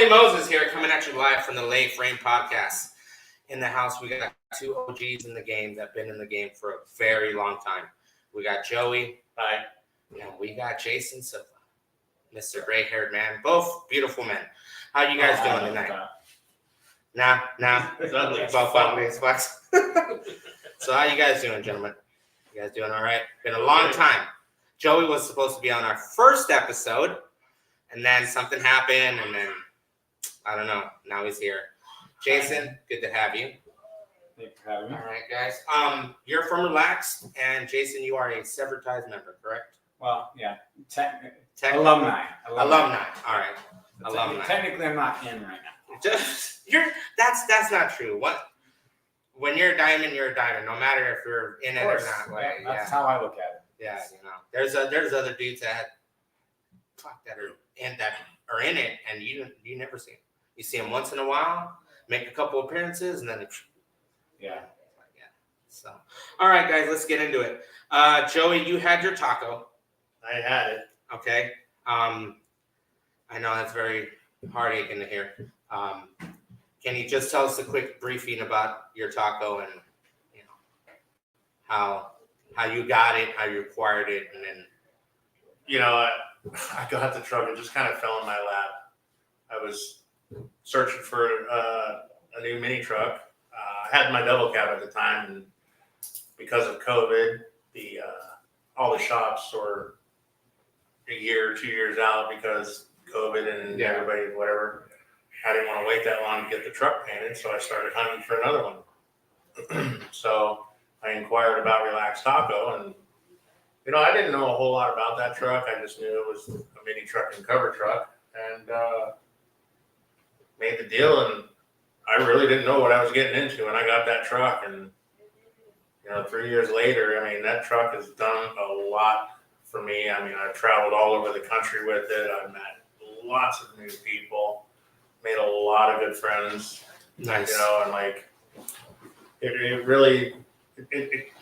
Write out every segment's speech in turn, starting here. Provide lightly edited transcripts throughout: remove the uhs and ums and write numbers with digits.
Holy Moses here, coming at you live from the Lay Frame Podcast. In the house, we got two OGs in the game that have been in the game for a very long time. We got Joey. Hi. And we got Jason Silva, Mr. Gray-haired man. Both beautiful men. How you guys doing tonight? Nah. It's ugly. Both ugly as fuck. So how you guys doing, gentlemen? You guys doing all right? Been a long time. Joey was supposed to be on our first episode, and then something happened, and then, I don't know, now he's here. Jason, good to have you. Thanks for having me. All right, guys. You're from Relaxed, and Jason, you are a Severtized member, correct? Well, yeah. Alumni. All right. Alumni. Technically, I'm not in right now. That's not true. When you're a diamond, you're a diamond, no matter if you're in it or not. Like, that's how I look at it. Yeah, there's other dudes that are in it, and you never see them. You see them once in a while, make a couple appearances, and then yeah. So, all right, guys, let's get into it. Joey, you had your taco. I had it. Okay. I know that's very heartaching to hear. Can you just tell us a quick briefing about your taco and how you got it, how you acquired it, and then I got the truck. It just kind of fell in my lap. I was searching for a new mini truck. I had my double cab at the time, and because of COVID, all the shops were a year, 2 years out because COVID and everybody, whatever. I didn't want to wait that long to get the truck painted, so I started hunting for another one. So I inquired about Relaxed Taco, and I didn't know a whole lot about that truck. I just knew it was a mini truck and cover truck, and made the deal. And I really didn't know what I was getting into, and I got that truck. And 3 years later, that truck has done a lot for me. I've traveled all over the country with it. I've met lots of new people, made a lot of good friends. Nice. And it really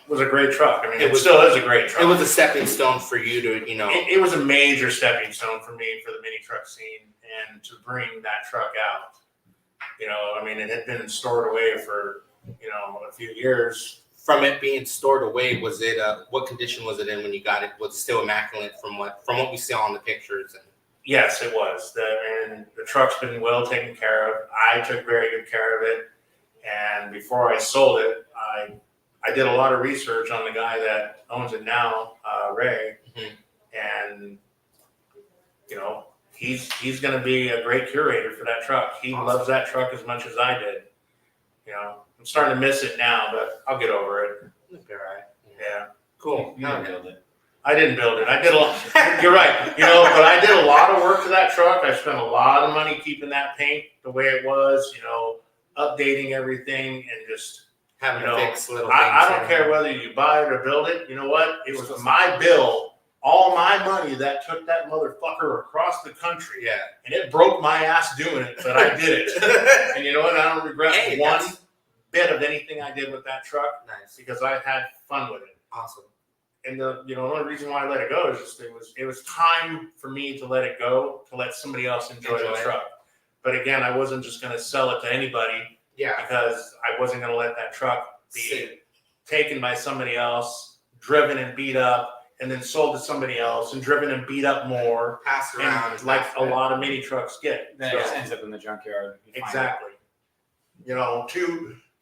was a great truck. It still is a great truck. It was a stepping stone for you to, It was a major stepping stone for me for the mini truck scene, and to bring that truck out. It had been stored away for, a few years. From it being stored away, was it what condition was it in when you got it? Was it still immaculate from what we saw on the pictures? Yes, it was. The truck's been well taken care of. I took very good care of it, and before I sold it, I did a lot of research on the guy that owns it now, Ray, and he's going to be a great curator for that truck. He loves that truck as much as I did. I'm starting to miss it now, but I'll get over it. All right. Yeah. Cool. You didn't build it. I didn't build it. I did a lot. You're right. But I did a lot of work to that truck. I spent a lot of money keeping that paint the way it was, updating everything and just having to fix little things. I don't care whether you buy it or build it. You know what? It was my bill, all my money that took that motherfucker across the country. Yeah. And it broke my ass doing it, but I did it. And you know what? I don't regret one bit of anything I did with that truck. Nice. Because I had fun with it. Awesome. And the only reason why I let it go is just it was time for me to let it go, to let somebody else enjoy the truck. But again, I wasn't just going to sell it to anybody. Yeah. Because I wasn't going to let that truck be taken by somebody else, driven and beat up, and then sold to somebody else and driven and beat up more. Passed around. Like a lot of mini trucks get. Then it just ends up in the junkyard. Exactly.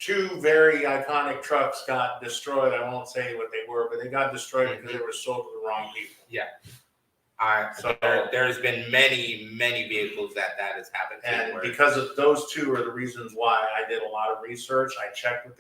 Two very iconic trucks got destroyed. I won't say what they were, but they got destroyed because they were sold to the wrong people. Yeah. All right. So there's been many vehicles that has happened to. And because of those two are the reasons why I did a lot of research. I checked with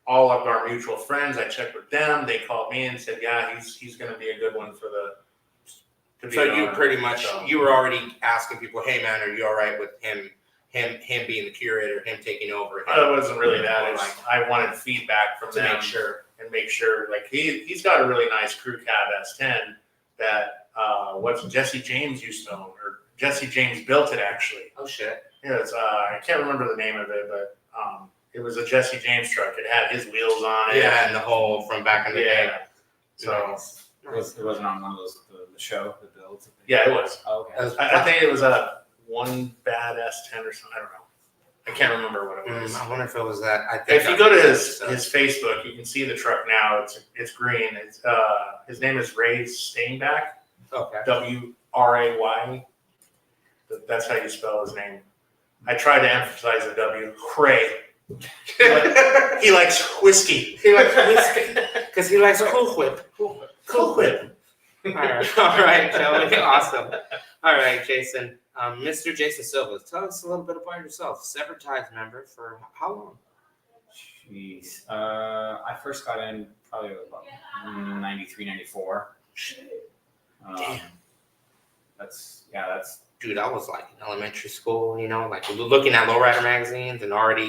all of our mutual friends. I checked with them. They called me and said, "Yeah, he's going to be a good one for the." So you pretty much you were already asking people, "Hey man, are you all right with him being the curator, him taking over?" It wasn't really that. I wanted feedback from them to make sure. Like he's got a really nice crew cab S10 that Jesse James used to own, or Jesse James built it actually. Oh shit. Yeah, it's I can't remember the name of it, but it was a Jesse James truck. It had his wheels on it. Yeah, and the whole from back in the day. So it wasn't on one of those the show, the builds. Yeah, it was. Oh, okay. I think it was a one bad S10 or something. I don't know. I can't remember what it was. I wonder if it was that. I think If you go to his Facebook, you can see the truck now. It's green. It's his name is Ray Stainback. Okay. W-R-A-Y. That's how you spell his name. I tried to emphasize the W. Ray. He likes whiskey. He likes whiskey because he likes Cool Whip. Cool Whip. All right, Joey. Awesome. All right, Jason. Mr. Jason Silva, tell us a little bit about yourself. Severed Ties member for how long? Jeez. I first got in probably about 93, 94. Damn. That's Dude, I was like in elementary school, you know, like looking at lowrider magazines and already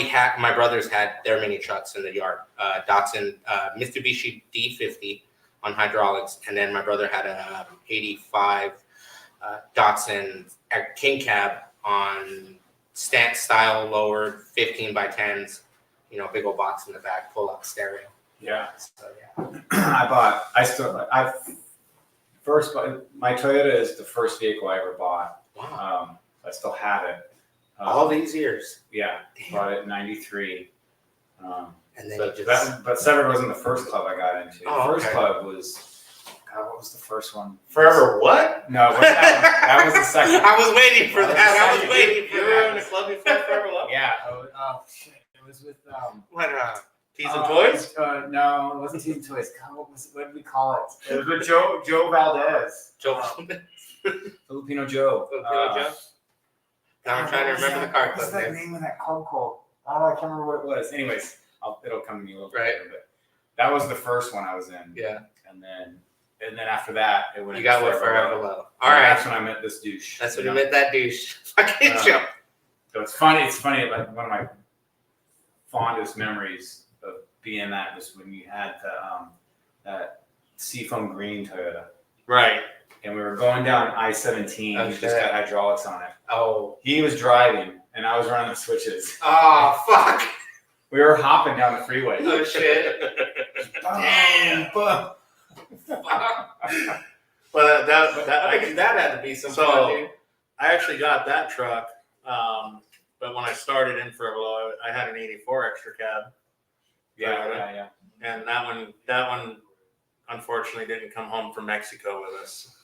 had, my brothers had their mini trucks in the yard. Datsun, Mitsubishi D50 on hydraulics. And then my brother had a 85 Datsun King Cab on style lowered 15 by 10s, you know, big old box in the back, pull up stereo. yeah. So yeah. My Toyota is the first vehicle I ever bought. Wow. I still have it. All these years. Yeah, Damn. bought it in '93. And then But, you just but Severed wasn't the first club I got into. The Oh, first okay. club was, God, what was the first one? Forever what? No, it wasn't that one. That was the second. I was waiting for that. I was second. waiting for You were in the that. club before Forever Love? Yeah. Oh shit! It was with What Teas and Toys? No, it wasn't Teas and Toys. God, what did we call it? It was with Joe Valdez. Joe Filipino Joe. Filipino Joe? Now I'm trying to remember the car What's club that name. name of that club called? Oh, I can't remember what it was. Anyways, it'll come to me a little bit Right. later. But that was the first one I was in. Yeah. And then after that, it went. You into got with Forever Love. Love. And All right. That's when I met this douche. That's when you you know? met that douche. Fucking Uh, Joe. So it's funny. Like one of my fondest memories of being that was when you had that seafoam green Toyota, Right. and we were going down I-17. Oh, We just shit. got hydraulics on it. Oh. He was driving, and I was running the switches. Oh, fuck. We were hopping down the freeway. Oh, shit. Damn. Fuck. But That had to be some So- fun, dude. I actually got that truck, but when I started in Forever Love, I had an '84 extra cab, Yeah. and that one, unfortunately didn't come home from Mexico with us.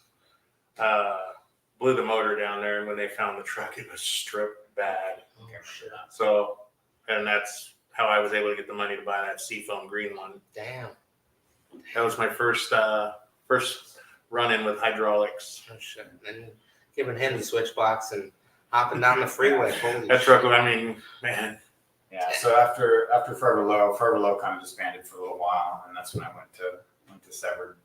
Blew the motor down there, and when they found the truck, it was stripped bad. Oh, shit. So, and that's how I was able to get the money to buy that seafoam green one. Damn. That was my first run-in with hydraulics. Oh, shit. And giving him the switch box and hopping down the freeway. Holy That shit. truck, I mean, man. Yeah. So after Forever Low kind of disbanded for a little while, and that's when I went to Severed.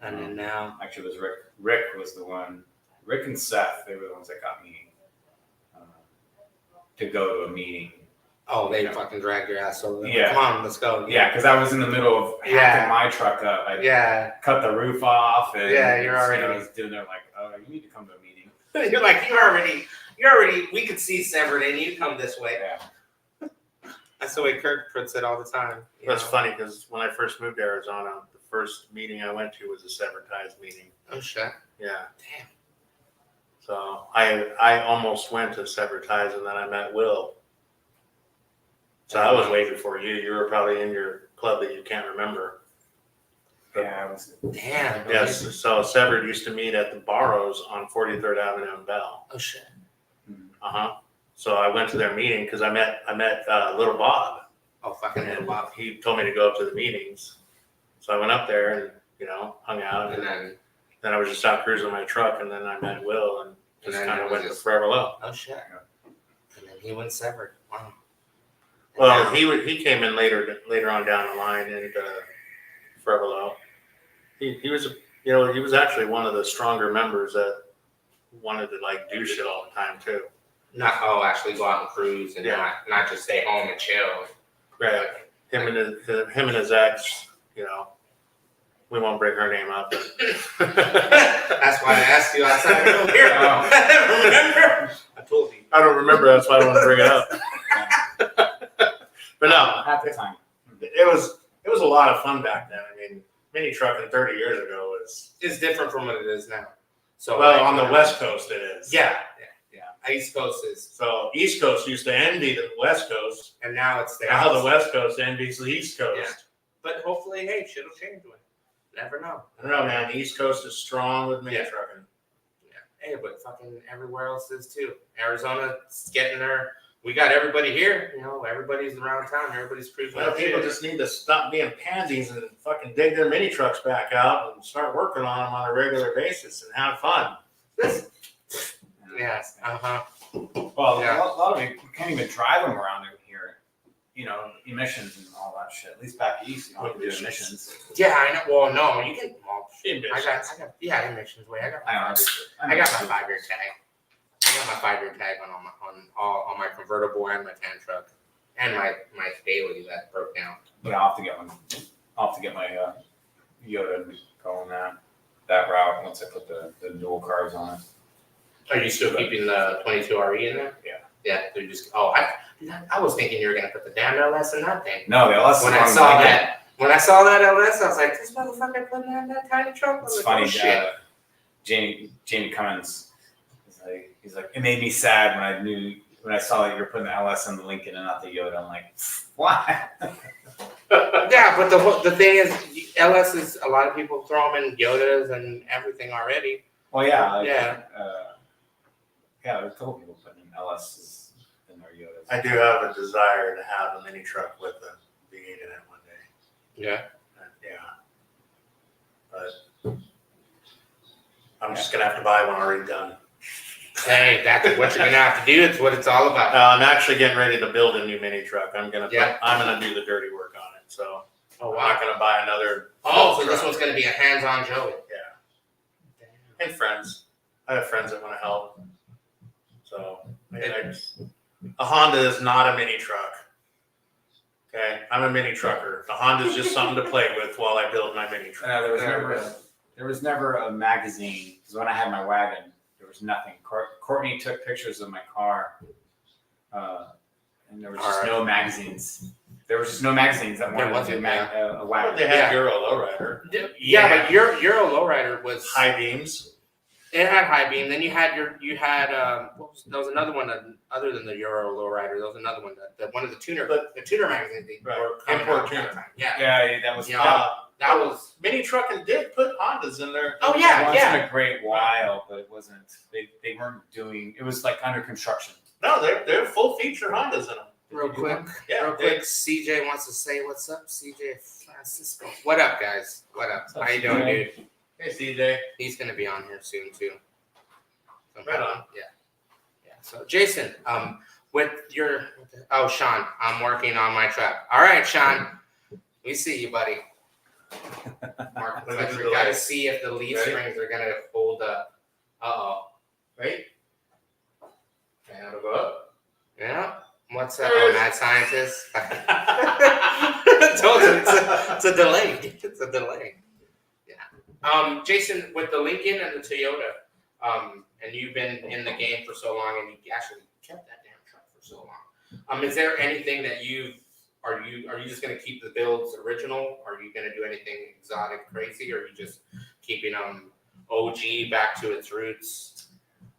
And then now. Actually, it was Rick. Rick was the one. Rick and Seth, they were the ones that got me to go to a meeting. Oh, they Yeah. fucking dragged your ass over there. Yeah. Come on, let's go. Yeah, because I was in the middle of hacking Yeah. my truck up. I Yeah. cut the roof off, and Yeah, you're you already- know, I was doing there like, oh, you need to come to a meeting. You're like, you're already, we could see Severed and you come this way. Yeah. That's the way Kirk puts it all the time. you That's know? funny because when I first moved to Arizona, the first meeting I went to was a Severed Ties meeting. Oh, shit. Yeah. Damn. So I almost went to Severed Ties, and then I met Will. So I was way before you. You were probably in your club that you can't remember. Yeah, I was. Damn. Yes. So Severed used to meet at the Barrows on 43rd Avenue in Bell. Oh, shit. So I went to their meeting because I met Little Bob, Oh, fucking hell, and Bob. he told me to go up to the meetings. So I went up there and hung out, And and then, I was just out cruising my truck, and then I met Will and just then kind it of was went to just- Forever Low. oh, shit. And then he went Severed. Wow. And Well, now- he came in later on down the line and Forever Low. He was actually one of the stronger members that wanted to like do shit all the time too. actually go out and cruise and Yeah. not just stay home and chill. Right. Him and his ex, we won't bring her name up. That's why I asked you outside earlier. Oh. Remember? I told you. I don't remember. That's why I don't want to bring it up. But no, At the time. it was a lot of fun back then. I mean, mini trucking 30 years ago was It's different from what it is now. So Well, on the West Coast it is. yeah. East Coast is, So East Coast used to envy the West Coast. and now it's the Now the opposite. West Coast envies the East Coast. Yeah. But hopefully, hey, shit'll change. Never know. I don't know, man. The East Coast is strong with mini Yeah. trucking. Hey, but fucking everywhere else is too. Arizona's getting there. We got everybody here. You know, everybody's around town. Everybody's cruising. Well, up people here. just need to stop being pansies and fucking dig their mini trucks back out and start working on them on a regular basis and have fun. This. Yes. Well, Yeah. a lot of it, you can't even drive them around here. You know, emissions and all that shit. At least back east, you don't have to do emissions. Yeah, I know. Well, no, you can. Well, Emissions. I got. Yeah, emissions way. I got I my 5-year tag. I got my 5-year tag on my convertible and my tan truck and my daily that broke down. But I'll have to get one. I'll have to get my Yoda going that route once I put the dual carbs on it. Are you still keeping the 22 RE in there? Yeah. Yeah. They're just. Oh, I was thinking you were gonna put the damn LS in that thing. No, the LS When is I on saw the that, when I saw that LS, I was like, this motherfucker putting that in that tiny truck. I was It's like, funny. oh, shit. Jamie Cummins. He's like, it made me sad when I saw that you were putting the LS in the Lincoln and not the Yoda. I'm like, why? Yeah, but the thing is, LS is a lot of people throw them in Yodas and everything already. Well, yeah, Yeah. There's a couple people putting in LSs in their Yodas. I do have a desire to have a mini truck with a V8 in it one day. Yeah. Yeah. But I'm just gonna have to buy one already done. Hey, that's what you're gonna have to do. It's what it's all about. I'm actually getting ready to build a new mini truck. I'm gonna do the dirty work on it. So Oh I'm not gonna buy another. Oh, so this truck. one's gonna be a hands-on Joey. Yeah. And friends. I have friends that want to help. So a Honda is not a mini truck. Okay, I'm a mini trucker. The Honda is just something to play with while I build my mini truck. There was never a magazine because when I had my wagon, there was nothing. Courtney took pictures of my car, and there was just no magazines. There was just no magazines that wanted to do a wagon. They had Euro Lowrider, Yeah, but your Euro Lowrider was high beams. It had high beam. Then you had there was another one other than the Euro Lowrider. There was another one that one of the tuner magazines. Right. Were coming Import out tuner. at that time. Yeah, Yeah, that was. Yeah. that was. Mini trucking did put Hondas in there. Oh, yeah. Once in a great while, but it wasn't. They weren't doing. It was like under construction. No, they're full feature Hondas in them. Real quick, Yeah, real quick. CJ wants to say what's up. CJ Francisco. What up, guys? What up? How you doing, dude? Hey, CJ. He's gonna be on here soon too. Right on. Yeah. So Jason, with your Sean, I'm working on my trap. All right, Sean, we see you, buddy. Mark, Look at the we gotta delay. see if the leaf Ready? springs are gonna hold up. Right? And it'll go up. Yeah. What's that? There it is. Mad scientist. I told you it's a delay. It's a delay. Yeah. Jason, with the Lincoln and the Toyota, and you've been in the game for so long, and you actually kept that damn truck for so long. Is there anything that are you just going to keep the builds original? Are you going to do anything exotic, crazy, or are you just keeping OG back to its roots?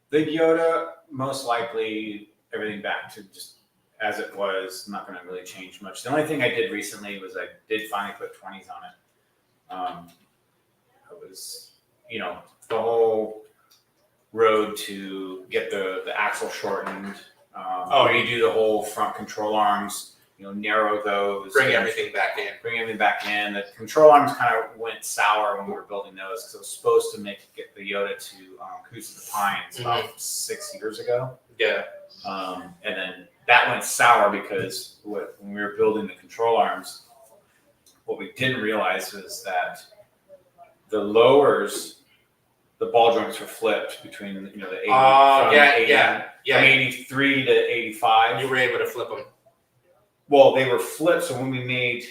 The Yoda, most likely everything back to just as it was. Not going to really change much. The only thing I did recently was I did finally put 20s on it. It was, the whole road to get the axle shortened. You do the whole front control arms, narrow those. Bring everything back in. Bring everything back in. The control arms kind of went sour when we were building those because it was supposed to get the Yoda to Cruise to the Pines about 6 years ago. Yeah. And then that went sour because when we were building the control arms, what we didn't realize was that the lowers, the ball joints were flipped between the 80, from 83 to 85. You were able to flip them. Well, they were flipped. So when we made,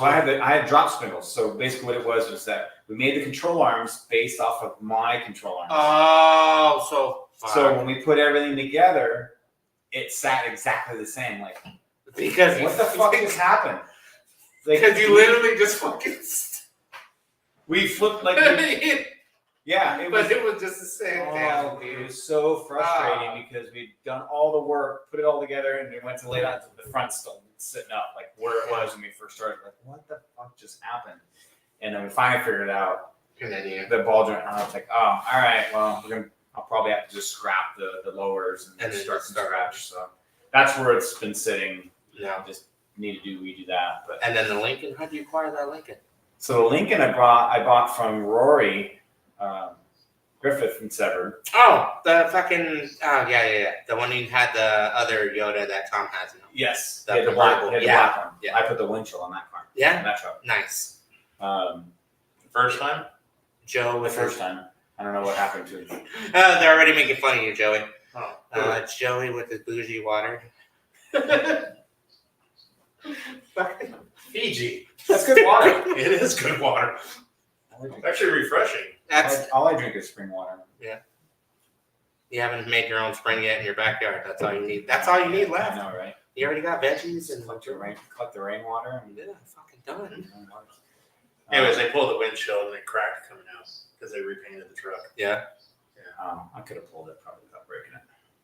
I had drop spindles. So basically, what it was that we made the control arms based off of my control arms. Oh, So when we put everything together, it sat exactly the same. Like, because what the fuck just happened? Because you literally just fucking. We flipped like Yeah, it was. But it was just the same Oh, thing, it dude. was so frustrating because we'd done all the work, put it all together, and we went to lay it out to the front still sitting up, like where it was when we first started. Like, what the fuck just happened? And then we finally figured it out. And then you The ball joint. And I was like, oh, all right. Well, I'll probably have to just scrap the lowers and And then then start just from start. scratch. So that's where it's been sitting. know. Just need to redo that. But And then the Lincoln. How do you acquire that Lincoln? so the Lincoln I bought from Rory Griffith in Severn. Oh, the fucking yeah. The one you had the other Yoda that Tom has now. Yes, The he had the black, convertible. he had the Yeah. black one. Yeah. I put the windshield on that car. Yeah? On that truck. Nice. First time? Joe The with first time. I don't know what happened to him. they're already making fun of you, Joey. Oh. Joey with his bougie water. Fucking Fiji. That's good water. It is good water. Actually refreshing. That's all I drink is spring water. you haven't made your own spring yet in your backyard. That's all you need. That's all you need I left. know, right? You already got veggies and Collect the rainwater. And, yeah, fucking done. Anyways, they pulled the windshield and it cracked coming out because they repainted the truck. Yeah. I could have pulled it probably without breaking it.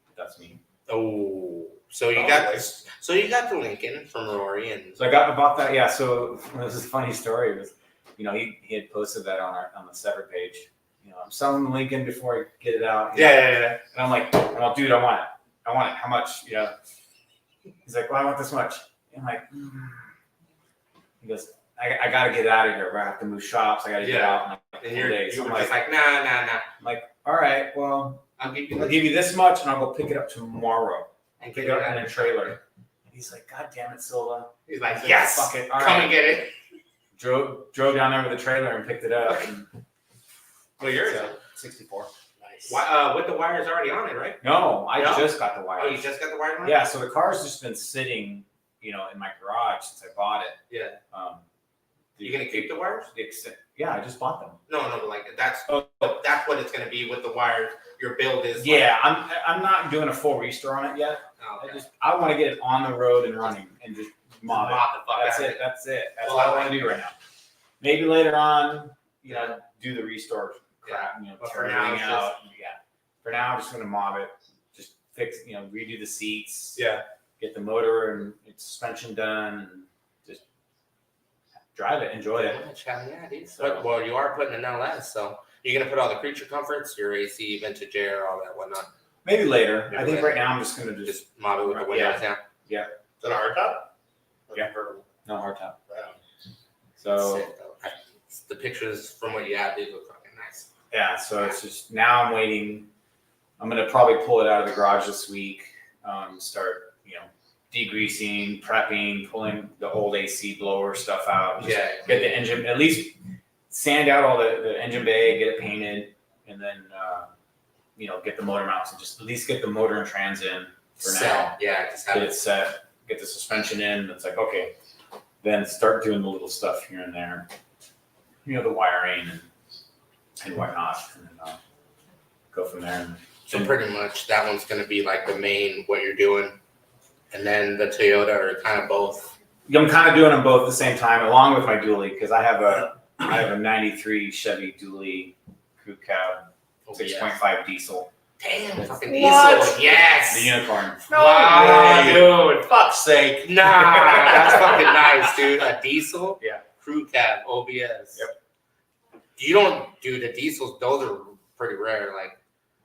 But that's me. Oh, so you got this. So you got the Lincoln from Rory, and So I bought that. Yeah. So this is a funny story. It was, he had posted that on the Sever page. I'm selling the Lincoln before I get it out. yeah. And I'm like, well, dude, I want it. How much? He's like, well, I want this much. And I'm like, He goes, I got to get out of here. I have to move shops. I got to get out in like And 4 you're days. you I'm were just like, like, nah. I'm like, all right, well, I'll give you I'll give you this much, and I'll go pick it up tomorrow. and Pick it up in a trailer. And he's like, God damn it, Silva. He's like, I said, yes, fuck it. All come right. and get it. Drove down there with a trailer and picked it up. And Well, yours. so, 64. Nice. With the wires already on it, right? No, I No? just got the wire. Oh, you just got the wire on it? Yeah, so the car's just been sitting, in my garage since I bought it. Yeah. The- You gonna keep the wires? the extent- Yeah, I just bought them. No, but like that's Oh. that's what it's gonna be with the wires. Your build is. Yeah, I'm not doing a full restore on it yet. Like, I want to get it on the road and running and just mod it. mod the fuck That's out of it. That's it. That's Well, all I I want to do right now. Maybe later on, do the restore crap. But Tear for now, everything it's out. Yeah. For now, I'm just gonna mob it. Just fix. Redo the seats. Yeah. Get the motor and its suspension done, and just drive it, enjoy it. Yeah, dude. Well, you are putting an LS, so you're gonna put all the creature comforts, your AC, vintage air, all that whatnot. Maybe later. Maybe I think later. right now I'm just gonna just Just mob it with the windows down. Is it a hardtop? Yeah. Convertible. no hardtop. Wow. So Sick, though. The pictures from what you have, these look fucking nice. yeah, so it's just now I'm waiting. I'm gonna probably pull it out of the garage this week. Start degreasing, prepping, pulling the old AC blower stuff out. Just Yeah. get the engine, at least sand out all the engine bay, get it painted, and then get the motor mounts and just at least get the motor and trans in for now. Set. Yeah, just have Get it. it set, get the suspension in. It's like, okay, then start doing the little stuff here and there, the wiring and whatnot, and then go from there. So pretty much that one's gonna be like the main what you're doing, and then the Toyota are kind of both. I'm kind of doing them both at the same time, along with my dually, because I have a '93 Chevy dually crew cab, 6.5 diesel, Damn, fucking What? diesel. Yes. the unicorn. Wow, dude. Fuck's sake. Nah, that's fucking nice, dude. A diesel. Yeah. Crew cab, OBS. Yep. You don't do the diesels. Those are pretty rare. Like.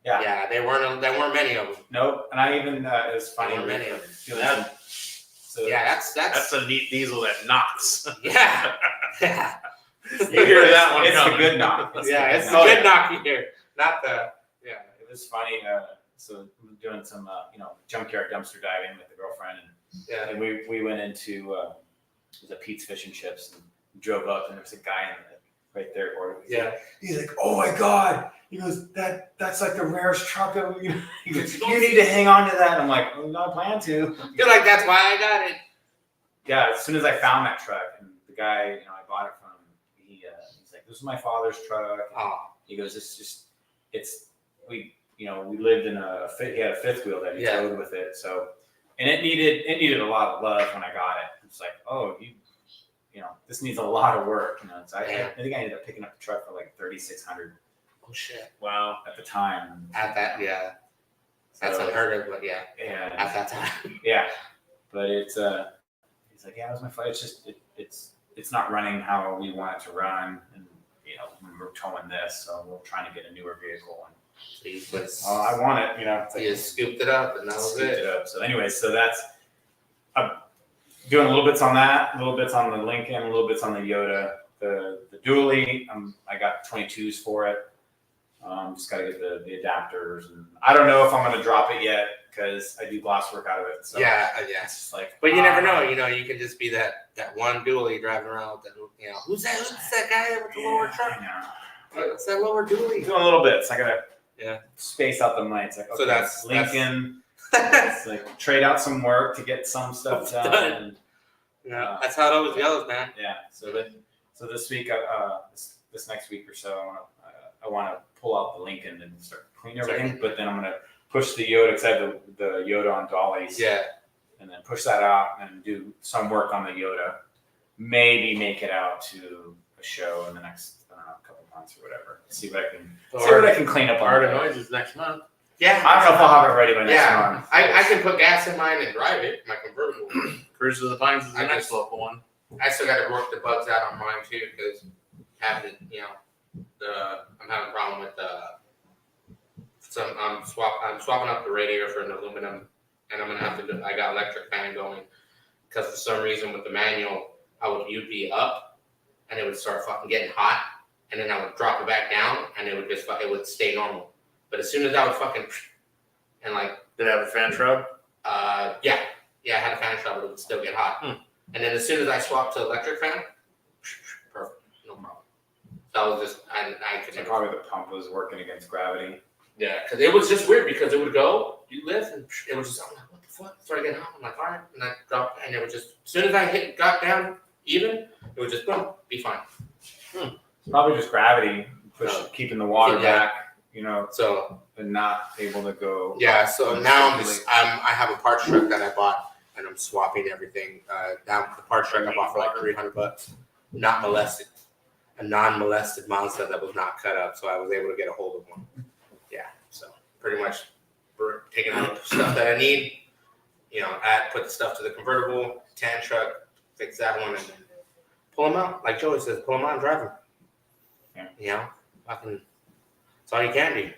Yeah. Yeah. There weren't many of them. Nope, and I even it's funny. There weren't many of them. doing some- Yeah, that's That's a neat diesel that knocks. yeah. Yeah. You hear that one It's the coming. good knock. Yeah, it's the knock. good knock here, not the. Yeah. It was funny. So we were doing some junkyard dumpster diving with the girlfriend, Yeah. and we went into it was a Pete's Fish and Chips, and drove up, and there was a guy right there. Yeah. He's like, "Oh my god!" He goes, "That's like the rarest truck ever." He goes, "You need to hang on to that." And I'm like, "I'm not planning to." You're like, that's why I got it. Yeah, as soon as I found that truck, and the guy I bought it from, he's like, "This is my father's truck." Oh. He goes, we lived in he had a fifth wheel that he Yeah. towed with it. So, and it needed a lot of love when I got it. It's like, oh, this needs a lot of work. So I Yeah. think I ended up picking up the truck for like $3,600. Oh shit! Wow. at the time. At that, yeah, that's So- unheard of, but yeah, And at that time. yeah, but it's he's like, yeah, it was my flight. It's just it's not running how we want it to run, and when we're towing this, so we're trying to get a newer vehicle. And So he was, I want it, It's he just scooped it up, and that was scooped it. up. So anyway, so that's I'm doing little bits on that, little bits on the Lincoln, little bits on the Yoda, the dually. I got 22s for it. Just got to get the adapters, and I don't know if I'm going to drop it yet because I do gloss work out of it. So Yeah, it's yes. just like, But you never know. You can just be that one dually driving around. That who's that? Who's that guy with the lower truck? I know. What's that lower dually? Doing little bits. I gotta Yeah. space out the lights. Like, okay, So that's- Lincoln. It's like trade out some work to get some stuff done. Done. And, Yeah, that's how it always goes, man. yeah. So this week, this next week or so, I want to pull out the Lincoln and start clean everything. But then I'm gonna push the Yoda because I have the Yoda on dollies. Yeah. And then push that out and do some work on the Yoda. Maybe make it out to a show in the next couple months or whatever. See what I can clean up on. Art it. of Noise is next month. Yeah. I don't know if I'll have it ready by next Yeah, month. I can put gas in mine and drive it, my convertible. Cruise of the Pines is the I next just- local one. I still got to work the bugs out on mine too, because having I'm having a problem with I'm swapping up the radiator for an aluminum, and I'm gonna have to I got electric fan going, because for some reason with the manual I would UV up, and it would start fucking getting hot, and then I would drop it back down, and it would stay normal. But as soon as I would fucking and like Did it have a fan shrub? yeah, I had a fan shop, but it would still get hot. And then as soon as I swapped to electric fan, perfect, no problem. So I was just, I could So never. probably the pump was working against gravity. Yeah, because it was just weird because it would go, you lift, and it was just, I'm like, what the fuck? It started getting hot. I'm like, all right, and I dropped, and it would just, as soon as I got down even, it would just boom, be fine. It's probably just gravity keeping the water Yeah. back, So and not able to go. yeah, so now I have a parts truck that I bought, and I'm swapping everything. Now the parts truck I bought for like $300, not molested, a non-molested Mazda that was not cut up, so I was able to get a hold of one. Yeah, so pretty much we're taking out the stuff that I need. Put the stuff to the convertible, tan truck, fix that one, and then pull them out. Like Joey says, pull them out and drive them. Yeah. I can. That's all you can do.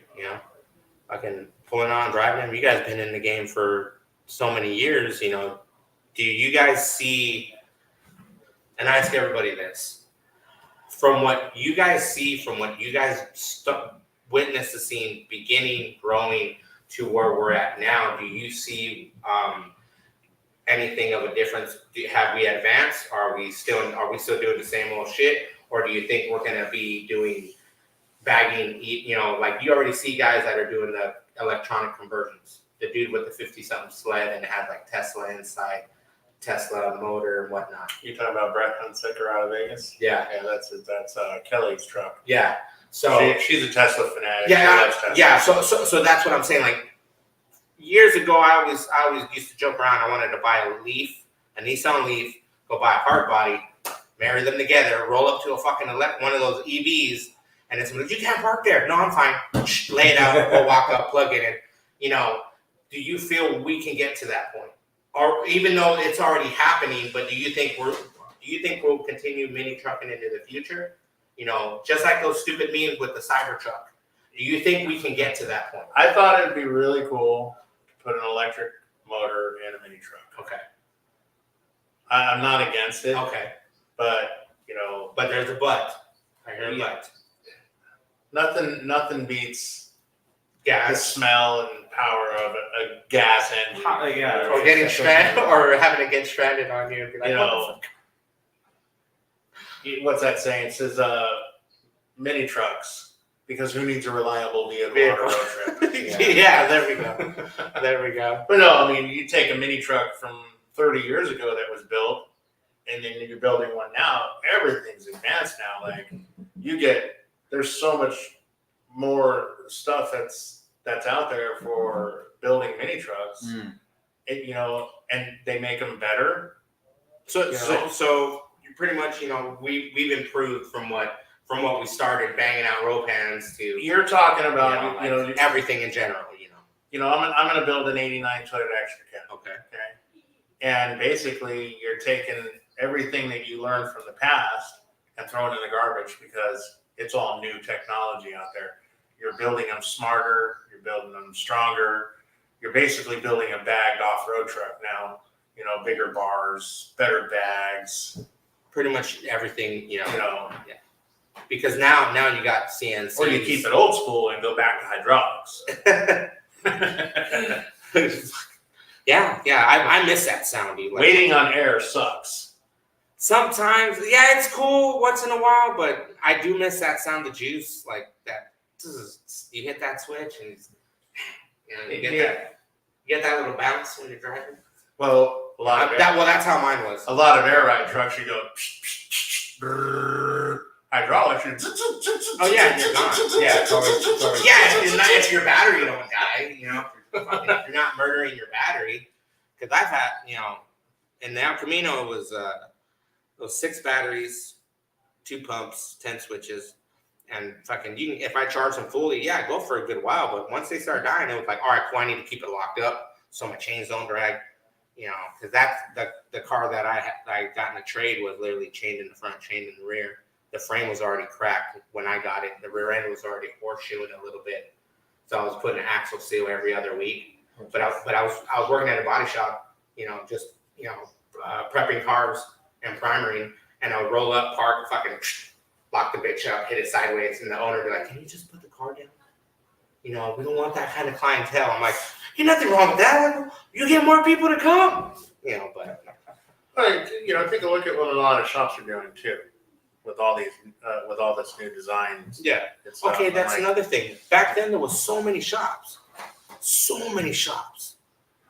I can pull it on, driving them. You guys been in the game for so many years. Do you guys see? And I ask everybody this: from what you guys see, from what you guys witnessed the scene beginning, growing to where we're at now, do you see anything of a difference? Have we advanced? Are we still doing the same old shit, or do you think we're gonna be doing bagging? Like you already see guys that are doing the electronic conversions. The dude with the 50-something sled and it had like Tesla inside, Tesla motor and whatnot. You talking about Brett Hunsaker out of Vegas? Yeah, Yeah, that's Kelly's truck. yeah. So She's a Tesla fanatic. yeah, She loves Tesla. yeah. So that's what I'm saying. Like years ago, I always used to joke around. I wanted to buy a Nissan Leaf, go buy a hard body, marry them together, roll up to a fucking one of those EVs, and it's like, you can't park there. No, I'm fine. Lay it out, go walk up, plug it in. Do you feel we can get to that point, or even though it's already happening? But do you think we'll continue mini trucking into the future? Just like those stupid memes with the Cybertruck. Do you think we can get to that point? I thought it'd be really cool to put an electric motor in a mini truck. Okay. I'm not against it, Okay. but But there's a but. I hear a Yeah. but. nothing beats the Gas. smell and power of a gas engine. Yeah. Or getting stranded, or having to get stranded on you. And be like, You what the know, fuck? What's that saying? It says mini trucks, because who needs a reliable vehicle on a road trip? Yeah, there we go. There we go. But no, I mean, you take a mini truck from 30 years ago that was built, and then you're building one now. Everything's advanced now. Like there's so much more stuff that's out there for building mini trucks. And they make them better. So You know? so you pretty much, we've improved from what from what we started banging out roll pans to You're talking about, like everything in general. I'm going to build an '89 Toyota Extra Cab. Okay. Okay. And basically, you're taking everything that you learned from the past and throwing it in the garbage because it's all new technology out there. You're building them smarter. You're building them stronger. You're basically building a bagged off-road truck now. Bigger bars, better bags. Pretty much everything. You know, Because now you got CNC. or you keep it old school and go back to hydraulics. Yeah, I miss that sound. Like, Waiting on air sucks. Sometimes, yeah, it's cool once in a while, but I do miss that sound of juice, like that. You hit that switch, and you get that little bounce when you're driving. Well, That's how mine was. a lot of air ride trucks, you go hydraulics. Oh yeah, you're gone. Yeah, totally. Yeah, if your battery don't die, if you're not murdering your battery, because I've had, in the El Camino it was those 6 batteries, 2 pumps, 10 switches, and fucking if I charge them fully, yeah, go for a good while. But once they start dying, it was like, all right, cool, I need to keep it locked up so my chains don't drag. Because that's the car that I got in a trade was literally chained in the front, chained in the rear. The frame was already cracked when I got it. The rear end was already horseshoeing a little bit, so I was putting an axle seal every other week. But I was working at a body shop, prepping cars and primering, and I would roll up, park, fucking lock the bitch up, hit it sideways, and the owner would be like, "Can you just put the car down? We don't want that kind of clientele." I'm like, "Ain't nothing wrong with that. You get more people to come." But take a look at what a lot of shops are doing too, with all these, with all this new designs. yeah. Okay, that's another thing. Back then, there was so many shops.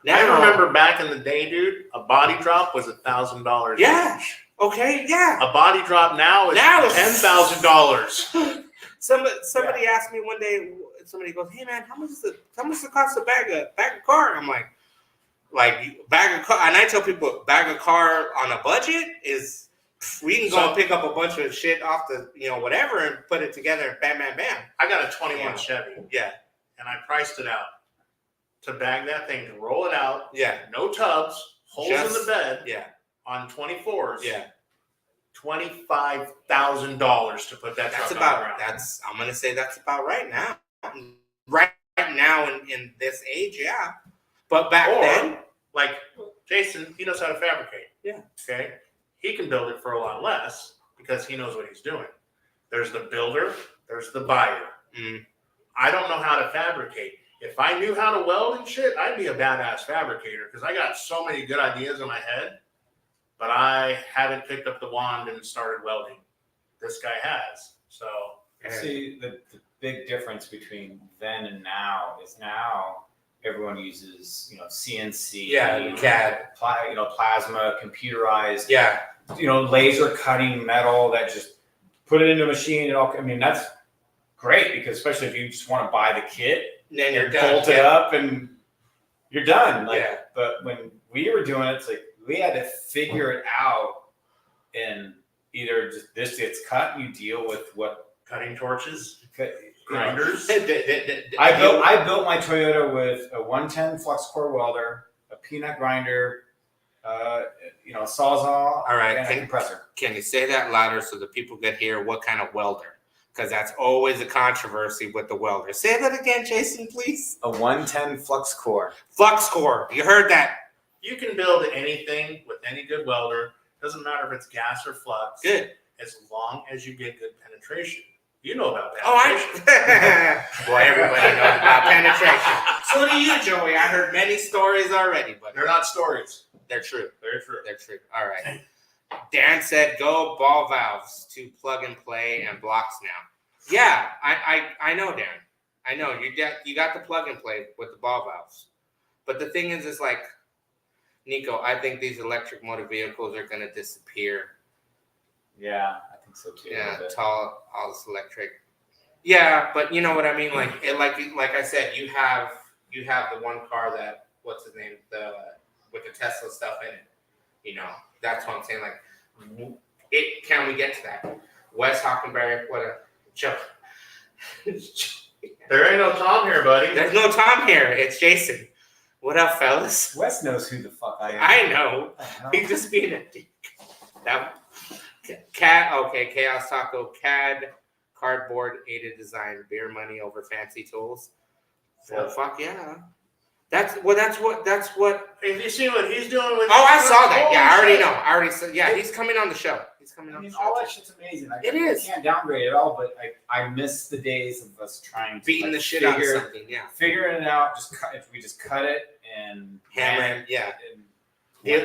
Now, I remember back in the day, dude, a body drop was $1,000. Yeah. Okay, yeah. A body drop now is $10,000. Somebody asked me one day. Somebody goes, "Hey man, how much does it cost to bag a car?" I'm like bag a car, and I tell people bag a car on a budget is we can go and pick up a bunch of shit off the whatever and put it together. Bam, bam, bam. I got a 21 Chevy. Yeah. And I priced it out to bag that thing, to roll it out. Yeah. No tubs, holes in the bed. Yeah. On 24s. Yeah. $25,000 to put that truck on the ground. I'm gonna say that's about right now. Right now in this age, yeah. But back then, like Jason, he knows how to fabricate. Yeah. Okay. He can build it for a lot less because he knows what he's doing. There's the builder, there's the buyer. I don't know how to fabricate. If I knew how to weld and shit, I'd be a badass fabricator because I got so many good ideas in my head, but I haven't picked up the wand and started welding. This guy has. So see, the big difference between then and now is now everyone uses CNC, CAD, plasma, computerized, laser cutting metal that just put it into a machine. That's great because especially if you just want to buy the kit, then you're bolt it up and you're done. Yeah. But when we were doing it, it's like we had to figure it out, and either just this gets cut and you deal with what cutting torches, grinders. I I built my Toyota with a 110 flux core welder, a peanut grinder, a sawzall, all right, and a compressor. Can you say that louder so the people get here? What kind of welder? Because that's always a controversy with the welder. Say that again, Jason, please. A 110 flux core. Flux core. You heard that? You can build anything with any good welder. Doesn't matter if it's gas or flux. Good. As long as you get good penetration. You know about Oh, penetration. Boy, everybody knows about penetration. So do you, Joey. I heard many stories already, but They're not stories. they're true. They're true. They're true. All right. Dan said, "Go ball valves to plug and play and blocks now." Yeah, I know, Dan. I know you got the plug and play with the ball valves, but the thing is like, Nico, I think these electric motor vehicles are gonna disappear. Yeah, I think so too. Yeah, all this electric. Yeah, but you know what I mean. Like I said, you have the one car that what's his name with the Tesla stuff in it. That's what I'm saying. Like, can we get to that? Wes Hockenberry, what a joke. There ain't no Tom here, buddy. There's no Tom here. It's Jason. What up, fellas? Wes knows who the fuck I am. I know. What the hell? He's just being a dick. That CAD, okay, Chaos Taco, CAD, cardboard, aided design, beer money over fancy tools. Well, Yeah. fuck yeah. That's what. Have you seen what he's doing with? Oh, I saw that. Yeah, I already Holy know. shit. I already said. Yeah, he's coming on the show. He's coming I on the mean, show. all that shit's amazing. It is. I can't downgrade it at all, but I miss the days of us trying to Beating like, the shit out of figure- something. Yeah, figuring it out. We just cut it and hammer. it, Yeah, and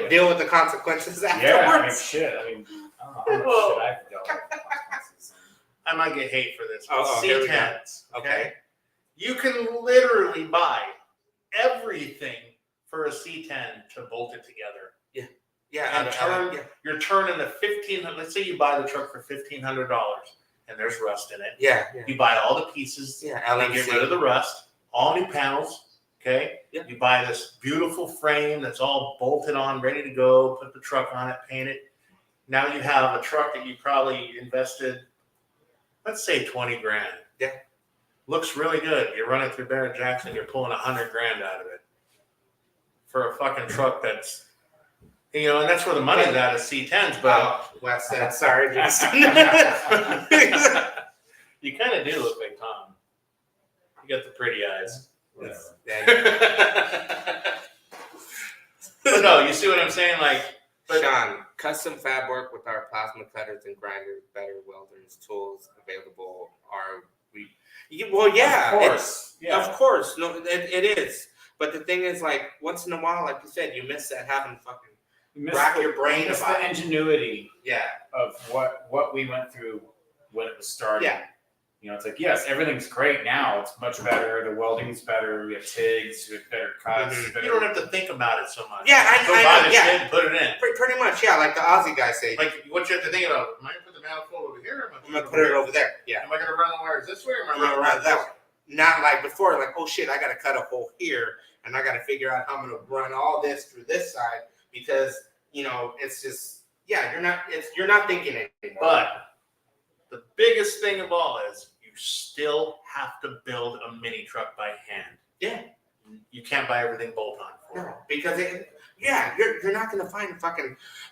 deal with the consequences afterwards. yeah, I mean, shit. I mean, I don't know how much Whoa. shit I've dealt with. consequences. I might get hate for this. Oh, here we go. C10s. Okay. You can literally buy everything for a C10 to bolt it together. Yeah, And turn- yeah, You're turning the Let's say you buy the truck for $1,500, and there's rust in it. yeah, You buy all the pieces. yeah. You get rid of the rust. All new panels. Okay. Yep. You buy this beautiful frame that's all bolted on, ready to go. Put the truck on it, paint it. Now you have a truck that you probably invested, let's say 20 grand. Yeah. Looks really good. You run it through Barrett Jackson, you're pulling 100 grand out of it for a fucking truck that's, and that's where the money's at is C10s, but Oh, Wes said, sorry, Jason. you kind of do look like Tom. You got the pretty eyes. Whatever. Yeah, But no, you see what I'm saying? Like, but Sean, custom fab work with our plasma cutters and grinders, better welders, tools available are we? Well, yeah, Of it's- course. Yeah. of course, no, it is. But the thing is, like, once in a while, like you said, you miss that having fucking You miss rack the- your brain you miss about the it. ingenuity Yeah, of what we went through when it was starting. Yeah. It's like, yes, everything's great now. It's much better. The welding's better. We have TIGs. We have better cuts. Mhm. Better- you don't have to think about it so much. Yeah, I Go know, buy the yeah. shit and put it in. pretty much. Yeah, like the Aussie guy say, Like, what you have to think about, am I going to put the manifold over here? Or I'm gonna put it over there. Yeah, Am I going to run the wires this way or am I I'm gonna going to run run that this way. Not like before, like, oh shit, I gotta cut a hole here, and I gotta figure out how I'm gonna run all this through this side because it's just you're not thinking it anymore. But the biggest thing of all is you still have to build a mini truck by hand. Yeah. You can't buy everything bolt on for it. No, because you're not gonna find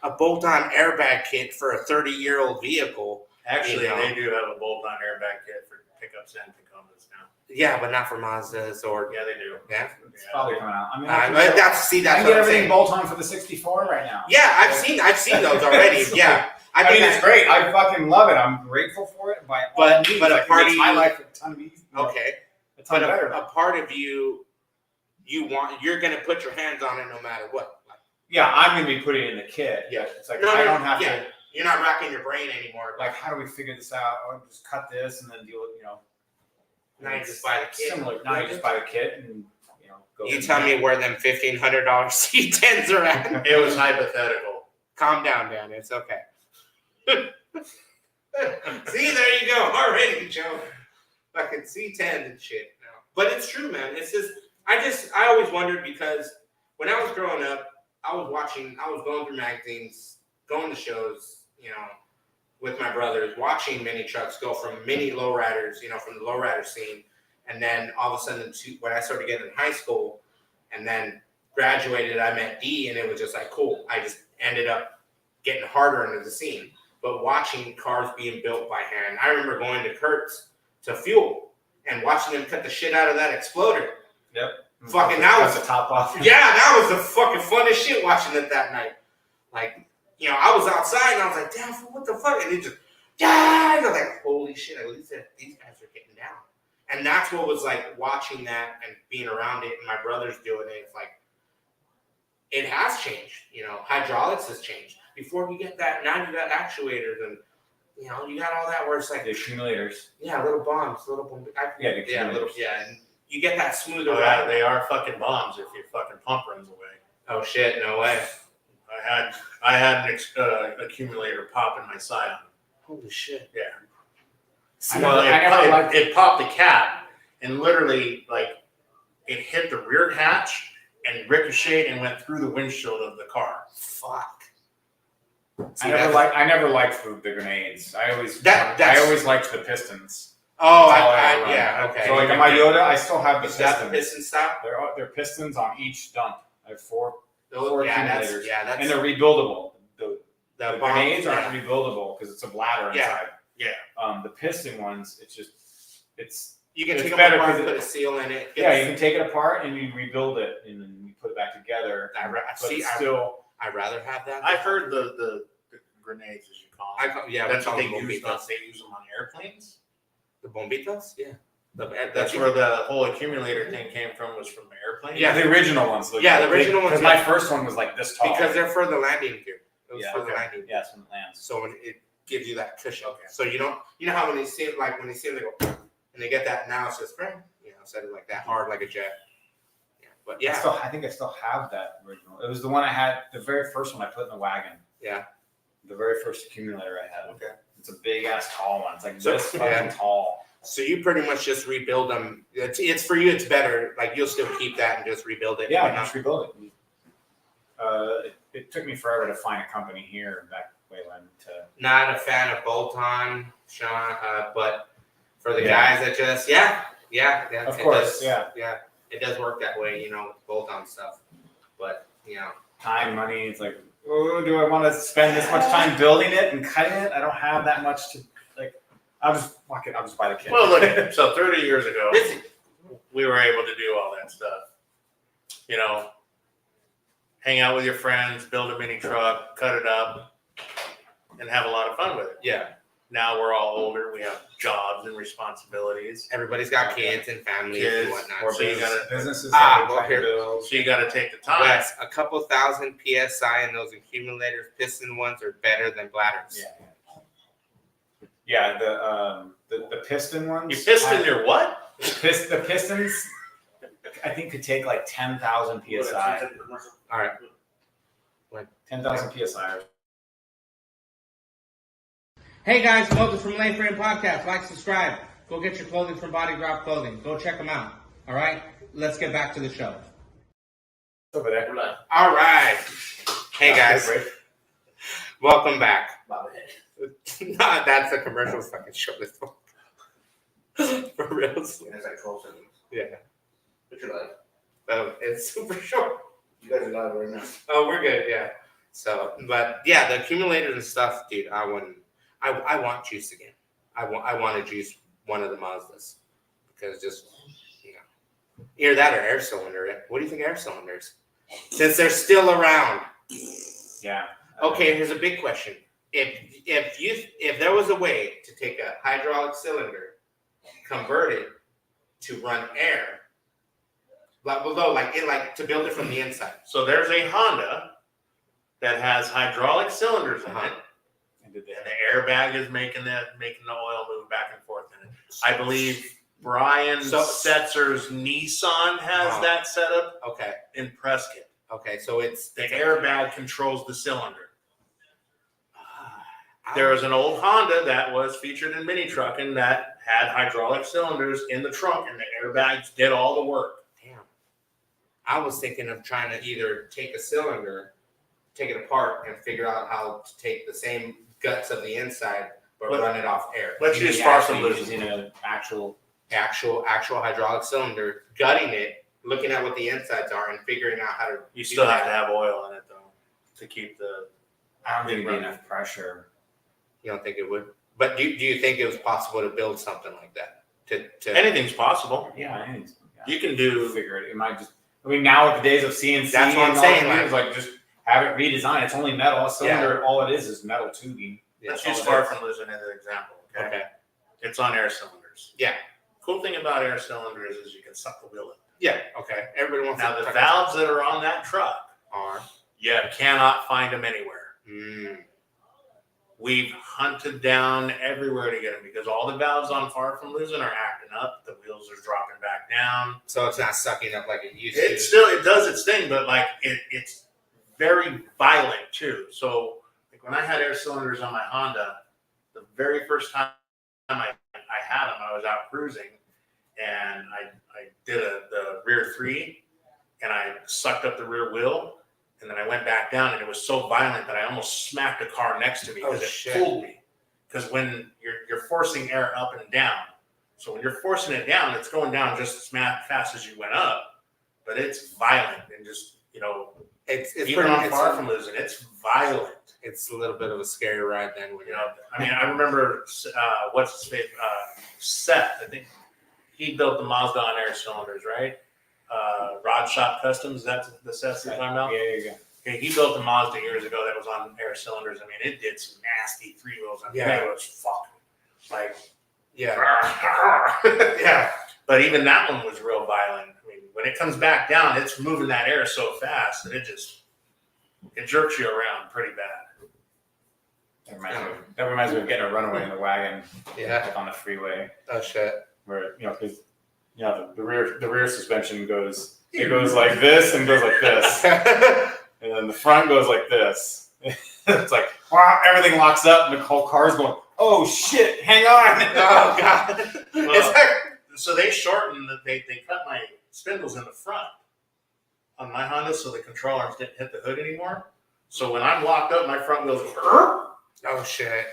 a bolt-on airbag kit for a 30-year-old vehicle. Actually, You know. they do have a bolt-on airbag kit for pickups and Tacomas now. Yeah, but not for Mazdas or Yeah, they do. yeah. It's probably coming out. I mean, I But that's can what get I'm everything saying. bolt on for the 64 right now. Yeah, I've seen those already. Yeah, I mean, it's great. I fucking love it. I'm grateful for it. By all But- means, but a like, it part makes of my you- life a ton of easy. okay. A ton But better. a part of you're gonna put your hands on it no matter what. Like, Yeah, I'm gonna be putting it in the kit. Yeah. But it's like No, I no, don't have yeah. to. you're not racking your brain anymore. Like, how do we figure this out? Oh, just cut this and then deal with now you just buy the kit. Similar. Now you just buy the kit and go. You from tell there. me where them $1,500 C10s are at. It was hypothetical. Calm down, Dan. It's okay. See, there you go. Already, Joe. Fucking C10 and shit. No. But it's true, man. It's just, I always wondered because when I was growing up, I was going through magazines, going to shows, with my brothers, watching mini trucks go from mini lowriders, from the lowrider scene. And then all of a sudden, when I started getting in high school and then graduated, I met D, and it was just like, cool. I just ended up getting harder into the scene. But watching cars being built by hand, I remember going to Kurt's to fuel and watching them cut the shit out of that exploder. Fucking that was Cut the top off. Yeah, that was the fucking funnest shit watching it that night. Like, I was outside and I was like, damn, what the fuck? And it just, yeah, and I was like, holy shit, at least these guys are getting down. And that's what was like watching that and being around it and my brothers doing it. It's like, it has changed. Hydraulics has changed. Before you get that, now you got actuators and, you got all that where it's like, The accumulators. yeah, little bombs, little bomb. Yeah, the accumulators. And you get that smoother Oh, ride. they are fucking bombs if your fucking pump runs away. Oh shit, no way. I had an accumulator pop in my side. Holy shit. Yeah. I Well, never liked- it popped the cap and literally it hit the rear hatch and ricocheted and went through the windshield of the car. Fuck. See, I never liked the grenades. I always liked the pistons. Oh, That's all I run. yeah, okay. So like on my Yoda, I still have the Is that the pistons. piston style? They're pistons on each dump. I have four Yeah, accumulators, that's and they're rebuildable. The bomb- grenades yeah. aren't rebuildable because it's a bladder Yeah. inside. Yeah. The piston ones, it's You can It's take them better apart, 'cause put a seal in it. yeah, you can take it apart and you rebuild it and then you put it back together. I'd rather have that. I've heard the grenades, as you call them. That's what they use. bombitas. They use them on airplanes. The bombitas, yeah. That's where the whole accumulator thing came from. Was from airplanes. Yeah. The original ones. Yeah, the original ones, Because my first one was like this tall. because they're for the landing gear. It was Yeah, for the okay. landing gear. Yes, when it lands. So when it gives you that cushion. Okay. So you know how when they see it, like when they see it, they go, and they get that now it's just spring, instead of like that hard like a jet. Yeah, but yeah, I think I still have that original. It was the one I had, the very first one I put in the wagon. Yeah. The very first accumulator I had. Okay. It's a big ass tall one. It's like So- this fucking yeah. tall. so you pretty much just rebuild them. It's for you. It's better. Like you'll still keep that and just rebuild it. Yeah, I But can just rebuild it. It took me forever to find a company here back way when to. not a fan of bolt-on, Sean, but for the Yeah. guys that just Of course, yeah, it does work that way, with bolt-on stuff. But Time, money. It's like, oh, do I want to spend this much time building it and cutting it? I don't have that much to like. I'll just fuck it. I'll just buy the kit. Well, look. So 30 years ago, busy. we were able to do all that stuff. Hang out with your friends, build a mini truck, cut it up, and have a lot of fun with it. Yeah, Now we're all older. We have jobs and responsibilities. everybody's got kids and families Kids, and whatnot. or so you So businesses. Ah, that well, they here- build. So you got to take the time. Wes, a couple thousand psi in those accumulators, piston ones are better than bladders. Yeah. The piston ones. You piston your what? The pistons, I think, could take like 10,000 psi. All right. 10,000 psi. Hey guys, Moses from Lane Frame Podcast. Like, subscribe. Go get your clothing from Body Drop Clothing. Go check them out. All right. Let's get back to the show. Over there. All right. Hey guys, welcome back. Nah, that's a commercial fucking show. This one. For reals. It's like 12 seconds. Yeah. What's your life? It's super short. You guys are live right now. Oh, we're good. Yeah. So, but yeah, the accumulators and stuff, dude. I want juice again. I want to juice one of the Mazdas because just either that or air cylinder. What do you think of air cylinders? Since they're still around. Yeah. Okay, here's a big question. If there was a way to take a hydraulic cylinder, convert it to run air, to build it from the inside. So there's a Honda that has hydraulic cylinders in it, And did and they? the airbag is making the oil move back and forth in it. I believe Brian Setzer's Nissan has that setup Okay. in Prescott. Okay. So it's The airbag controls the cylinder. There was an old Honda that was featured in Mini Trucking that had hydraulic cylinders in the trunk, and the airbags did all the work. Damn. I was thinking of trying to either take a cylinder, take it apart, and figure out how to take the same guts of the inside, but run it off air. Let's You use mean far actually from losing. using an actual. Actual hydraulic cylinder, gutting it, looking at what the insides are, and figuring out how to. You do still have that. to have oil in it though to keep the. I don't think it'd be enough pressure. You don't think it would? But do you think it was possible to build something like that? To Anything's possible. Yeah, I think You can you do. figure it. It might just. I mean, now with the days of CNC, That's what I'm and all saying, that, it's like just have it redesigned. It's only metal. A cylinder, all it is metal tubing. Let's Yeah, use all far it from losing as an example. is. Okay. It's on air cylinders. Yeah. Cool thing about air cylinders is you can suck the wheel in. Yeah. Okay. Everybody wants Now to the valves that are on that truck, are. you cannot find them anywhere. Mm. We've hunted down everywhere to get them because all the valves on Far From Losing are acting up. The wheels are dropping back down. So it's not sucking up like it used It to. still it does its thing, but like it's very violent too. So like when I had air cylinders on my Honda, the very first time I had them, I was out cruising and I did the rear three and I sucked up the rear wheel and then I went back down, and it was so violent that I almost smacked a car next to me because Oh, it shit. pulled me. Because when you're forcing air up and down, so when you're forcing it down, it's going down just as fast as you went up, but it's violent and just It's even pretty on it's, far from losing, it's violent. it's a little bit of a scary ride then when I mean, I remember what's his name, Seth. I think he built the Mazda on air cylinders, right? Rod Shop Customs. That's the Seth you're talking about. Yeah, there you go. Okay, he built a Mazda years ago that was on air cylinders. I mean, it did some nasty 3-wheels. I mean, Yeah. it was fucking like, yeah. yeah. But even that one was real violent. I mean, when it comes back down, it's moving that air so fast that it jerks you around pretty bad. That reminds me of getting a runaway in the wagon, Yeah. like on the freeway, Oh shit. where because the rear suspension goes like this and goes like this, and then the front goes like this. It's like wow, everything locks up, and the whole car's going, oh shit, hang on. Oh god. Well, It's like so they shortened, they cut my spindles in the front on my Honda so the control arms didn't hit the hood anymore. So when I'm locked up, my front wheels go, oh shit.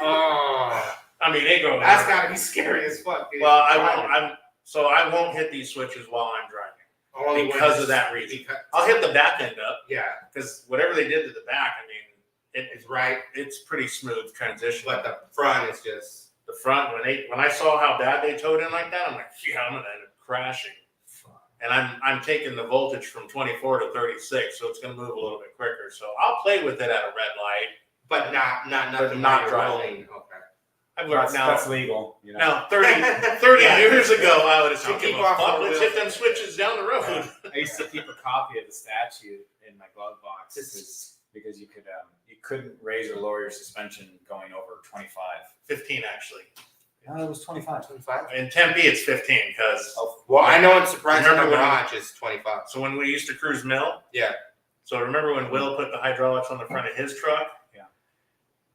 Oh. I mean, they go. That's gotta be scary as fuck, dude. Well, I won't hit these switches while I'm driving Only when because it's- of that reason. because- I'll hit the back end up yeah, because whatever they did to the back, I mean, it's right. it's pretty smooth transition. But the front is just The front, when I saw how bad they towed in like that, I'm like, yeah, I'm gonna end up crashing. And I'm taking the voltage from 24 to 36, so it's gonna move a little bit quicker. So I'll play with it at a red light. but not But nothing not while you're driving. rolling. Okay. I've learned That's legal, you know. now 30 years ago, I would have Don't said, keep give a off fuck, the let's wheel. hit them switches down the road. I used to keep a copy of the statute in my glove box This because you couldn't raise or lower your suspension going over 25. 15 actually. No, it was 25. 25. In Tempe, it's 15 because Well, I know it's surprising. Remember when- Garage is 25. so when we used to cruise mill, Yeah. so remember when Will put the hydraulics on the front of his truck? Yeah.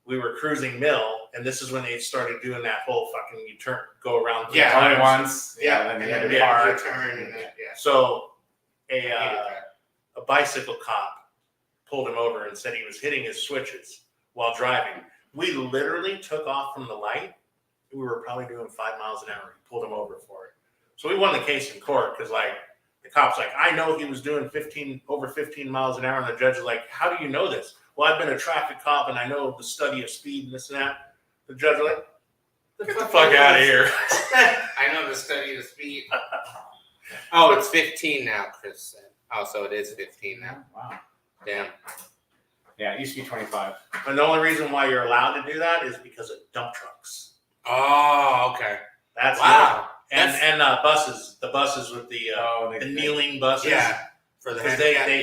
We were cruising mill, and this is when they started doing that whole fucking go around. three Yeah. times. Only once. Yeah, and then and you had then to you park. have to turn and then, yeah. So I hated that. a bicycle cop pulled him over and said he was hitting his switches while driving. We literally took off from the light. We were probably doing 5 miles an hour. He pulled him over for it. So we won the case in court because, like, the cop's like, I know he was doing over 15 miles an hour. And the judge is like, how do you know this? Well, I've been a traffic cop and I know the study of speed and this and that. The judge is like, get the fuck out of here. I know the study of speed. Oh, it's 15 now, Chris said. Oh, so it is 15 now. Wow. Damn. Yeah, it used to be 25. And the only reason why you're allowed to do that is because of dump trucks. Oh, okay. That's Wow. and buses, the buses with the kneeling buses. Yeah. For the Because handicap, they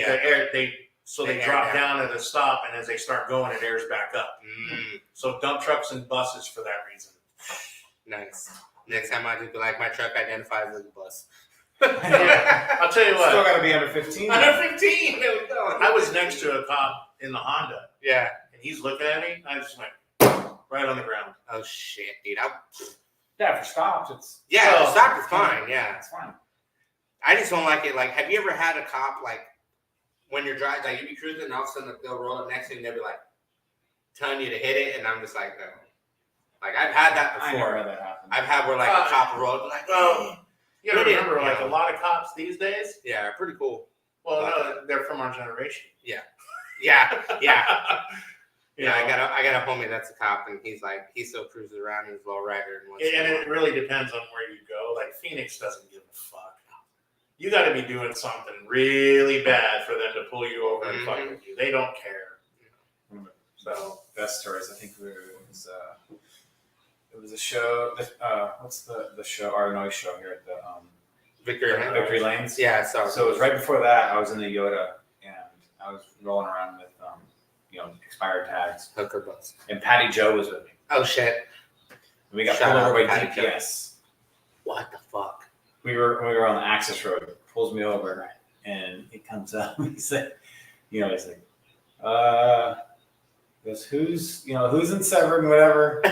They air drop down. down at a stop, and as they start going, it airs back up. So dump trucks and buses for that reason. Nice. Next time I just be like, my truck identifies as a bus. I'll tell you Still what. got to be under 15. Under 15. There we go. I was next to a cop in the Honda, Yeah. and he's looking at me. And I just went right on the ground. Oh shit, dude. Yeah, for stops, it's Yeah, Oh. stop is fine. Yeah. it's fine. I just don't like it. Like, have you ever had a cop like when you're driving, like you be cruising, and all of a sudden they'll roll up next to you and they'll be like telling you to hit it, and I'm just like, no. Like I've had that I never before. had that happen. I've had where like a cop will roll up and like, oh, You gotta Hit it, remember, like yeah. a lot of cops these days. yeah, pretty cool. Well, no, they're from our generation. Yeah, yeah. You Yeah, know? I got a homie that's a cop, and he's like, he still cruises around. He's a low rider and what's And it really depends on where you go. Like Phoenix doesn't give a fuck. You got to be doing something really bad for them to pull you over and fuck with you. They don't care. So Best stories. I think it was a show. What's the show? Our noise show here at the Victory Lanes. Yeah, so So it was right before that. I was in the Yoda and I was rolling around with expired tags. hooker bus. And Patty Joe was with me. Oh shit! And we got Shout pulled over out by to Patty Joe. DPS. What the fuck? We were on the access road. Pulls me over and he comes up. He said, he's like, goes, who's in Severn, whatever.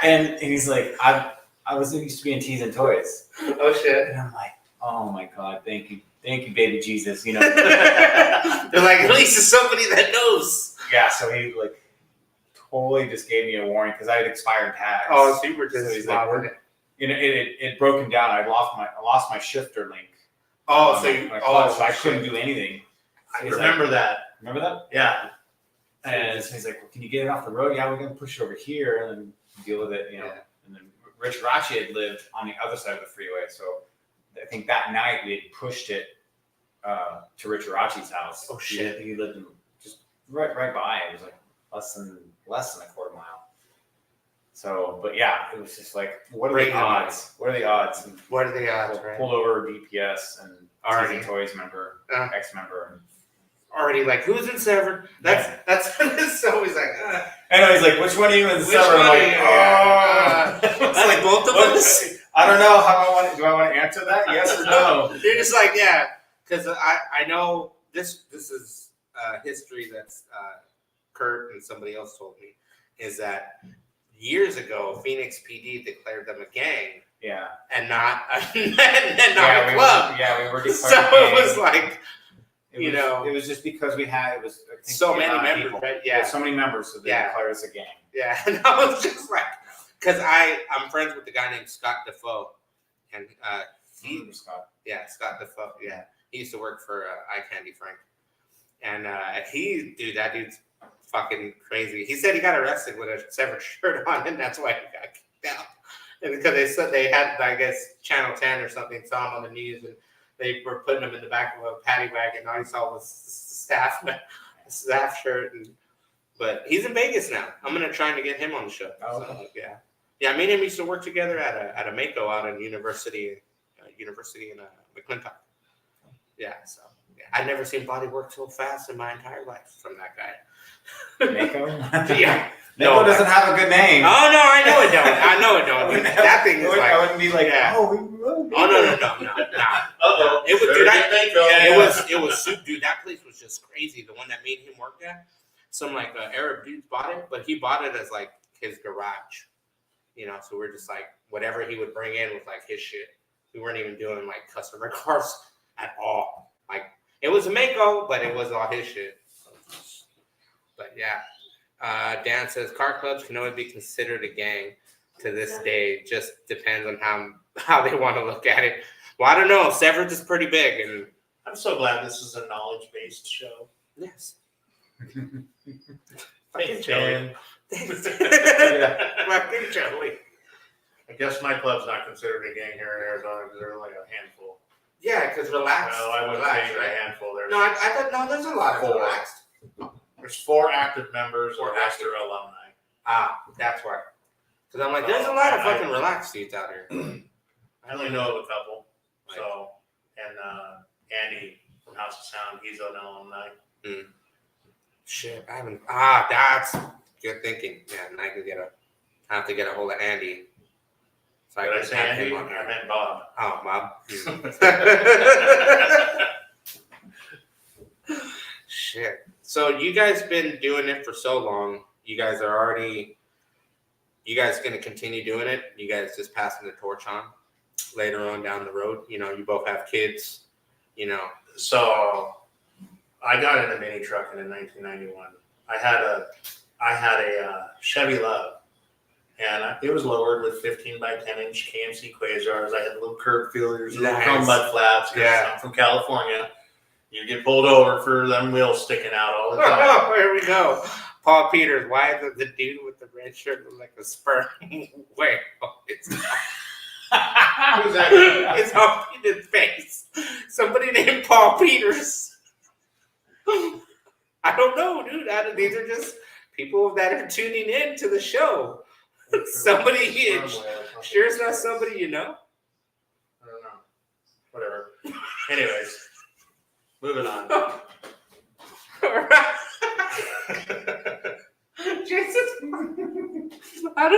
And he's like, I used to be in Tees and Toys. Oh shit! And I'm like, oh my God, thank you thank you, baby Jesus. You know. They're like, at least it's somebody that knows. Yeah, so he like totally just gave me a warning because I had expired tags. Oh, so you were So just he's like, you know, it broken down. I lost my shifter link. Oh, on so my clutch, so I couldn't do anything. I He's remember that. Remember that? Yeah. And so he's like, well, can you get it off the road? Yeah, we're gonna push it over here and then deal with it, you know. Yeah. And then Rich Rachi had lived on the other side of the freeway, so I think that night we had pushed it to Rich Rachi's house. Oh, shit. He lived in just right by. It was like less than a quarter mile. So, but yeah, it was just like, what are Bring the them odds? What are the odds? And What are the odds, right? pulled over DPS and Already. Teasing Toys member, Uh. ex-member. Already like, who's in Severn? That's it's always like, I know, he's like, which one are you in which Severn? one I'm are like, you? oh. It's like both of What- us. I don't know how do I want to answer that? Yes or no? You're just like, yeah, because I know this is history that's Kurt and somebody else told me, is that years ago Phoenix PD declared them a gang Yeah. and not a club. We were So it was like, you know, it was just because we had I think, so many 9 members, people. right? Yeah, Yeah, so many members, so they Yeah. declared us a gang. yeah. And I was just like, because I'm friends with the guy named Scott Defoe, and he Scott. Yeah, Scott Defoe. Yeah, he used to work for Eye Candy Frank, and that dude's fucking crazy. He said he got arrested with a Severed shirt on, and that's why he got kicked out. And because they said they had, I guess, Channel 10 or something saw him on the news, and they were putting him in the back of a paddy wagon, and all he saw was staff shirt. But he's in Vegas now. I'm gonna try to get him on the show. Oh, So, yeah. Me and him used to work together at a Mako out in University in McClintock. Yeah, so I'd never seen body work so fast in my entire life from that guy. Mako? Yeah. Mako doesn't have a good name. Oh no, I know it don't. That thing is I like, wouldn't be like, yeah. oh no. Uh-oh. It was, dude, Yeah. it was soup, dude. That place was just crazy. The one that made him work at, some like Arab dudes bought it, but he bought it as like his garage. You know, so we're just like whatever he would bring in was like his shit. We weren't even doing like customer cars at all. Like it was a Mako, but it was all his shit. But yeah, Dan says car clubs can only be considered a gang to this day. Just depends on how they want to look at it. Well, I don't know. Severance is pretty big, and I'm so glad this is a knowledge-based show. yes. Thanks, Joey. Fucking Joey. I guess my club's not considered a gang here in Arizona because there's only a handful. Yeah, because relax. No, I wouldn't relax, say right? a handful. There's, No, I thought no. There's a lot of 4. relaxed. There's 4 active members Four or rest are alumni. Ah, that's why. Because I'm like, there's a lot of fucking relaxed dudes out here. I only know of a couple. So, and Andy from House of Sound, he's an alumni. Shit, I haven't. Ah, that's good thinking. Yeah, and I have to get a hold of Andy. So Did I can say have Andy? him on I here. meant Bob. Oh, Bob. Shit. So you guys been doing it for so long. You guys gonna continue doing it? You guys just passing the torch on later on down the road? You know, you both have kids. You know. So, I got in a mini truck in 1991. I had a Chevy Love, and it was lowered with 15 by 10 inch KMC Quasars. I had little curb fillers, little Nice. chrome mud flaps. 'Cause Yeah. I'm from California. You get pulled over for them wheels sticking out all the time. Oh, here we go. Paul Peters, why does the dude with the red shirt look like a sperm whale? It's Who's that? it's on Peter's face. Somebody named Paul Peters. I don't know, dude. These are just people that are tuning in to the show. Somebody is. Sure it's not somebody you know? I don't know. Whatever. Anyways, moving on. Jesus. I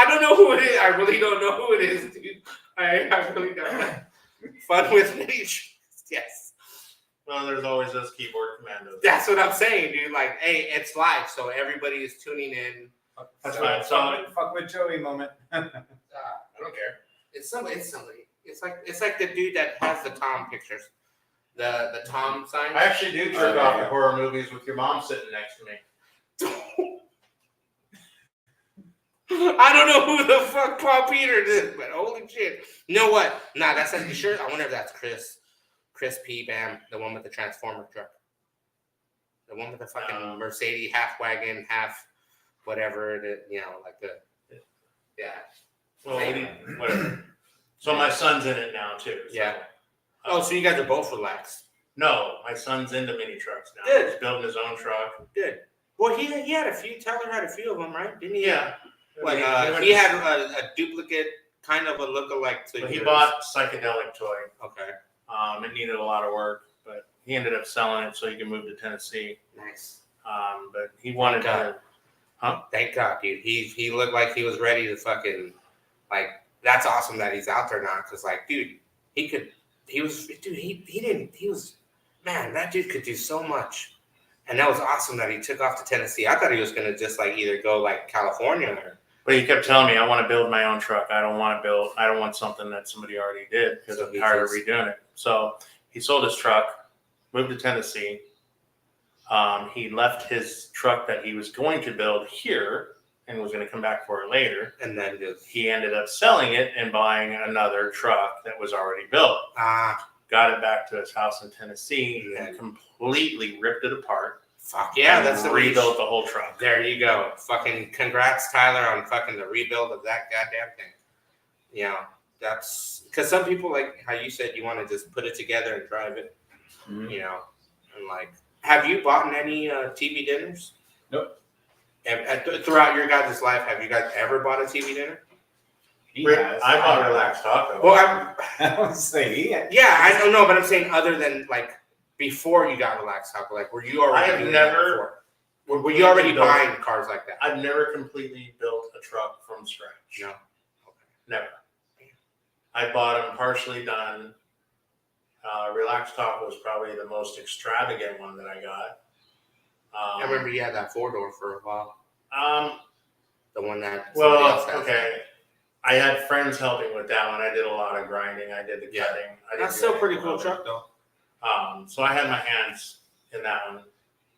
don't know who it is. I really don't know who it is, dude. I really don't. Fun with me. Yes. Well, there's always those keyboard commandos. That's what I'm saying, dude. Like, hey, it's live, so everybody is tuning in. That's fine. So, Fuck with Joey moment. I don't care. It's somebody. It's like the dude that has the Tom pictures. The Tom sign. I actually do jerk Oh, off yeah. at horror movies with your mom sitting next to me. I don't know who the fuck Paul Peter is, but holy shit. You know what? Nah, that's not sure. I wonder if that's Chris P. Bam, the one with the Transformer truck. The one with the fucking Mercedes half wagon, half whatever, like the. Yeah. Well, Maybe. whatever. So my son's in it now too. So. Yeah. Oh, so you guys are both relaxed. No, my son's into mini trucks now. Good. He's building his own truck. Good. Well, he had a few. Tyler had a few of them, right? Didn't he? Yeah. What? went He to- had a duplicate, kind of a lookalike to. But he yours. bought psychedelic toy. Okay. It needed a lot of work, but he ended up selling it so he could move to Tennessee. Nice. But he wanted to. Thank God, dude. He looked like he was ready to fucking like. That's awesome that he's out there now, because like, dude, man, that dude could do so much, and that was awesome that he took off to Tennessee. I thought he was gonna just like either go like California or. But he kept telling me, I want to build my own truck. I don't want something that somebody already did because So I'm he tired of just- redoing it. So he sold his truck, moved to Tennessee. He left his truck that he was going to build here and was going to come back for it later. And then just He ended up selling it and buying another truck that was already built. Got it back to his house in Tennessee and completely ripped it apart. fuck yeah, and that's the rebuilt the whole truck. There you go. Fucking congrats, Tyler, on fucking the rebuild of that goddamn thing. You know, that's because some people, like how you said, you want to just put it together and drive it. Mhm. You know, and like, have you bought any TV dinners? Nope. Throughout your guys' life, have you guys ever bought a TV dinner? He has. I bought Relaxed Taco. Well, I would say he had. yeah, I don't know, but I'm saying other than like before you got Relaxed Taco, like were you already? I have doing that never before? Were you already built- buying cars like that? I've never completely built a truck from scratch. No. Never. I bought them partially done. Relaxed Taco was probably the most extravagant one that I got. I remember you had that 4-door for a while. The one that somebody Well, else has. okay. I had friends helping with that one. I did a lot of grinding. I did the Yeah. cutting. I didn't That's do still a pretty anything cool with it. truck though. So I had my hands in that one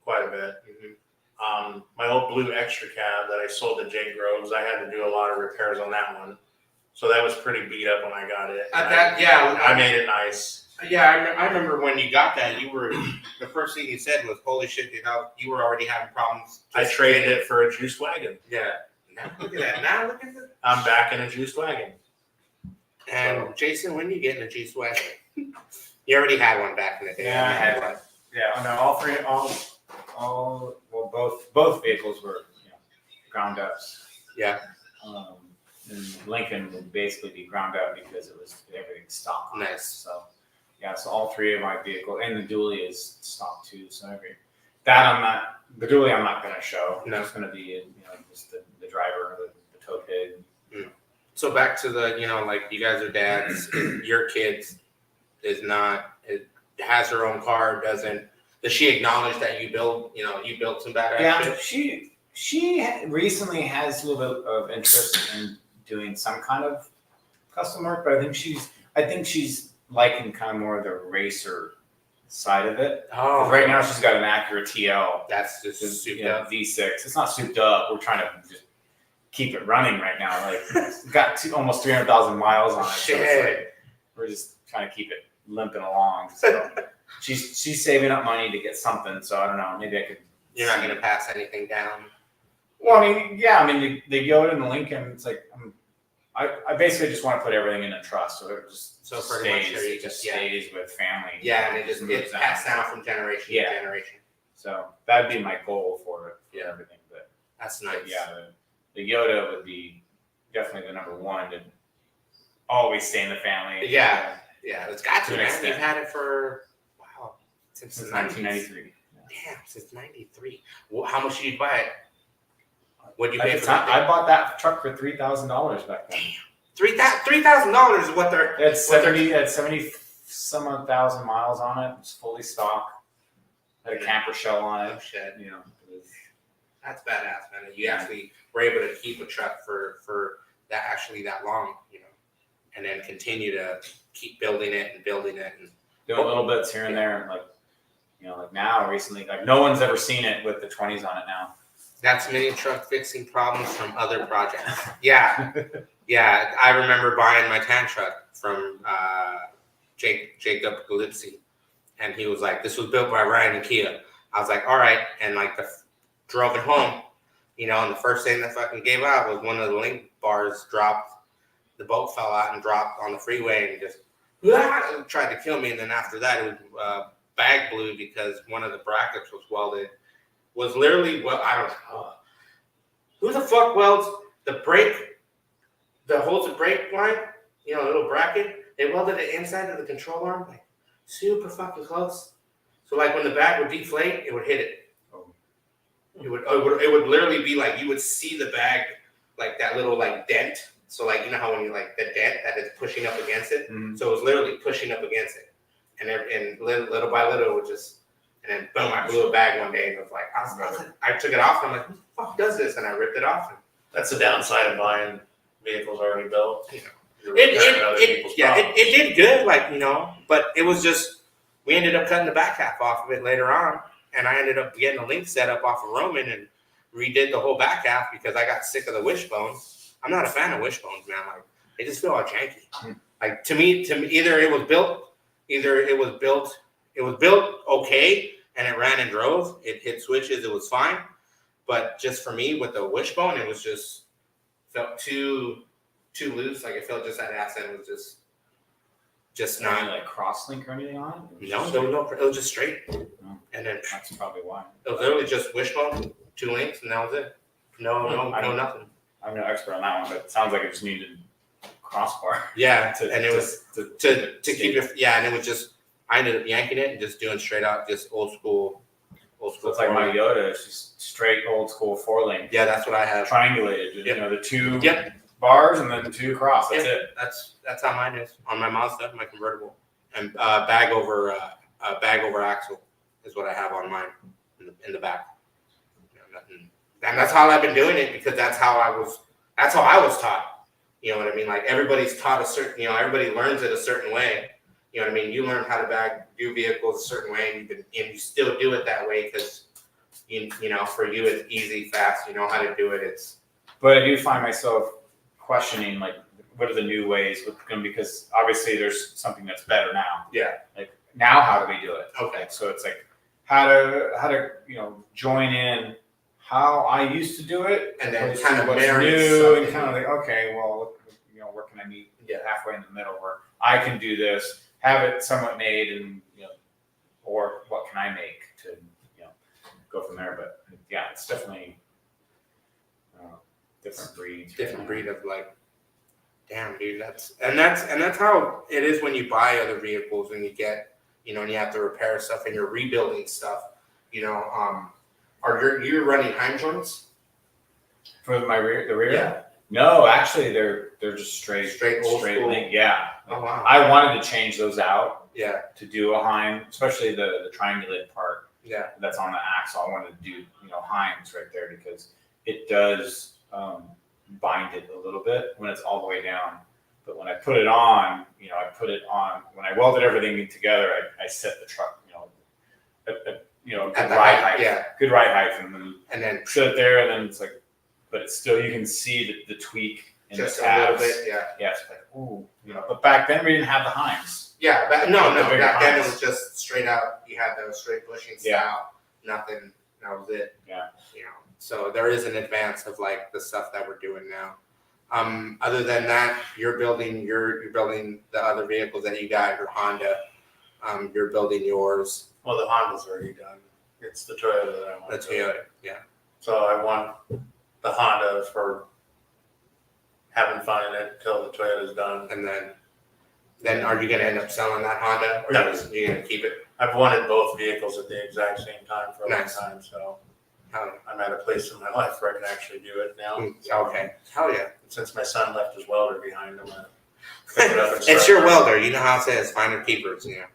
quite a bit. Mm-hmm. My old blue extra cab that I sold to Jay Groves, I had to do a lot of repairs on that one. So that was pretty beat up when I got it. I made it nice. Yeah, I remember when you got that. You were the first thing you said was, "Holy shit, dude! You were already having problems." I traded it for a juiced wagon. Yeah. Now look at that. Now look at that. I'm back in a juiced wagon. And Jason, when you get in a G Swag? You already had one back in the day. Yeah, I You had one. Yeah, no, all three, both vehicles were, ground ups. Yeah. And Lincoln would basically be ground up because it was everything stock. on it. Nice. So, yeah, so all three of my vehicles, and the dually is stock too. So the dually I'm not going to show. No. It's going to be, just the driver, the tow pig. So back to the, like you guys are dads. Your kids has her own car. Does she acknowledge that you built some badass Yeah, shit? she recently has a little bit of interest in doing some kind of custom work, but I think she's liking kind of more of the racer side of it. 'Cause Oh, right now she's got an Acura TL, that's just souped up. V6. It's not souped up. We're trying to just keep it running right now. Like it's got almost 300,000 miles on it. So it's Shit. like we're just trying to keep it limping along. So she's saving up money to get something. So I don't know. Maybe I could. You're not gonna pass anything down. Well, the Yoda and the Lincoln, it's like I basically just want to put everything in a trust, so it just So pretty much stays, there you just- yeah. stays with family. Yeah, and it moves passed down from generation Yeah. to generation. So that'd be my goal for it, for Yeah. everything. But That's nice. yeah, the Yoda would be definitely the number one to always stay in the family. Yeah. Yeah, it's got to, To an man. extent. You've had it for since Since the 90s. 1993. Damn, since '93. Well, how much did you buy it? What did you At pay the for time, that? I bought that truck for $3,000 back then. $3,000 is what they're. It had 70 some odd thousand miles on it. It was fully stock. Had a camper shell on Oh it. shit, It was- that's badass, man. You Yeah. actually were able to keep a truck for that long, and then continue to keep building it and building it. And doing little bits here and there, and like, you know, like now recently, like no one's ever seen it with the 20s on it now. That's mini truck fixing problems from other projects. Yeah, yeah. I remember buying my tan truck from Jacob Galipsy, and he was like, "This was built by Ryan and Kia." I was like, "All right," and like drove it home, you know, and the first thing that fucking gave out was one of the link bars dropped. The bolt fell out and dropped on the freeway and just tried to kill me. And then after that, it was bag blew because one of the brackets was welded. Was literally, well, I don't know. Who the fuck welds the brake, the holds the brake line, you know, little bracket? They welded it inside of the control arm, like super fucking close. So like when the bag would deflate, it would hit it. It would literally be like you would see the bag like that little like dent. So like you know how when you like the dent that is pushing up against it. Mhm. So it was literally pushing up against it, and little by little it would just. And then boom, I blew a bag one day and it was like, I took it off and I'm like, who the fuck does this? And I ripped it off. And That's the downside of buying vehicles already built. You know. You're repairing other people's problems. it did good, like, you know, but it was just, we ended up cutting the back half off of it later on. And I ended up getting a link set up off of Roman and redid the whole back half because I got sick of the wishbone. I'm not a fan of wishbones, man. Like, they just feel all janky. Like, to me, either it was built okay, and it ran and drove. It hit switches. It was fine. But just for me, with the wishbone, it was just felt too loose. Like it felt just that ass end was just Not not. like crosslink or anything on it? No, there was no. It was just straight. And then That's probably why. it was literally just wishbone, 2 links, and that was it. No, nothing. I'm no expert on that one, but it sounds like it just needed crossbar. Yeah, to, and it was to keep it. Yeah, and it was just. I ended up yanking it and just doing straight out, just old school. So it's like my Yoda, it's just straight old school 4-link. Yeah, that's what I have. Triangulated, Yep. you know, the two Yep. bars and then the two across. That's Yep. it. That's how mine is on my Mazda, my convertible, and bag over axle is what I have on mine in the back. You know, nothing, and that's how I've been doing it because that's how I was taught. You know what I mean? Like everybody's taught a certain, you know, everybody learns it a certain way. You know what I mean? You learn how to do vehicles a certain way, and you still do it that way because you know for you it's easy, fast. You know how to do it. But I do find myself questioning, like, what are the new ways with them? Because obviously there's something that's better now. Yeah. Like now, how do we do it? Okay. So it's like how to you know join in how I used to do it, And then opposed kind to of what's marry new something. and kind of like okay, well, you know, where can I meet Yeah. halfway in the middle where I can do this, have it somewhat made, and you know, or what can I make to you know go from there. But yeah, it's definitely different breeds. Different breed of like, damn, dude. That's how it is when you buy other vehicles and you get, you know, and you have to repair stuff and you're rebuilding stuff. You know, are you running Heim joints? For the rear. Yeah. No, actually, they're just straight Old school. link. Yeah. Oh wow. I wanted to change those out Yeah. to do a Heim, especially the triangulated part Yeah. that's on the axle. I wanted to do you know Heims right there because it does bind it a little bit when it's all the way down. But when I put it on, you know, when I welded everything together, I set the truck, you know, good At the ride height, height, yeah. good ride height, and then And then set it there, and then it's like, but it's still you can see the tweak in just the a little tabs. bit. Yeah. Yeah, it's like ooh, you know. But back then we didn't have the Heims. Yeah. The No. bigger Back then it Heims. was just straight out. You had the straight bushing style. Yeah. Nothing. That was it. Yeah. You know. So there is an advance of like the stuff that we're doing now. Other than that, you're building the other vehicles that you got. Your Honda. You're building yours. Well, the Honda's already done. It's the Toyota that I want. The to build. Toyota. Yeah. So I want the Honda for having fun in it until the Toyota's done. And then are you gonna end up selling that Honda, or No. you gonna keep it? I've wanted both vehicles at the exact same time for a Nice. long time, so Hell I'm at a place in my life where I can actually do it now. yeah. Okay. Hell yeah. Since my son left his welder behind, I'm gonna pick it up and It's start your running. welder. You know how it says, finder keepers. You know.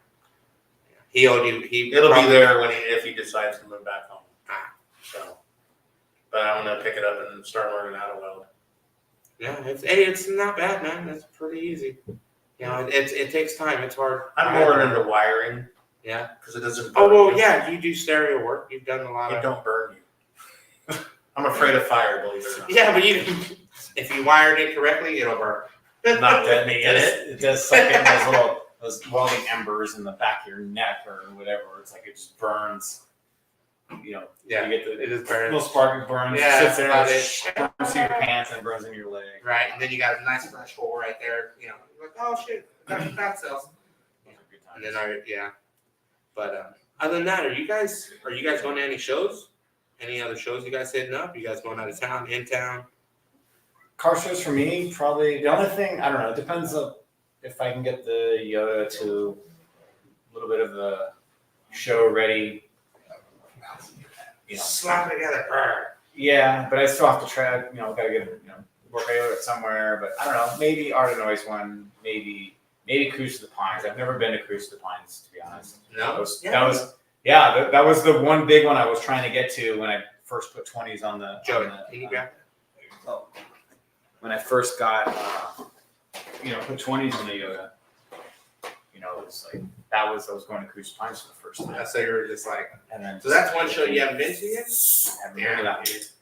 He owed you. It'll be probably- there if he decides to move back home. Ah. So, but I'm gonna pick it up and start learning how to weld. Yeah. It's not bad, man. It's pretty easy. You know, it takes time. It's hard. I'm more into wiring Yeah. because it doesn't. Oh burn well, you. yeah. You do stereo work. You've done a lot It of. don't burn you. I'm afraid of fire, believe it or not. Yeah, but if you wired it correctly, it'll burn. Not that me in it. It does suck in those welding embers in the back of your neck or whatever. It's like it just burns. You know, Yeah, you get the it is burning. little spark burns. Yeah, sits that's there, about it. Burns through your pants and burns in your leg. Right, and then you got a nice fresh hole right there. You know, you're like, oh shit, that's fat cells. Those are good And times. then but other than that, are you guys going to any shows? Any other shows you guys hitting up? You guys going out of town, in town? Car shows for me, probably the only thing, I don't know, it depends on if I can get the Yoda to a little bit of the show ready. You know, Slap it together. Brr. yeah, but I still have to try, gotta get, work Yoda somewhere, but I don't know, maybe Art of Noise one, maybe Cruise to the Pines. I've never been to Cruise to the Pines, to be honest. No? That was the one big one I was trying to get to when I first put 20s on the. Joey, on the, can you grab that? when I first got, put 20s on the Yoda, it was like, I was going to Cruise Pines for the first time. So you were just like, And then so that's one show you haven't been to yet? I haven't been to that one. It's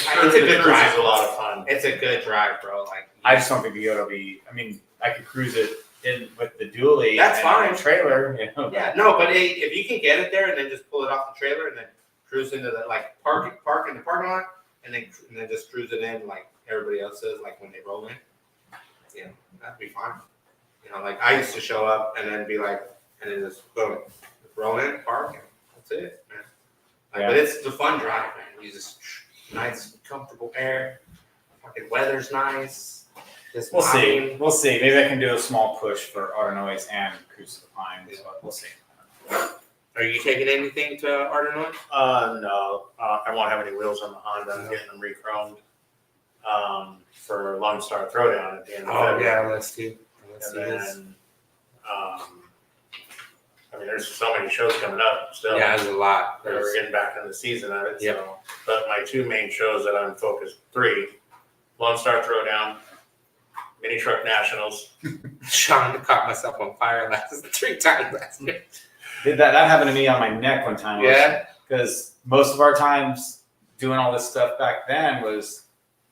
a Cruise good is drive. a lot of fun. It's a good drive, bro. Like, I just don't think the Yoda will be, I could cruise it in with the dually. That's and fine. the trailer, yeah, no, but if you can get it there and then just pull it off the trailer and then cruise into the park in the parking lot and then just cruise it in like everybody else does, like when they roll in, that'd be fine. Like I used to show up and then be like, and then just boom, roll in, park, and that's it, man. But it's the fun drive, man. You just nice, comfortable air, fucking weather's nice. Just We'll mopping. see. We'll see. Maybe I can do a small push for Art of Noise and Cruise to the Pines, but we'll see. Are you taking anything to Ardenone? No, I won't have any wheels on the Honda. I'm getting them re-chromed for Lone Star Throwdown at the end of February. yeah, let's do. And then, there's so many shows coming up still. Yeah, there's a lot. We're getting back in the season of it. Yep. So, but my two main shows that I'm focused, 3, Lone Star Throwdown, Mini Truck Nationals. Sean caught myself on fire 3 times last night. That happened to me on my neck one time. Yeah. Because most of our times doing all this stuff back then was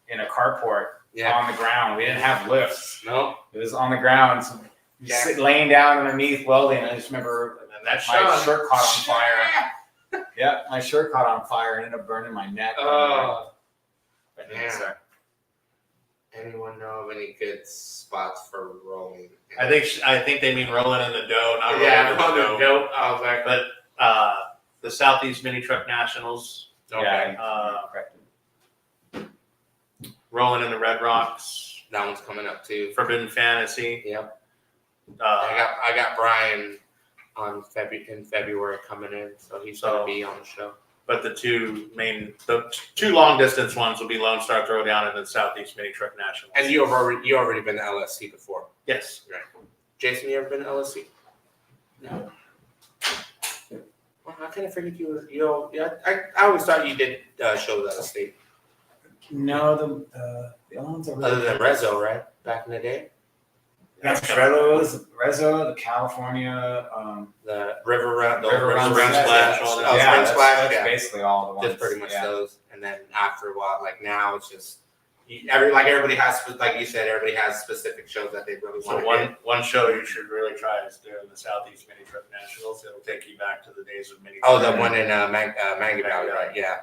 in a carport Yeah. on the ground. We didn't have lifts. No. It was on the ground. So you sit laying down underneath welding. I just remember And then that my show. shirt caught on fire. Yeah, my shirt caught on fire and ended up burning my neck. Oh. But Man. it's, Anyone know of any good spots for rolling? I think they mean rolling in the dough, not rolling Yeah, in the on the dough. dope. I was like, But the Southeast Mini Truck Nationals, okay. correct. rolling in the Red Rocks, That one's coming up too. Forbidden Fantasy. Yep. Uh, I got Brian on in February coming in, so he's So- gonna be on the show. but the two long distance ones will be Lone Star Throwdown and the Southeast Mini Truck Nationals. And you already been to LSC before. Yes. Jason, you ever been to LSC? No. Well, how can I forget you were, I always thought you did shows out of state. No, the other ones are really Other than Rezo, right? Back in the day? That's Rezo, the California, The River Run, the River River Run Run Splash, Splash. all that. Oh, yeah, Spring Splash, that's yeah. basically all the ones. Just pretty much yeah. those. And then after a while, like now it's just, everybody has, like you said, everybody has specific shows that they really want So to do. one show you should really try is doing the Southeast Mini Truck Nationals. It'll take you back to the days of Mini Oh, Truck. the one in Maggie Valley, right? Yeah.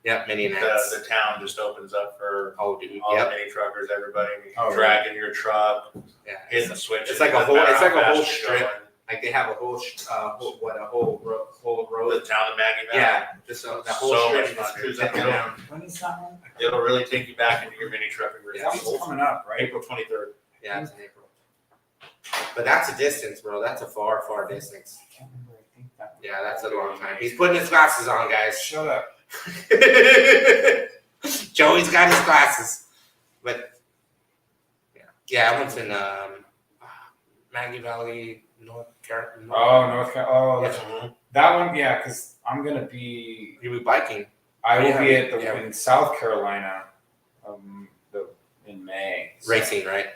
Yep, Mini Nats. The town just opens up for Oh, dude. all Yep. the mini truckers, everybody. You Oh, can drag in your truck, Yeah. hit the switch. It's like a whole strip. Like they have a whole road. The town of Maggie Valley. Yeah, just the whole So strip much just fun. cruise up and down. When is that one? It'll really take you back into your mini trucking roots. Yeah. That one's coming up, right? April 23rd. Yeah, it's in April. But that's a distance, bro. That's a far, far distance. I can't remember. I think that. Yeah, that's a long time. He's putting his glasses on, guys. Shut up. Joey's got his glasses. But yeah, I went in Maggie Valley, North Carolina. Oh, North Carolina. Oh, Yeah. that's- that one. Yeah, because I'm gonna be. You were biking. I will Yeah, be at yeah. in South Carolina, in May. So, Racing, right?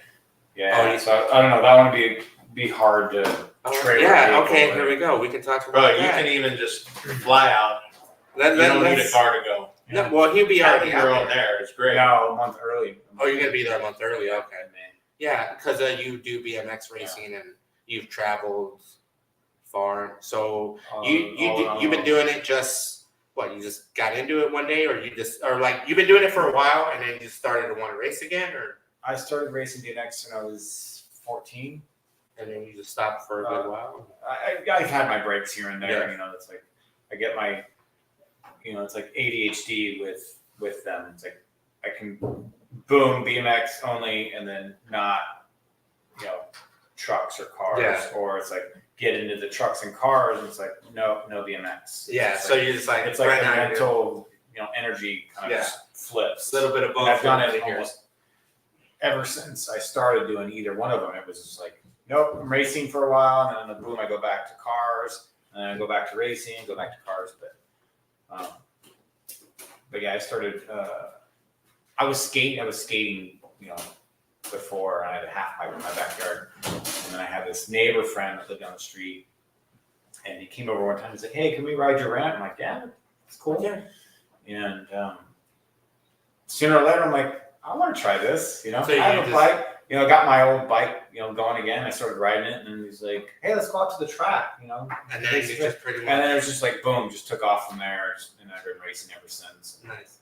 Yeah. So I don't know. That one would be hard to. Oh, Trailer yeah. vehicle, Okay. right? Here we go. We can talk about Bro, you that. can even just fly out. You don't need a Let's- car to go. No, well, he'll be already Having your out own there. there is great. No, a month early. Oh, you're gonna be there a month early. Okay. Man. Yeah, because you do BMX racing and you've traveled far. So you've been doing it just what? You just got into it one day, or like you've been doing it for a while and then you just started to want to race again, or I started racing BMX when I was 14. and then you just stopped for a good while. I've had my breaks here and there. Yeah. You know, it's like I get my, you know, it's like ADHD with them. It's like I can boom BMX only and then not, you know, trucks or cars. Yeah. Or it's like get into the trucks and cars and it's like no BMX. Yeah, It's so like, you're just like it's like right the now you're mental, you know, energy kind of Yeah. just flips. a little bit of both. And I've done it here. almost ever since I started doing either one of them. It was just like, nope, I'm racing for a while, and then boom, I go back to cars, and then I go back to racing, go back to cars. But yeah, I started. I was skating, you know, before. I had a half pipe in my backyard, and then I had this neighbor friend that lived down the street, and he came over one time. He's like, "Hey, can we ride your ramp?" I'm like, "Yeah, it's cool." Yeah. And sooner or later, I'm like, I want to try this. You know, So I have you a just- bike. You know, I got my old bike, you know, going again. I started riding it, and then he's like, "Hey, let's go out to the track." You know, And then you just pretty and much then it was just like boom, just took off from there, and I've been racing ever since. nice.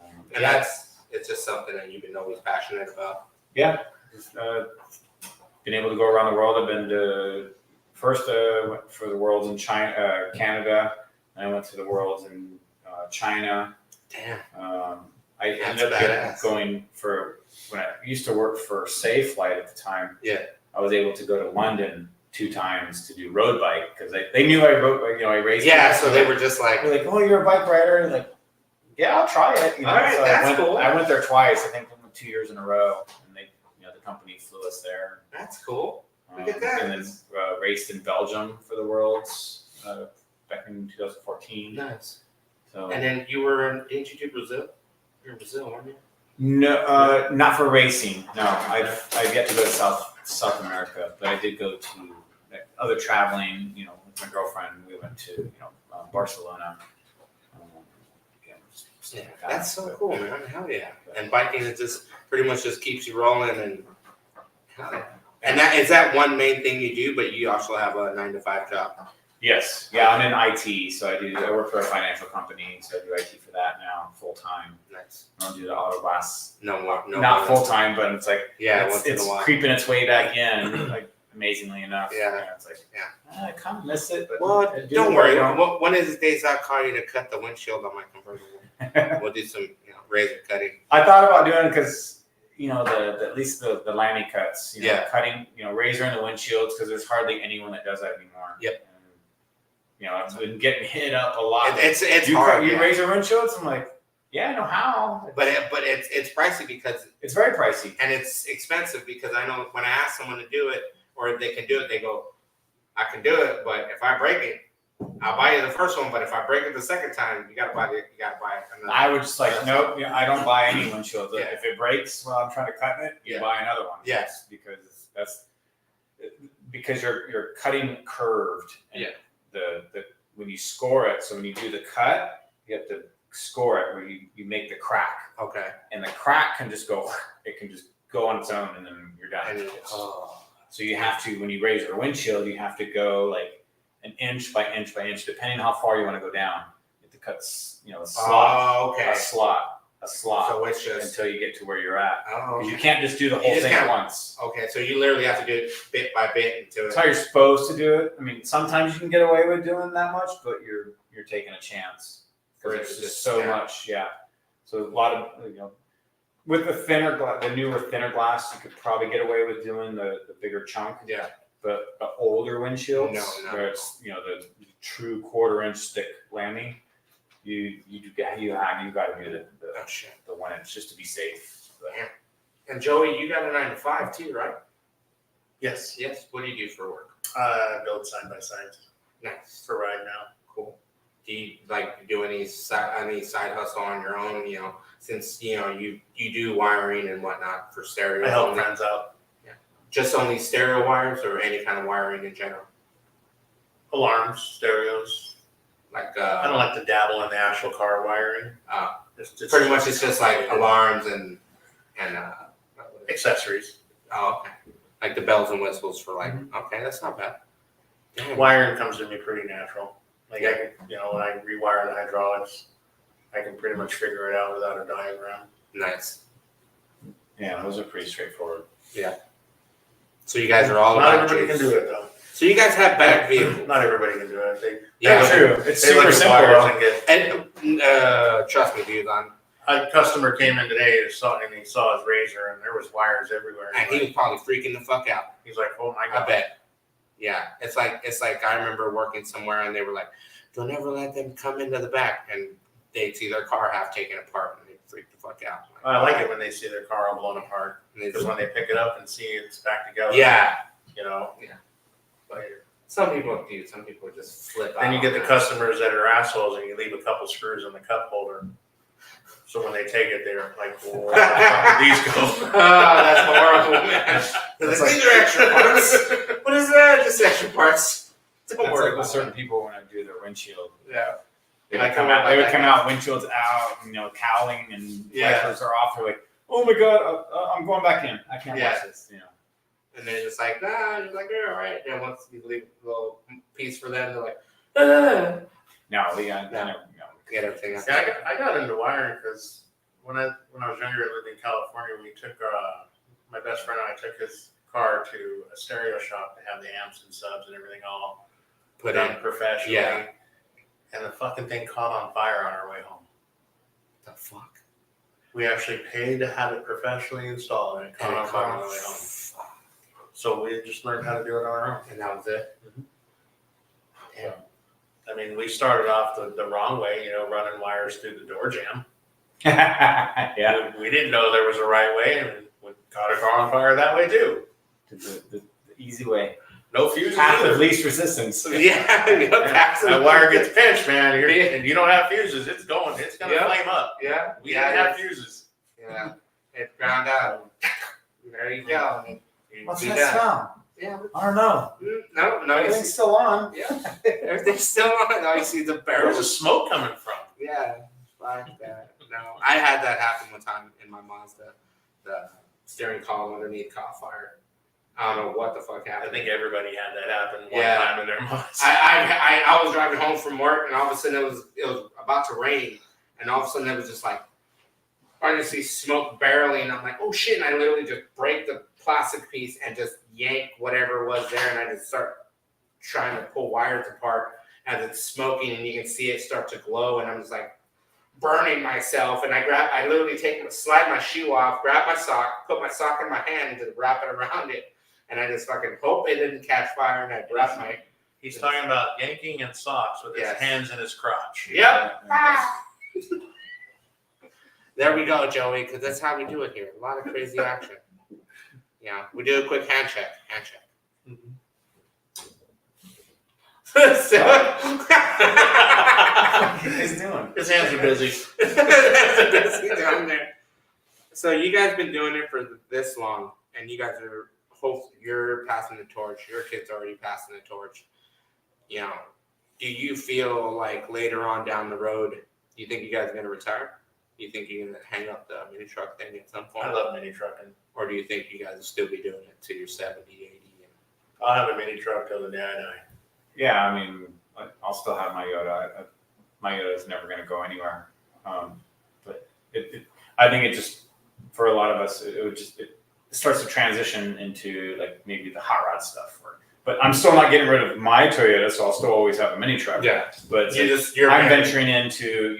Yeah, And it's just something that you've been always passionate about. just, been able to go around the world. I've been to first went for the worlds in China, Canada, and I went to the worlds in China. Damn. I That's ended up badass. going for when I used to work for Safelite at the time. Yeah. I was able to go to London 2 times to do road bike because they knew I rode, you know, I raced. Yeah, so they were just like, They're like, "Oh, you're a bike rider." Like, yeah, I'll try it. You know, All right, so that's cool. I went there twice. I think 2 years in a row, and they, you know, the company flew us there. that's cool. Look at that. And then raced in Belgium for the Worlds back in 2014. Nice. So And then didn't you do Brazil? You're in Brazil, weren't you? no, not for racing. No, I've yet to go to South America, but I did go to other traveling. You know, with my girlfriend, we went to Barcelona. Yeah, that's so cool, man. Hell yeah. And biking is just pretty much just keeps you rolling and hell yeah. And that is that one main thing you do, but you also have a 9-to-5 job. Yes, yeah, I'm in IT, so I work for a financial company, so I do IT for that now full time. Nice. I don't do the auto glass, No more. not full time, but it's like Yeah, it's, once in it's a while. creeping its way back in, like amazingly enough. Yeah. It's like Yeah. I kind of miss it, but Well, I do don't it, worry. you know. One of these days I'll call you to cut the windshield on my convertible. We'll do some razor cutting. I thought about doing it because you know the at least the Lamy cuts, you know, Yeah. cutting, you know, razor in the windshields because there's hardly anyone that does that anymore. Yep. And, you know, I've been getting hit up a lot. It's you hard. you yeah. razor windshields? I'm like, yeah, I know how. But it's pricey because It's very pricey. and it's expensive because I know when I ask someone to do it or if they can do it, they go, I can do it, but if I break it, I'll buy you the first one. But if I break it the second time, you gotta buy it another. I would just like, nope, I don't buy any windshields. Yeah. If it breaks while I'm trying to cut it, you Yeah. buy another one. Yes. Because you're cutting curved. And Yeah. The when you score it, so when you do the cut, you have to score it where you make the crack, Okay. and the crack can just go. It can just go on its own, and then you're done. And So you have to, when you raise your windshield, you have to go like an inch by inch by inch, depending on how far you want to go down. You have to cut, a slot, Oh, okay. a slot, So it's just until you get to where you're at. oh, 'Cause you can't just do the You whole just thing at can't- once. okay. So you literally have to do it bit by bit until That's how you're supposed to do it. I mean, sometimes you can get away with doing that much, but you're taking a chance. Because There's it's just just- so yeah. much, yeah. So a lot of with the newer thinner glass, you could probably get away with doing the bigger chunk. Yeah. But the older windshields, No. where it's the true 1/4 inch thick Lamy, you got to do Oh shit. the 1 inch just to be safe. But Yeah. And Joey, you got a 9-to-5 too, right? Yes. Yes. What do you do for work? Build side by side Nice. for right now. Cool. Do you like do any side hustle on your own? Since you do wiring and whatnot for stereo. I help only? friends out. just only stereo wires or any kind of wiring in general? Alarms, stereos. Like I don't like to dabble in the actual car wiring. It's pretty much it's just like alarms and accessories. oh, okay. Like the bells and whistles for like okay, that's not bad. Damn. Wiring comes to me pretty natural. Like I can, when I rewire the hydraulics, I can pretty much figure it out without a diagram. Nice. Yeah, those are pretty straightforward. So you guys are all Not about everybody Jews. can do it though. So you guys have better vehicles. Not everybody can do it. They Yeah, True. It's they look super at wires simple. and get. and trust me, dude, A customer came in today and he saw his razor and there was wires everywhere. and he was probably freaking the fuck out. He's like, oh my I god. bet. Yeah, it's like I remember working somewhere and they were like, "Don't ever let them come into the back," and they'd see their car half taken apart and they'd freak the fuck out. I like it when they see their car all blown apart And they because just, when they pick it up and see it's back together. yeah, But some people do. Some people just flip out. then you get the on that. customers that are assholes and you leave a couple screws in the cup holder. So when they take it, they're like, where the fuck did these go? Oh, that's horrible, man. That's These are extra parts. What is that? Just extra parts. Don't That's worry like about with certain it. people when I do their windshield. Yeah. They I would come come out. They would like come that. out. Windshields out. Cowling and Yeah. wipers are off. They're like, "Oh my god, I'm going back in. I can't Yeah. watch this." And they're just like, nah, you're like, you're all right. And once you leave a little piece for them, they're like, ah. No, I No. never. No. Get everything out. Yeah, I got into wiring because when I was younger, I lived in California. We took my best friend and I took his car to a stereo shop to have the amps and subs and everything all Put done in. professionally. Yeah. And the fucking thing caught on fire on our way home. The fuck? We actually paid to have it professionally installed and it caught on fire on the way home. Fuck. So we just learned how to do it on our own. And that was it. Damn. I mean, we started off the wrong way, running wires through the door jamb. Yeah. We didn't know there was a right way, and we caught a car on fire that way too. The easy way. No fuses Path of either. least resistance. Yeah. That wire gets pinched, man, and you don't have fuses. It's going. It's gonna Yeah. flame up. Yeah. We didn't have fuses. Yeah. It ground out. There you go. What's Do that that. smell? Yeah. I don't know. No, you Everything's see, still on. yeah. Everything's still on. All you see is the Where's the barrels. smoke coming from? Yeah. Fuck that. No. I had that happen one time in my Mazda. The steering column underneath caught fire. I don't know what the fuck I happened. think everybody had that happen one Yeah. time in their lives. I was driving home from work and all of a sudden it was about to rain and all of a sudden it was just like starting to see smoke barreling and I'm like, oh shit, and I literally just break the plastic piece and just yank whatever was there and I just start trying to pull wires apart as it's smoking and you can see it start to glow and I'm just like burning myself and I literally slide my shoe off, grab my sock, put my sock in my hand and just wrap it around it and I just fucking hope it didn't catch fire and I wrap my He's talking about yanking in socks with his Yes. hands in his crotch. Yep. There we go, Joey, because that's how we do it here. A lot of crazy action. Yeah, we do a quick hand check. What are you guys doing? His hands are busy. Down there. So you guys been doing it for this long, and you guys are you're passing the torch. Your kid's already passing the torch. You know, do you feel like later on down the road, do you think you guys are gonna retire? Do you think you're gonna hang up the mini truck thing at some point? I love mini trucking. Or do you think you guys will still be doing it till you're 70, 80? I'll have a mini truck till the day I die. Yeah, I mean, I'll still have my Yoda. My Yoda is never going to go anywhere. But I think it just, for a lot of us, it starts to transition into like maybe the hot rod stuff. But I'm still not getting rid of my Toyota, so I'll still always have a mini truck. Yeah. But You're I'm venturing into,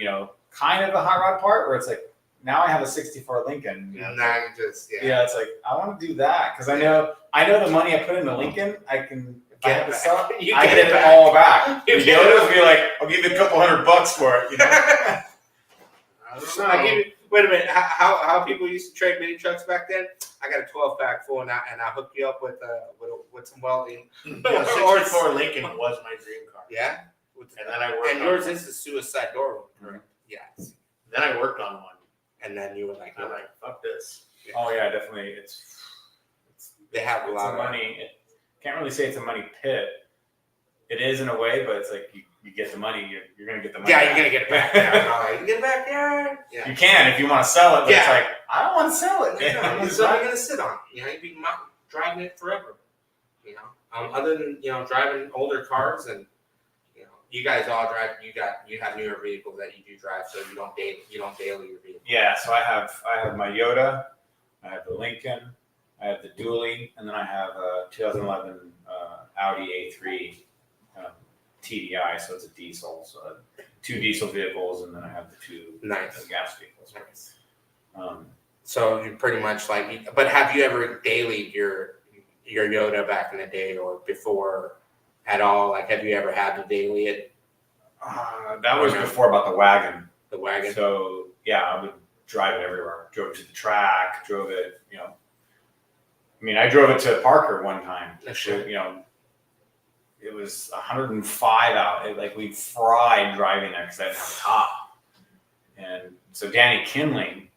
kind of the hot rod part where it's like, now I have a 64 Lincoln. Yeah. It's like, I want to do that because I know the money I put into Lincoln, I can I have to sell it, You I get get it it back. all back. You The get it Yodas be like, I'll give you a couple $100 for it. I don't I know. give you, wait a minute. How people used to trade mini trucks back then? I got a 12-pack full and I hook you up with some welding. Yeah, 64 Lincoln was my dream car. Yeah. And then I worked And on yours one. is the suicide door opener. Yes. Then I worked on one. And then you were like, I'm like, fuck this. Oh yeah, definitely. It's They have a It's lot a of money. Can't really say it's a money pit. It is in a way, but it's like you get the money, you're gonna get the money. Yeah, back. you're gonna get it back. Yeah, you get it back. Yeah. You can if you want to sell it, but it's Yeah. like I don't want to sell it. Yeah, I'm it's gonna something you're gonna sit on. You know, you'd be driving it forever. You know, other than driving older cars, and you guys all drive. You have newer vehicles that you do drive, so you don't daily your vehicle. Yeah, so I have my Yoda, I have the Lincoln, I have the Dually, and then I have a 2011 Audi A3 TDI, so it's a diesel. So I have 2 diesel vehicles, and then I have the 2 Nice. gas vehicles. Nice. Um, So you pretty much but have you ever dailied your Yoda back in the day or before at all? Like, have you ever had to daily it, that was before about the wagon. the wagon? So yeah, I would drive it everywhere. Drove it to the track. Drove it. I mean, I drove it to Parker one time. Sure. It was 105 out. Like we fried driving there because I didn't have a top. And so Danny Kinley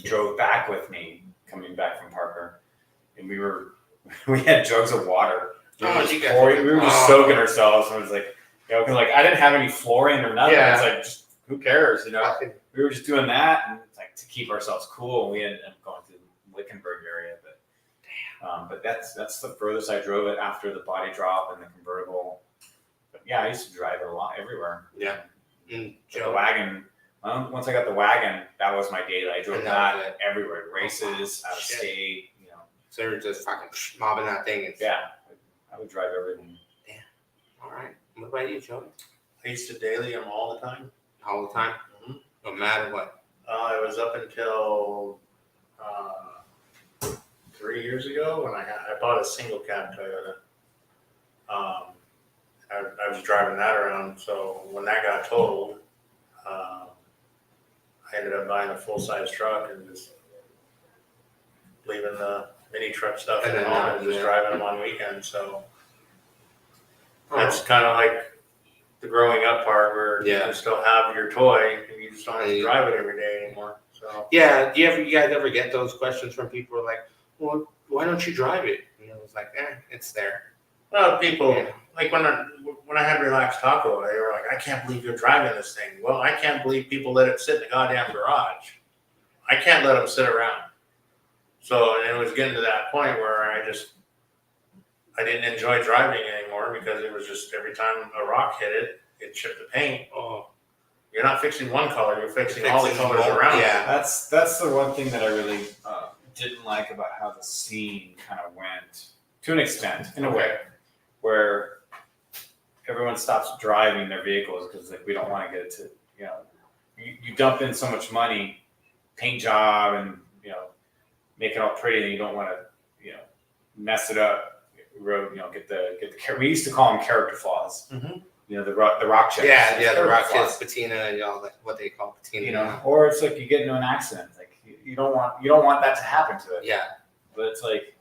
drove back with me coming back from Parker, and we had jugs of water. We Oh, were just you guys- pouring- we were just oh. soaking ourselves. And it was like, because I didn't have any flooring or nothing. Yeah. It's like, just, who cares, We were just doing that and like to keep ourselves cool. And we ended up going to the Wickenburg area, but that's the furthest I drove it after the body drop and the convertible. But yeah, I used to drive it a lot everywhere. Yeah. And But the Joe, wagon. Once I got the wagon, that was my daily. I drove And that was that everywhere, races, out of Shit. state. so you're just fucking mobbing that thing. And, Yeah, I would drive everything. All right. What about you, Joe? I used to daily them all the time. All the time? Mhm. No matter what? It was up until 3 years ago when I bought a single cab Toyota. I was driving that around, so when that got totaled, I ended up buying a full-size truck and just leaving the mini truck stuff And at then home now, and just yeah. driving them on weekends. So Oh, that's kind of like the growing up part where Yeah. you still have your toy and you just don't have to Yeah. drive it every day anymore. So yeah. Do you guys ever get those questions from people like, well, why don't you drive it? It's like, it's there. well, people Yeah. like when I had Relaxed Taco, they were like, "I can't believe you're driving this thing." Well, I can't believe people let it sit in the goddamn garage. I can't let them sit around. So, and it was getting to that point where I didn't enjoy driving anymore because it was just every time a rock hit it, it chipped the paint. Oh, You're not fixing one color; you're fixing all the Fixing colors more, around. yeah. That's the one thing that I really didn't like about how the scene kind of went, to an extent, in a way, where everyone stops driving their vehicles because like we don't want to get it to you dump in so much money, paint job, and make it all pretty, and you don't want to mess it up. Get the we used to call them character flaws. Mhm. The rock checks. Yeah, the Character rock flaws. chips, patina, and all that, what they call patina. Or it's like you get into an accident. Like you don't want that to happen to it. Yeah. But it's like,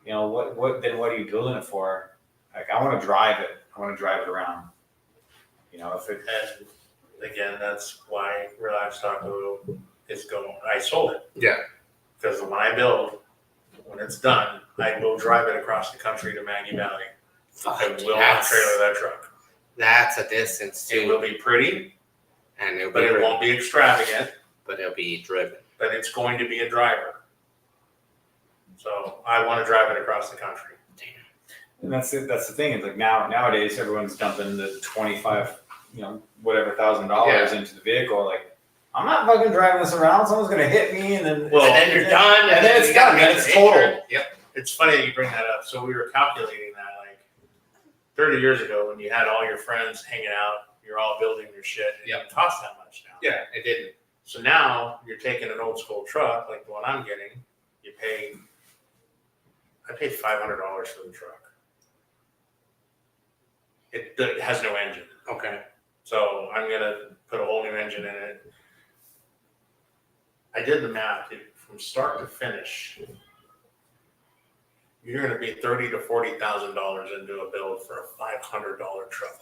what are you building it for? Like I want to drive it. I want to drive it around. If it. And again, that's why Relaxed Taco is going. I sold it. Yeah. Because when I build, when it's done, I will drive it across the country to Maggie Valley. I will not trailer that truck. That's a distance It too, will be pretty, and it'll but be it won't be extravagant. but it'll be driven. But it's going to be a driver. So I want to drive it across the country. And that's it. That's the thing. It's like nowadays everyone's dumping the $25,000, whatever $1,000 into the vehicle. Like I'm not fucking driving this around. Someone's gonna hit me, and then Well, and then you're done, and then it's you gotta done, make and it's the total. insurance. Yep. It's funny that you bring that up. So we were calculating that like 30 years ago when you had all your friends hanging out, you're all building your shit. It Yep. didn't cost that much now. Yeah, it didn't. So now you're taking an old school truck like the one I'm getting. I paid $500 for the truck. It has no engine. Okay. So I'm gonna put a whole new engine in it. I did the math, dude. From start to finish, you're gonna be $30,000 to $40,000 into a build for a $500 truck.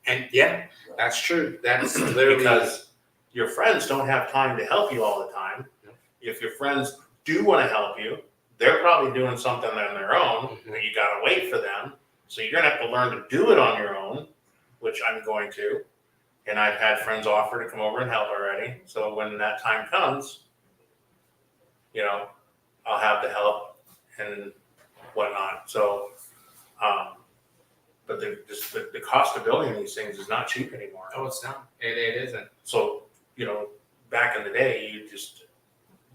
And yeah, that's true. That's literally Because your friends don't have time to help you all the time. No. If your friends do want to help you, they're probably doing something on their own, Mhm. and you gotta wait for them. So you're gonna have to learn to do it on your own, which I'm going to. And I've had friends offer to come over and help already. So when that time comes, I'll have the help and whatnot. So, but the cost of building these things is not cheap anymore. Oh, it's not. It isn't. So, back in the day,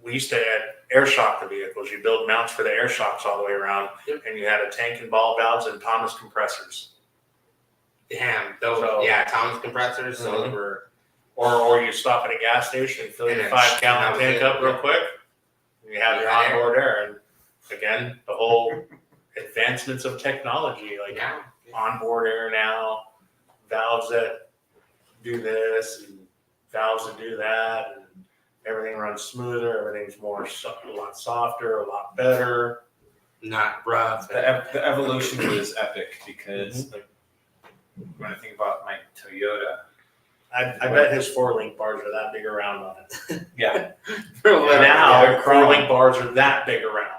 we used to add air shock to vehicles. You build mounts for the air shocks all the way around, Yep. and you had a tank and ball valves and Thomas compressors. Damn. Those. So- Yeah. Thomas compressors. Those Mhm. were. Or you stop at a gas station and fill And your then 5-gallon that was tank it, up real yeah. quick, and you have your Right. onboard air. And again, the whole advancements of technology, like Yeah. onboard air now, valves that do this and valves that do that, and everything runs smoother. Everything's a lot softer, a lot better. Not rough. The evolution was epic because like when I think about my Toyota, I bet his 4-link bars are that big around on it. yeah, Now, they're chrome. 4-link bars are that big around.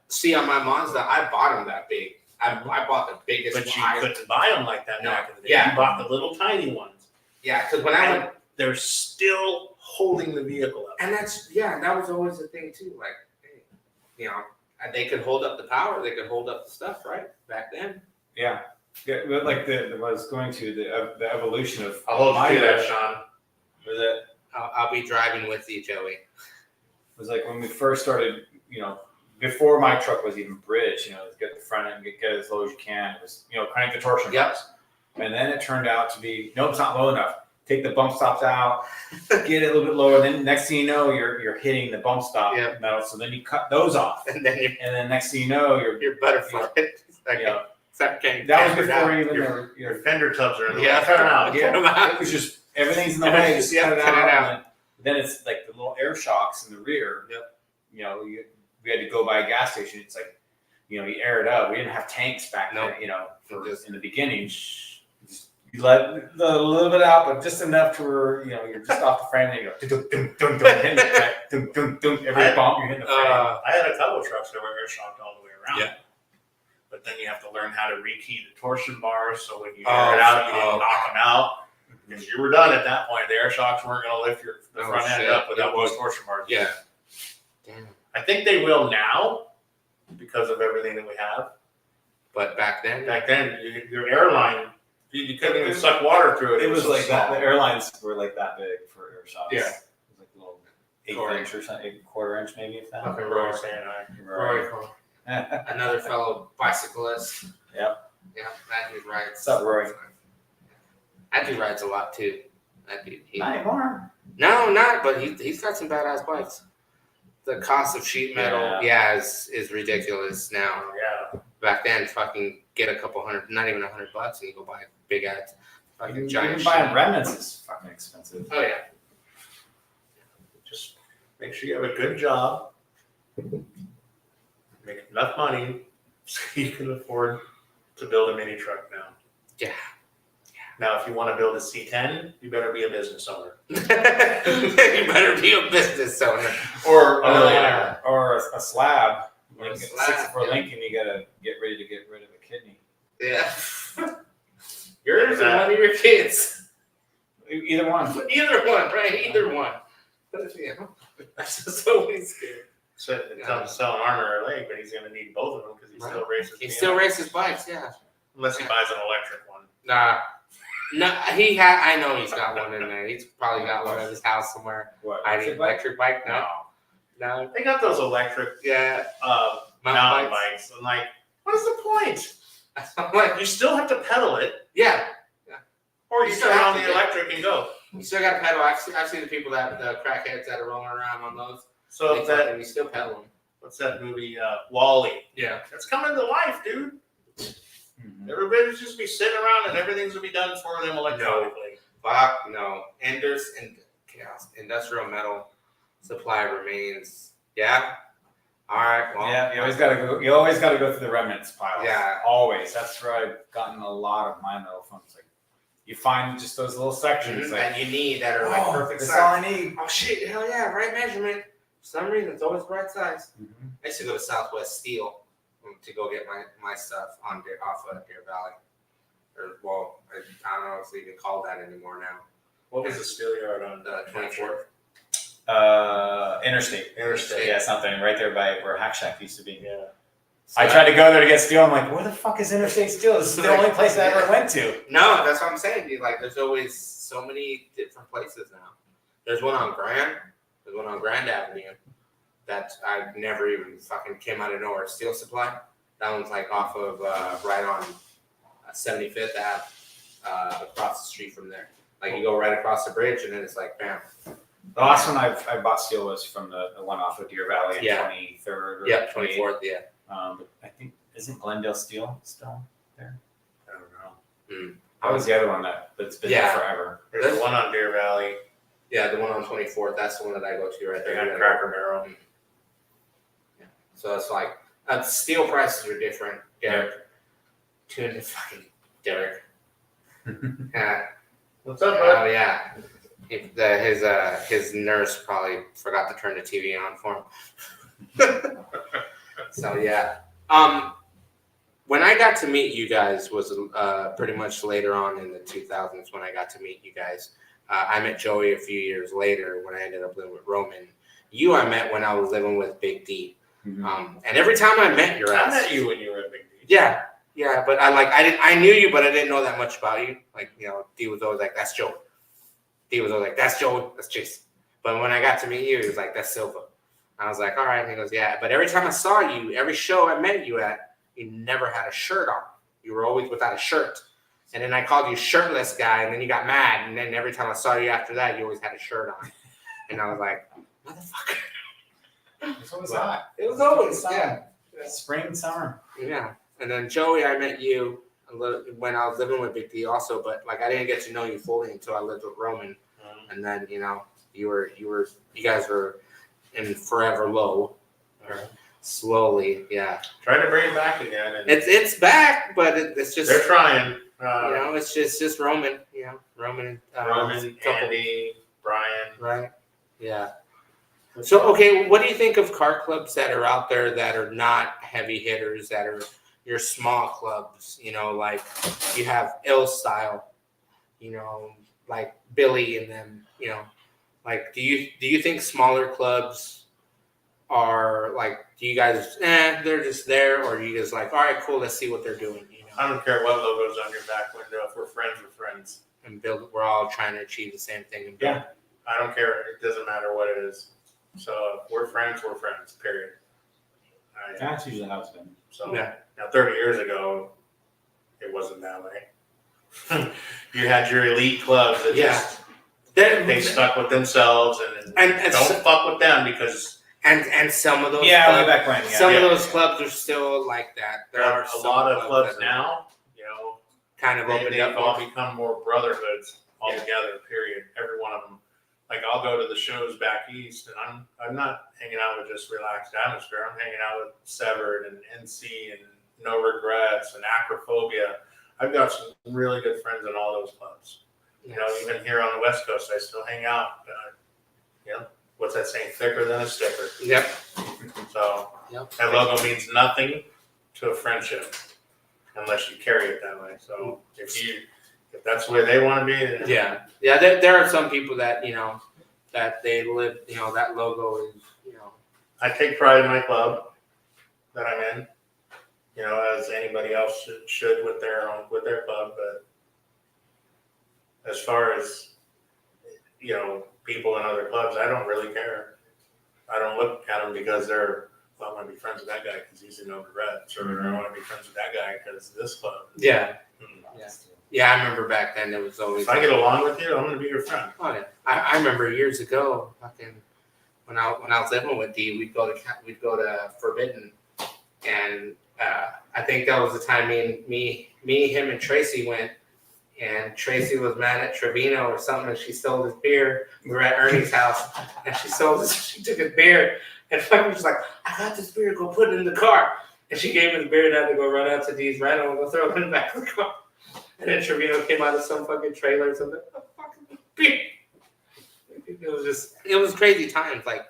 See, on my Mazda, I bought them that big. I bought the biggest But you one. couldn't buy them like that No. back in the day. Yeah. You bought the little tiny ones. Yeah, because when I went, And they're still holding the vehicle up. and that was always the thing too. Like, hey, they could hold up the power, they could hold up the stuff, right? Back then. yeah. But like the was going to the evolution of I'll hold my you to that, car Sean. was that I'll be driving with you, Joey. was like when we first started, before my truck was even bridged, get the front end, get as low as you can. It was, crank the torsion Yep. bars. And then it turned out to be, nope, it's not low enough. Take the bump stops out, get it a little bit lower. Then next thing you know, you're hitting the bump stop Yep. metal. So then you cut those off. And then And then next thing you know, you're butterfly. you know, Except getting that was pampered before out. even Your your fender tubs are in the Yeah. way. Cut 'em out. Yeah. Cut 'em out. it was just everything's in the way. Just Yeah, cut it cut it out. out. And then it's like the little air shocks in the rear. Yep. We had to go by a gas station. It's like, you air it up. We didn't have tanks back Nope. then. For Just- in the beginning, you let a little bit out, but just enough to where you're just off the frame. And you go dum dum dum dum, hitting the track, dum dum dum. Every bump you're hitting the frame. I had a couple trucks that were air shocked all the way around. Yeah. But then you have to learn how to rekey the torsion bars so when you Oh, air it out, you oh. didn't knock them out. Because you were done at that point. The air shocks weren't going to lift the Oh, front end shit. up without It was- those torsion bars. Yeah. Damn. I think they will now because of everything that we have. But back then, Back then, your airline, you couldn't even suck water through it. It was so like that. small. The airlines were like that big for air shocks. Yeah. It was like a little 1/8 or something, 1/4 inch maybe if that. Fucking Roy saying hi. Roy, another fellow bicyclist. Yep. Yeah, that dude rides. What's up, Roy? That dude rides a lot too. That dude. Not anymore. No, not. But he's got some badass bikes. The cost of sheet metal, is ridiculous now. Yeah. Back then, fucking get a couple hundred, not even $100, and you go buy a big ass fucking Even giant buying sheet. remnants is fucking expensive. Oh yeah. Just make sure you have a good job. Make enough money so you can afford to build a mini truck now. Yeah. Now, if you want to build a C10, you better be a business owner. You better be a business owner. Or Oh, yeah. Or a slab. Or a Like slab, 64 yeah. Lincoln, you gotta get ready to get rid of a kidney. Yeah. Yours or one of your kids? Either one. Either one, right? Either one. But yeah, that's just always good. so tell him to sell an arm or a leg, but he's going to need both of them because he Right. still races. He BMX. still races bikes, yeah. Unless he buys an electric one. Nah. No, I know he's got one in there. He's probably got one at his house somewhere. What? I need electric bike? No. No. They got those electric Yeah. mountain bikes. I'm like, what is the point? I'm like, You still have to pedal it, yeah. or You you still turn have on to, the yeah. electric and go. You still got to pedal. I've seen the people the crackheads that are rolling around on those. So They that fucking- you still pedal them. what's that movie? Wall-E. Yeah. It's coming to life, dude. Mhm. Everybody's just be sitting around and everything's gonna be done for them electronically. Fuck no. Enders and chaos. Industrial metal supply remains. Yeah. All right. Well. Yeah, you always gotta go. You always gotta go through the remnants pile. Yeah. always. That's where I've gotten a lot of my metal from. It's like you find just those little sections. Like, that you need that are like perfect that's size. all I need. Oh shit! Hell yeah! Right measurement. For some reason, it's always the right size. Mhm. I used to go to Southwest Steel to go get my stuff off of Deer Valley. Or, well, I don't know if it's even called that anymore now. What was the steel yard on The 24th. Interstate. Interstate? Yeah, something right there by where Hack Shack used to be. Yeah. I tried to go there to get steel. I'm like, where the fuck is Interstate Steel? This is the only place I ever went to. No, that's what I'm saying, dude. Like, there's always so many different places now. There's one on Grand. There's one on Grand Avenue that I never even fucking came out of nowhere. Steel Supply. That one's like off of right on 75th Ave, across the street from there. Like, you go right across the bridge, and then it's like, bam. The last one I bought steel was from the one off of Deer Valley in Yeah. 23rd. Or Yep, 28th. 24th. Yeah. But I think isn't Glendale Steel still there? I don't know. That was the other one that's been Yeah. there forever. There's the one on Deer Valley. Yeah, the one on 24th. That's the one that I go to right They there. got Cracker Barrel. So it's like steel prices are different. Derek, tune in fucking Derek. What's up, bud? Oh yeah, his nurse probably forgot to turn the TV on for him. So yeah, when I got to meet you guys was pretty much later on in the 2000s when I got to meet you guys. I met Joey a few years later when I ended up living with Roman. You I met when I was living with Big D. And every time I met your I ass, met you when you were at Big D. yeah, but I knew you, but I didn't know that much about you. Like, you know, D was always like, that's Joey. D was always like, that's Joey, that's Jason. But when I got to meet you, he was like, that's Silva. I was like, all right. And he goes, yeah. But every time I saw you, every show I met you at, you never had a shirt on. You were always without a shirt. And then I called you shirtless guy, and then you got mad. And then every time I saw you after that, you always had a shirt on. And I was like, motherfucker. It's always hot. It was always, yeah. Spring, summer. Yeah. And then Joey, I met you when I was living with Big D also, but like I didn't get to know you fully until I lived with Roman. And then, you know, you guys were in Forever Low. Slowly, yeah. Trying to bring it back again. And It's back, but it's just they're trying. you know, it's just Roman, you know, Roman, Roman, couple- Andy, Brian. right? Yeah. So, okay, what do you think of car clubs that are out there that are not heavy hitters, that are your small clubs? You know, like you have Ill Style, you know, like Billy and them. You know, like do you think smaller clubs are like? Do you guys? They're just there, or are you guys like, all right, cool, let's see what they're doing. You know, I don't care what logo's on your back window. If we're friends, we're friends. and build. We're all trying to achieve the same thing. And build. Yeah. I don't care. It doesn't matter what it is. So if we're friends, we're friends. Period. That's usually how it's been. So Yeah. now 30 years ago, it wasn't that way. You had your elite clubs that Yeah. just they stuck with themselves and don't fuck with them because And some of those Yeah, clubs, way back when. Yeah. some Yeah. of those clubs are still like that. There are a some lot of clubs that are now, you know, kind of opened they've up. all become more brotherhoods altogether. Period. Every one of them. Like I'll go to the shows back east, and I'm not hanging out with just relaxed atmosphere. I'm hanging out with Severed and NC and No Regrets and Acrophobia. I've got some really good friends in all those clubs. You know, even here on the West Coast, I still hang out. You know, what's that saying? Thicker than a sticker. Yep. So Yep. that logo means nothing to a friendship unless you carry it that way. So if that's the way they want to be, then Yeah. Yeah. There are some people that, you know, that they live, you know, that logo is, you know. I take pride in my club that I'm in. You know, as anybody else should with their club. But as far as you know, people in other clubs, I don't really care. I don't look at them because they're. Well, I want to be friends with that guy because he's in No Regrets, or I want to be friends with that guy because this club. Yeah. Hmm. Yeah. Yeah. I remember back then there was always. If I get along with you, I'm going to be your friend. Oh yeah. I remember years ago, fucking when I was living with D, we'd go to Forbidden, and I think that was the time me, him, and Tracy went. And Tracy was mad at Trevino or something, and she stole his beer. We were at Ernie's house, and she took his beer, and fucking was like, "I got this beer, go put it in the car." And she gave him the beer, and I had to go run out to D's rental and go throw it in the back of the car. And then Trevino came out of some fucking trailer or something. Oh, fucking beer. It was crazy times. Like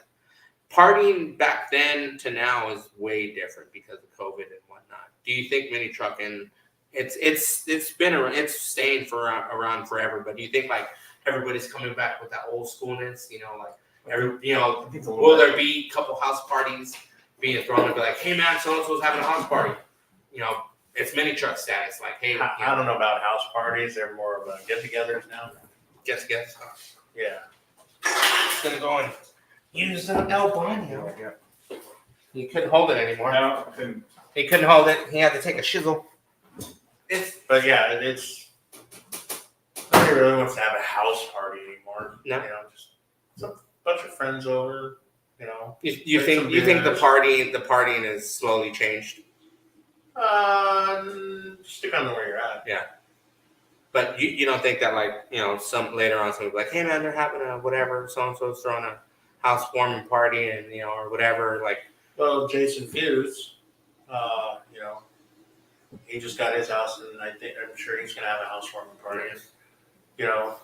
partying back then to now is way different because of COVID and whatnot. Do you think mini trucking? It's been around, it's staying for around forever. But do you think like everybody's coming back with that old schoolness? You know, like I think it's a little will bit- there be a couple house parties being thrown and be like, hey man, so and so's having a house party? You know, it's mini truck status. Like, hey, I don't know about house parties. They're more of a get-togethers now. guess. Yeah. It's gonna go and use the albino. Yeah. He couldn't hold it anymore. No, couldn't. He couldn't hold it. He had to take a chisel. But yeah, it's nobody really wants to have a house party anymore. No. You know, just a bunch of friends over. You know. You Get think some the beers. partying has slowly changed? Just depending on where you're at. But you don't think that like some later on somebody will be like, hey man, they're having a whatever, so and so's throwing a housewarming party and or whatever, like Well, Jason Fuse, you know, he just got his house, and I'm sure he's gonna have a housewarming party. And, you know,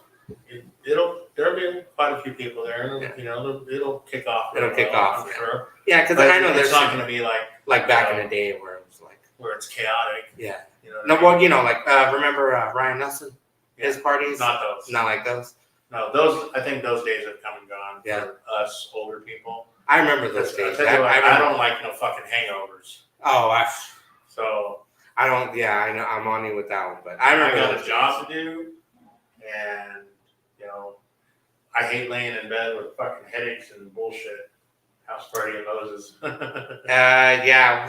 there'll be quite a few people there, and Yeah. you know, it'll kick off. It'll really kick well, off, I'm yeah. sure. yeah, because But I know it's there's not gonna be like back in the day where it was like where it's chaotic. yeah. You know. what No, I mean? well, like remember Ryan Nelson, his parties, Not those. not like those. No, those. I think those days have come and gone Yeah. for us older people. I remember those I days. tell you what, I remember- don't like no fucking hangovers. Oh, So I don't. Yeah, I know. I'm on you with that one, but I remember I got those a job to do, and you know, I hate laying in bed with fucking headaches and bullshit. House party of Moses. Yeah.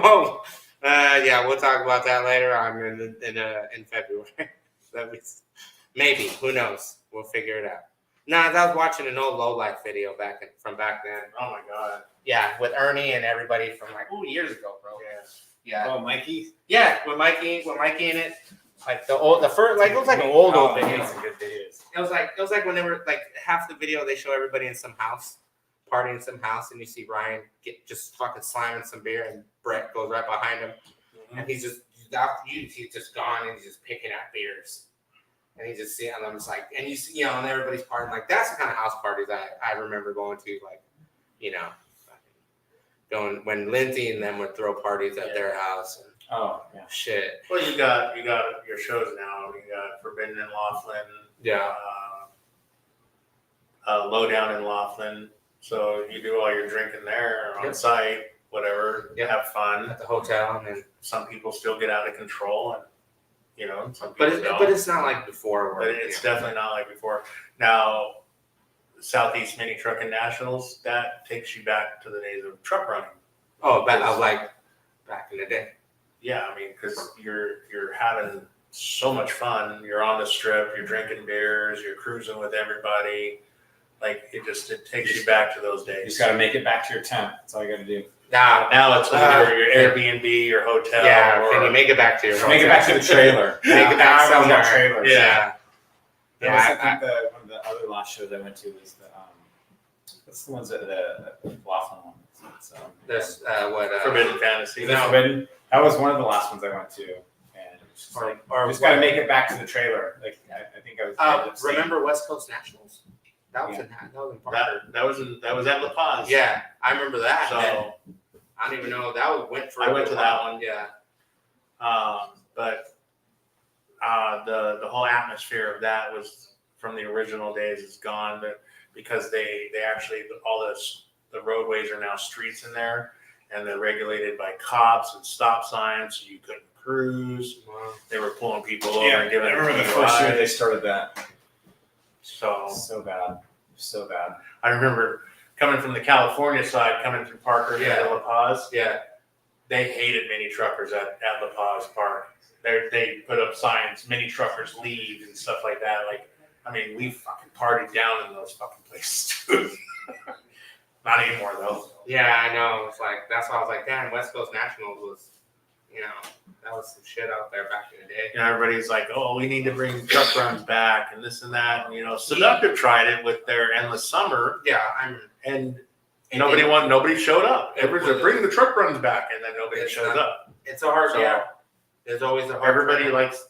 Whoa. Yeah, we'll talk about that later on in February. Maybe, who knows? We'll figure it out. Nah, I was watching an old low life video from back then. Oh my god. Yeah, with Ernie and everybody from like years ago, bro. Yeah. Yeah, Oh, Mikey. yeah, with Mikey in it. Like the first, like it was like an old Oh, video. that's some good videos. It was like when they were like half the video they show everybody in some house, partying in some house, and you see Ryan get just fucking slamming some beer, and Brett goes right behind him, and he's just gone, and he's just picking at beers, and he's just seeing them. It's like, and you see, and everybody's partying. Like that's the kind of house parties I remember going to, like, going when Lindsay and them would throw parties at their house and Oh, yeah. shit. Well, you got your shows now. You got Forbidden in Laughlin. Yeah. Lowdown in Laughlin. So you do all your drinking there on Yep. site, whatever. Yep. Have fun. At the hotel, and then, Some people still get out of control, and you know, some but people don't. but it's not like before. But it's definitely not like before. Now, Southeast Mini Trucking Nationals, that takes you back to the days of truck running. Back in the day. Yeah, I mean, because you're having so much fun. You're on the strip. You're drinking beers. You're cruising with everybody. Like it takes you back to those You days. just got to make it back to your tent. That's all you got to do. Nah, Now it's either your Airbnb, your hotel, yeah, or can you make it back to your Make it back to the trailer. Make it back Now everyone's got somewhere. trailers. Yeah. Yeah, Yeah, I think one of the other last shows I went to was what's the ones that the Laughlin one? It's, This Forbidden Fantasy. Is it No. Forbidden? That was one of the last ones I went to, and it was just like or just got to make it back to the trailer. Like I think I was. ended up staying- remember West Coast Nationals? That was in Parker. That was at La Paz. Yeah, I remember that. So I don't even know that went for. I went to that one. Yeah. But the whole atmosphere of that was from the original days is gone, but because they actually all the roadways are now streets in there, and they're regulated by cops and stop signs, so you couldn't cruise. Wow. They were pulling people over Yeah, and giving I them remember the first year DUIs. they started that. So So bad, so bad. I remember coming from the California side, coming through Parker Yeah. to La Paz. Yeah. They hated mini truckers at La Paz Park. They put up signs, mini truckers leave and stuff like that. Like, I mean, we fucking partied down in those fucking places too. Not anymore though. Yeah, I know. It's like that's why I was like, damn, West Coast Nationals was, that was some shit out there back in the day. You know, everybody's like, oh, we need to bring truck runs back and this and that. And, you know, Seductive tried it with their Endless Summer, Yeah, and nobody showed up. Everybody's like, bring the truck runs back, and then nobody It's shows not- up. it's a hard. So- Yeah, there's always a hard. Everybody likes,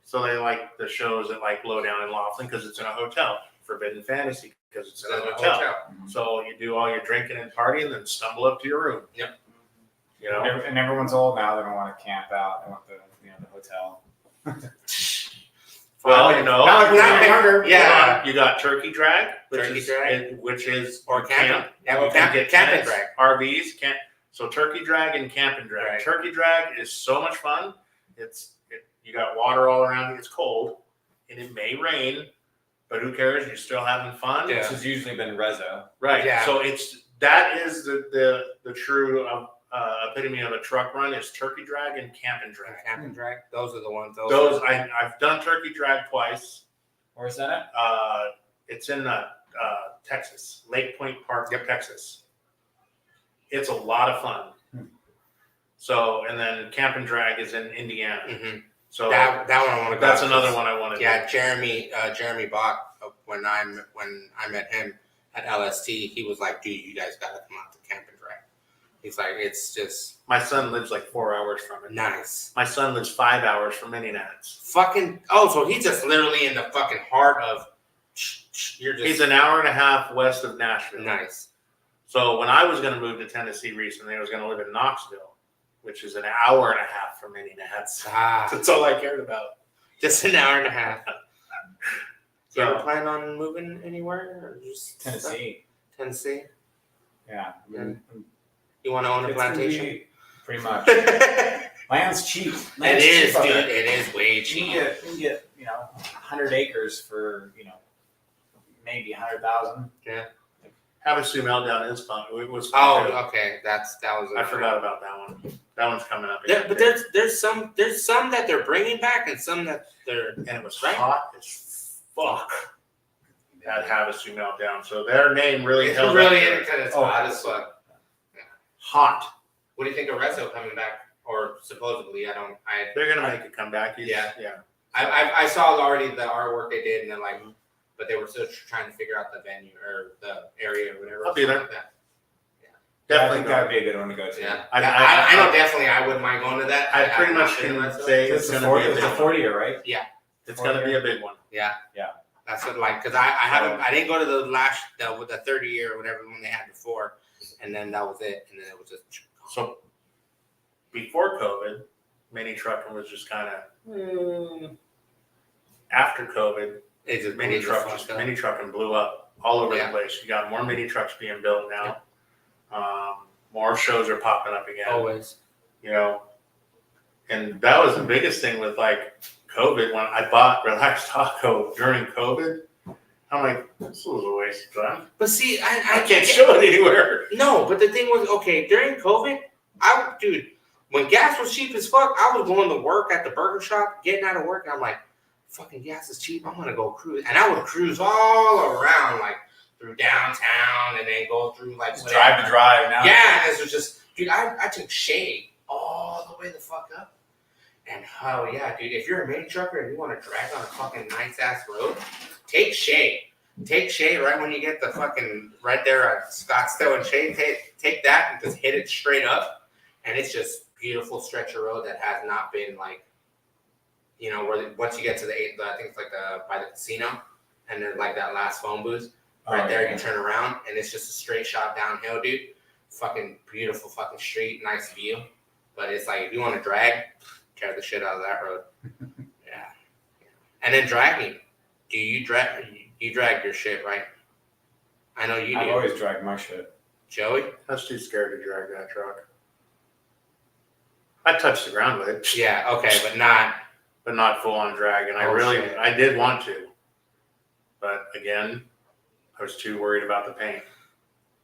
so they like the shows at like Lowdown in Laughlin because it's in a hotel. Forbidden Fantasy because it's It's in a another hotel. So you do all your drinking and partying, then stumble up to your room. Yep. You know, And everyone's old now. They don't want to camp out. They want the hotel. well, you know, Not like when Not we were younger. Yeah. you got Turkey Drag, Turkey Drag. which is Or camping. Yeah, You well, can get camping tents, drag. RVs, so Turkey Drag and Camping Drag. Right. Turkey Drag is so much fun. You got water all around you. It's cold, and it may rain, but who cares? You're still having fun. Yeah. This has usually been Rezo. Right. Yeah. So that is the true epitome of a truck run is Turkey Drag and Camping Drag. Camping drag. Those are the ones. Those I've done Turkey Drag twice. Where's that at? It's in Texas, Lake Point Park, Texas. It's a lot of fun. So, and then Camping Drag is in Indiana. Mm-hmm. So That one I want to go. that's another one I want to Yeah, Jeremy Bach. When I met him at LST, he was like, "Dude, you guys got to come out to Camping Drag." He's like, "It's just My son lives like 4 hours from it. nice." My son lives 5 hours from Minneapolis. Fucking so he's just literally in the fucking heart of. You're just He's an hour and a half west of Nashville. nice. So when I was going to move to Tennessee recently, I was going to live in Knoxville, which is an hour and a half from Minneapolis. Ah, That's all I cared about. just an hour and a half. So- You ever plan on moving anywhere or just Tennessee. Tennessee? Yeah. And You want to own a It's gonna plantation? be pretty much. It Land's cheap. Land's is, cheap up dude. there. It is way You cheap. can get 100 acres for maybe 100,000. Havasu Meltdown is fun. It was fun. too. Oh, okay. That was. I forgot about that one. That one's coming up There, again. but there's some that they're bringing back and some that they're and it was Right. hot as fuck at Havasu Meltdown. So their name really it's held really up in there. it because it's Oh, hot as fuck. Hot. What do you think of Rezo coming back? Or supposedly, They're gonna make a comeback. Yeah. Yeah. I saw already the artwork they did and then but they were still trying to figure out the venue or the area or whatever. I'll be there. Like that. I Definitely. think that would be a good one to go to. Yeah, I- I know definitely I wouldn't mind going to that. I pretty I've much not been to can Rezo. say It's it's a gonna 40, be a it's big a one. 40 year, right? It's gonna be a big one. That's what because I didn't go to the 30 year or whatever one they had before, and then that was it, and then it was just So before COVID, mini trucking was just kind of. After COVID, it just mini trucking blew up all over Yeah. the place. You got more mini trucks being built now. More shows are popping up again. always. You know, and that was the biggest thing with like COVID. When I bought Relax Taco during COVID, I'm like, this was a waste of time. But see, I can't show it anywhere. No, but the thing was, okay, during COVID, when gas was cheap as fuck, I was going to work at the burger shop, getting out of work, and I'm like, fucking gas is cheap, I'm gonna go cruise. And I would cruise all around, like, through downtown, and then go through, like, It's drive to drive now. Yeah, and it was just, dude, I took shade all the way the fuck up. And hell yeah, dude, if you're a mini trucker and you want to drag on a fucking nice-ass road, take shade. Take shade right when you get the fucking right there at Scottsdale and Shade. Take that and just hit it straight up, and it's just beautiful stretch of road that has not been like, where once you get to I think it's like by the casino, and then like that last phone booth right there, you turn around and it's just a straight shot downhill, dude. Fucking beautiful fucking street, nice view, but it's like if you want to drag, tear the shit out of that road. Yeah, and then dragging. Do you drag? You drag your shit, right? I know you do. I've always dragged my shit. Joey? I was too scared to drag that truck. I touched the ground with it, Yeah, okay, but not full on drag. And Oh, shit. I did want to. But again, I was too worried about the paint.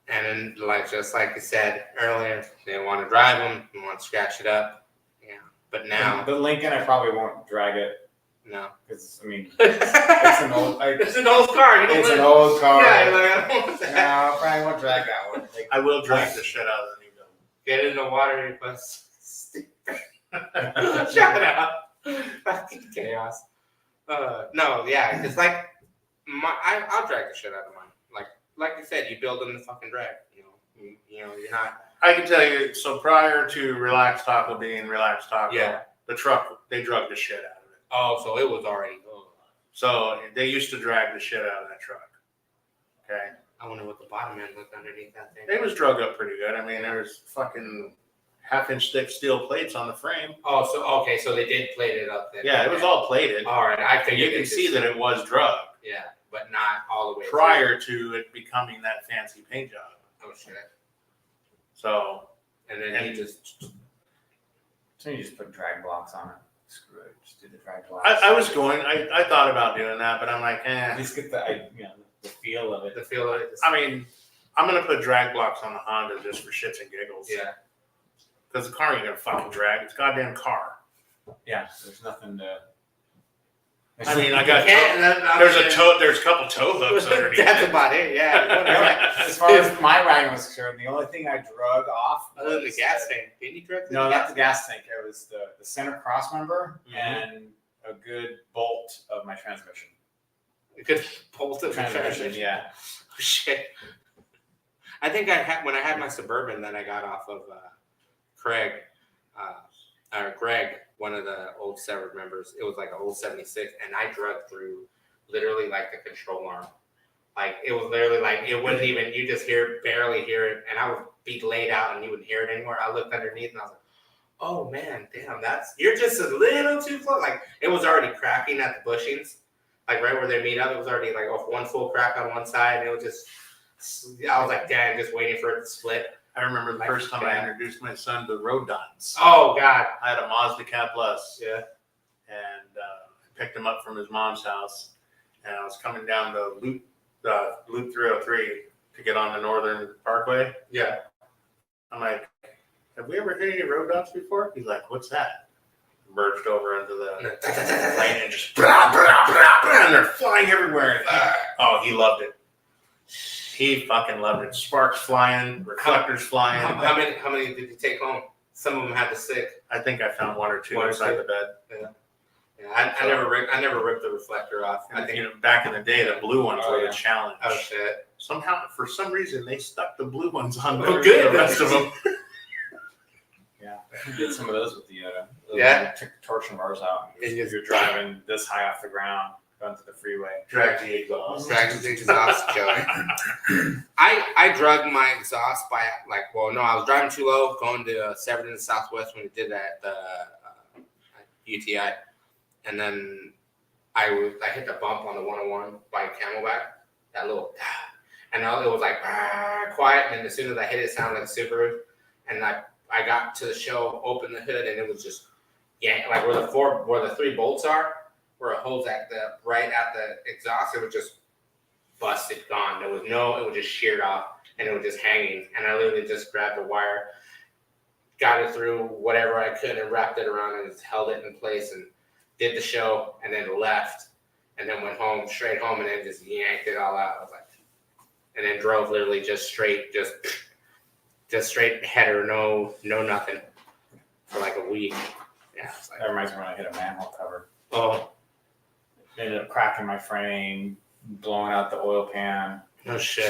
and then just like you said earlier, they want to drive them, they want to scratch it up. Yeah. But now The Lincoln, I probably won't drag it no. because it's it's an old. an old car. You don't It's let an it- old car. Yeah, you're like, I don't want No, that. I probably won't drag that one. I will drag the shit out of the new building. Get in the water, you bust. Shut up. Fucking chaos. No, yeah, it's like I'll drag the shit out of mine. Like you said, you build them to fucking drag. You're not. I can tell you, so prior to Relax Taco being Relax Taco, Yeah. the truck, they drug the shit out of it. Oh, so it was already. So they used to drag the shit out of that truck. Okay. I wonder what the bottom end looked underneath that thing. It was drug up pretty good. I mean, there was fucking half-inch thick steel plates on the frame. Oh, so okay, so they did plate it up then. Yeah, it was all plated. All right, I And figured you can it see just- that it was drug Yeah, but not all the way prior to it becoming that fancy paint job. through. Oh shit! So, And then he And- just So you just put drag blocks on it. Screw it. Just do the drag blocks. I was going, I thought about doing that, but I'm like, At eh. least get the feel of it. the feel of it. I mean, I'm going to put drag blocks on the Honda just for shits and giggles. Yeah. Because the car ain't going to fucking drag. It's a goddamn car. Yeah, there's nothing to. I mean, I You got, can't- there's a couple tow hooks underneath That's it. about it. Yeah. As far as my wagon was concerned, the only thing I drug off Other than the was gas tank, didn't you drug? No, not the gas tank. It was the center cross member Mhm. and a good bolt of my transmission. You could bolt it. Transmission, yeah. Shit. I think I had when I had my Suburban that I got off of Greg, one of the old Severed members. It was like an old 76, and I drug through literally like the control arm. Like it was literally like it wouldn't even. You just barely hear it, and I would be laid out, and you wouldn't hear it anymore. I looked underneath, and I was like, "Oh man, damn, you're just a little too close." Like it was already cracking at the bushings, like right where they meet up. It was already like one full crack on one side, and it was just. I was like, "Damn, just waiting for it to split." I remember the first time I introduced my son to road dots. Oh God. I had a Mazda Cat Plus. Yeah. And I picked him up from his mom's house, and I was coming down the Loop 303 to get on the Northern Parkway. Yeah. I'm like, have we ever hit any road dots before? He's like, what's that? Merged over into the lane and just and they're flying everywhere. And he loved it. He fucking loved it. Sparks flying, reflectors flying. How many did you take home? Some of them had the stick. I think I found one or two One or inside two? the bed. Yeah, I never ripped the reflector off. I And, think. you know, back in the day, the blue ones Oh, were yeah. the challenge. Oh shit. Somehow, for some reason, they stuck the blue ones on Oh, there. good. The rest of them. Yeah, I did some of those with the Yeah. took the torsion bars out. And If you're driving this high off the ground, going to the freeway. Drag the exhaust. Drags the exhaust, Joey. I drug my exhaust by I was driving too low, going to Severton Southwest when we did that UTI, and then I hit the bump on the 101 by Camelback, that little, and it was like quiet, and as soon as I hit it, it sounded like a Subaru, and I got to the show, opened the hood, and it was just like where the three bolts are, where it holds right at the exhaust, it was just busted, gone. It was just sheared off, and it was just hanging. And I literally just grabbed a wire, got it through whatever I could, and wrapped it around and just held it in place, and did the show, and then left, and then went home, straight home, and then just yanked it all out. I was like, and then drove literally just straight header, no nothing, for like a week. Yeah, it's like, That reminds me when I hit a manhole cover. oh Ended up cracking my frame, blowing out the oil pan. no shit.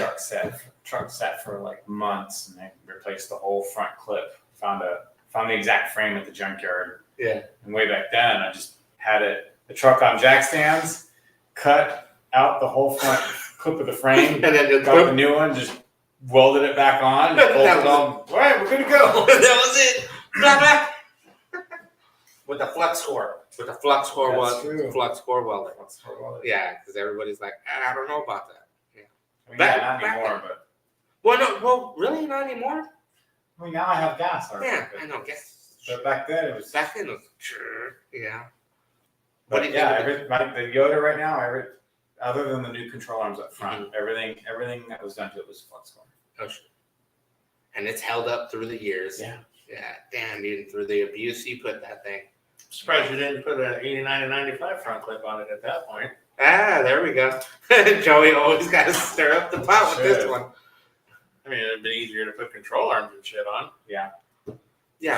Truck sat for like months, and they replaced the whole front clip. Found the exact frame at the junkyard. Yeah. And way back then, I just had the truck on jack stands, cut out the whole front clip of the frame, And then just got the new one, just welded it back on, just bolted That it on. All right, we're good to go. that was it. Blah, blah. With the flux core. That's true. Flux core welder. Yeah, because everybody's like, I don't know about that. I mean, yeah, not anymore, but Well, really, not anymore. I mean, now I have gas. already, Yeah, but- I know. Guess. But back then it was. Back then, it was sure. Yeah. What do But you yeah, think? the Yoda right now, other than the new control arms up front, Mm-hmm. everything that was done to it was flux core. Oh, sure. And it's held up through the years. Yeah. Yeah. Damn, dude, through the abuse you put that thing. Surprised you didn't put an 89 and 95 front clip on it at that point. There we go. Joey always got to stir up the pot with this Sure. one. I mean, it'd been easier to put control arms and shit on. Yeah,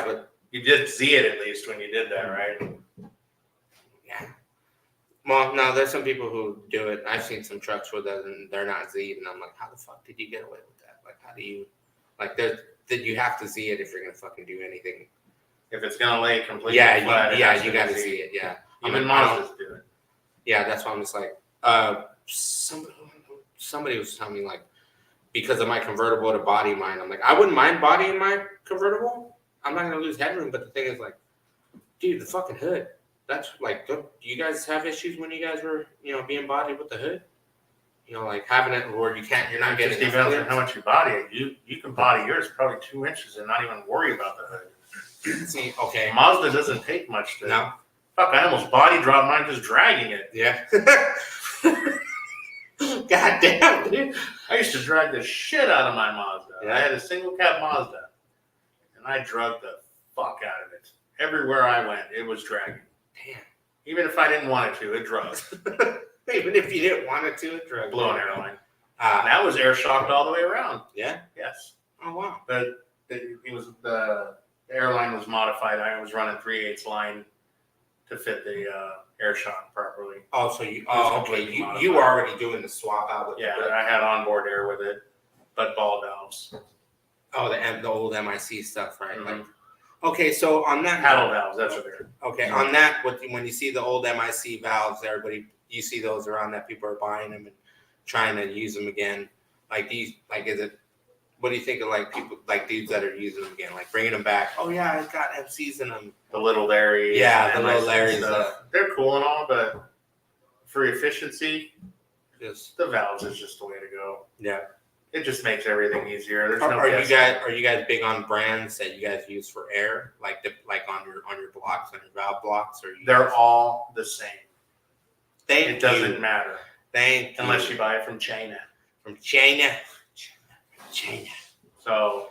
but You did see it at least when you did that, right? yeah. Well, no, there's some people who do it. I've seen some trucks where they're not Z'd, and I'm like, how the fuck did you get away with that? Like, how do you, like, you have to Z it if you're gonna fucking do anything. If it's gonna lay completely Yeah, flat, you got gotta see it. Yeah, Even I'm like, Mazdas do it. yeah. That's why I'm just like, somebody was telling me like because of my convertible to body mine, I'm like I wouldn't mind bodying my convertible. I'm not gonna lose headroom, but the thing is like, dude, the fucking hood. That's like, do you guys have issues when you guys were, being bodied with the hood? Like having it where you're not Just getting depends on enough how much you body it. You can body yours probably 2 inches and not even worry about the hood. clearance. See, okay, Mazda doesn't take much to. no, Fuck, I almost body dropped mine just dragging it. yeah. God damn, dude. I used to drag the shit out of my Mazda. Yeah. I had a single cab Mazda, and I drug the fuck out of it. Everywhere I went, it was dragging. Damn. Even if I didn't want it to, it drugged. Even if you didn't want it to, it drug. Blew an airline. And Ah, that was air shocked all the way around. yeah. Yes. Oh wow. But it was the airline was modified. I was running 3/8 line to fit the air shock properly. Oh, so you? Oh, okay. completely You were already doing the swap out with Yeah, the. I had onboard air with it, but ball valves, Oh, the old MIC stuff, right? Mhm. Like, okay, so on that. paddle valves. That's what they're. Okay, on that, when you see the old MIC valves, everybody, you see those around that people are buying them and trying to use them again. Like these, like, what do you think of like people, like dudes that are using them again, like bringing them back? Oh yeah, it's got MCs in them. The little Larry. Yeah, and the little MIC Larry's, stuff. They're cool and all, but for efficiency, Just the valves is just the way to go. yeah. It just makes everything easier. There's no Are you guessing. guys big on brands that you guys use for air, like on your blocks, on your valve blocks, or you They're guys- all the same. Thank It doesn't you. matter Thank unless you you buy it from China. from China. China. So,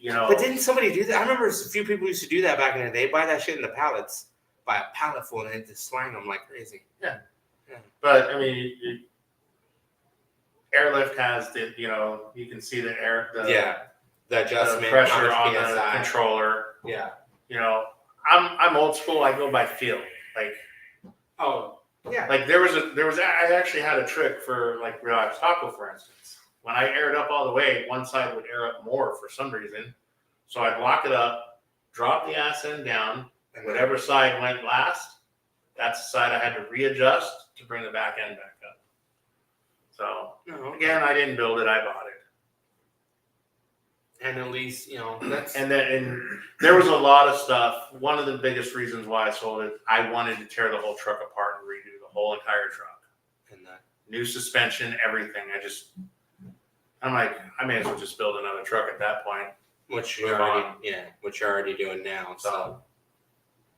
But didn't somebody do that? I remember a few people used to do that back in the day. Buy that shit in the pallets, buy a pallet full, and then just slang them like crazy. but I mean, airlift has the, you can see the air, the The adjustment, pressure how on much the PSI. controller. Yeah. I'm old school. I go by feel. Oh, yeah. Like I actually had a trick for like Relax Taco, for instance. When I aired up all the way, one side would air up more for some reason. So I'd lock it up, drop the ass end down, and whatever side went last, that's the side I had to readjust to bring the back end back up. So No, again, I didn't build it, I bought it. and at least that's And there was a lot of stuff. One of the biggest reasons why I sold it, I wanted to tear the whole truck apart and redo the whole entire truck. and that. New suspension, everything. I'm like, I may as well just build another truck at that point. Which Move you're already, on. which you're already doing now. So, So-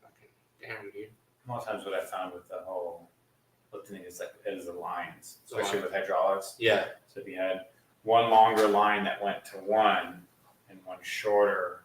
fucking damn, dude. Most times what I found with the whole lifting is the lines, The especially line. with hydraulics. Yeah, So if you had one longer line that went to one and one shorter,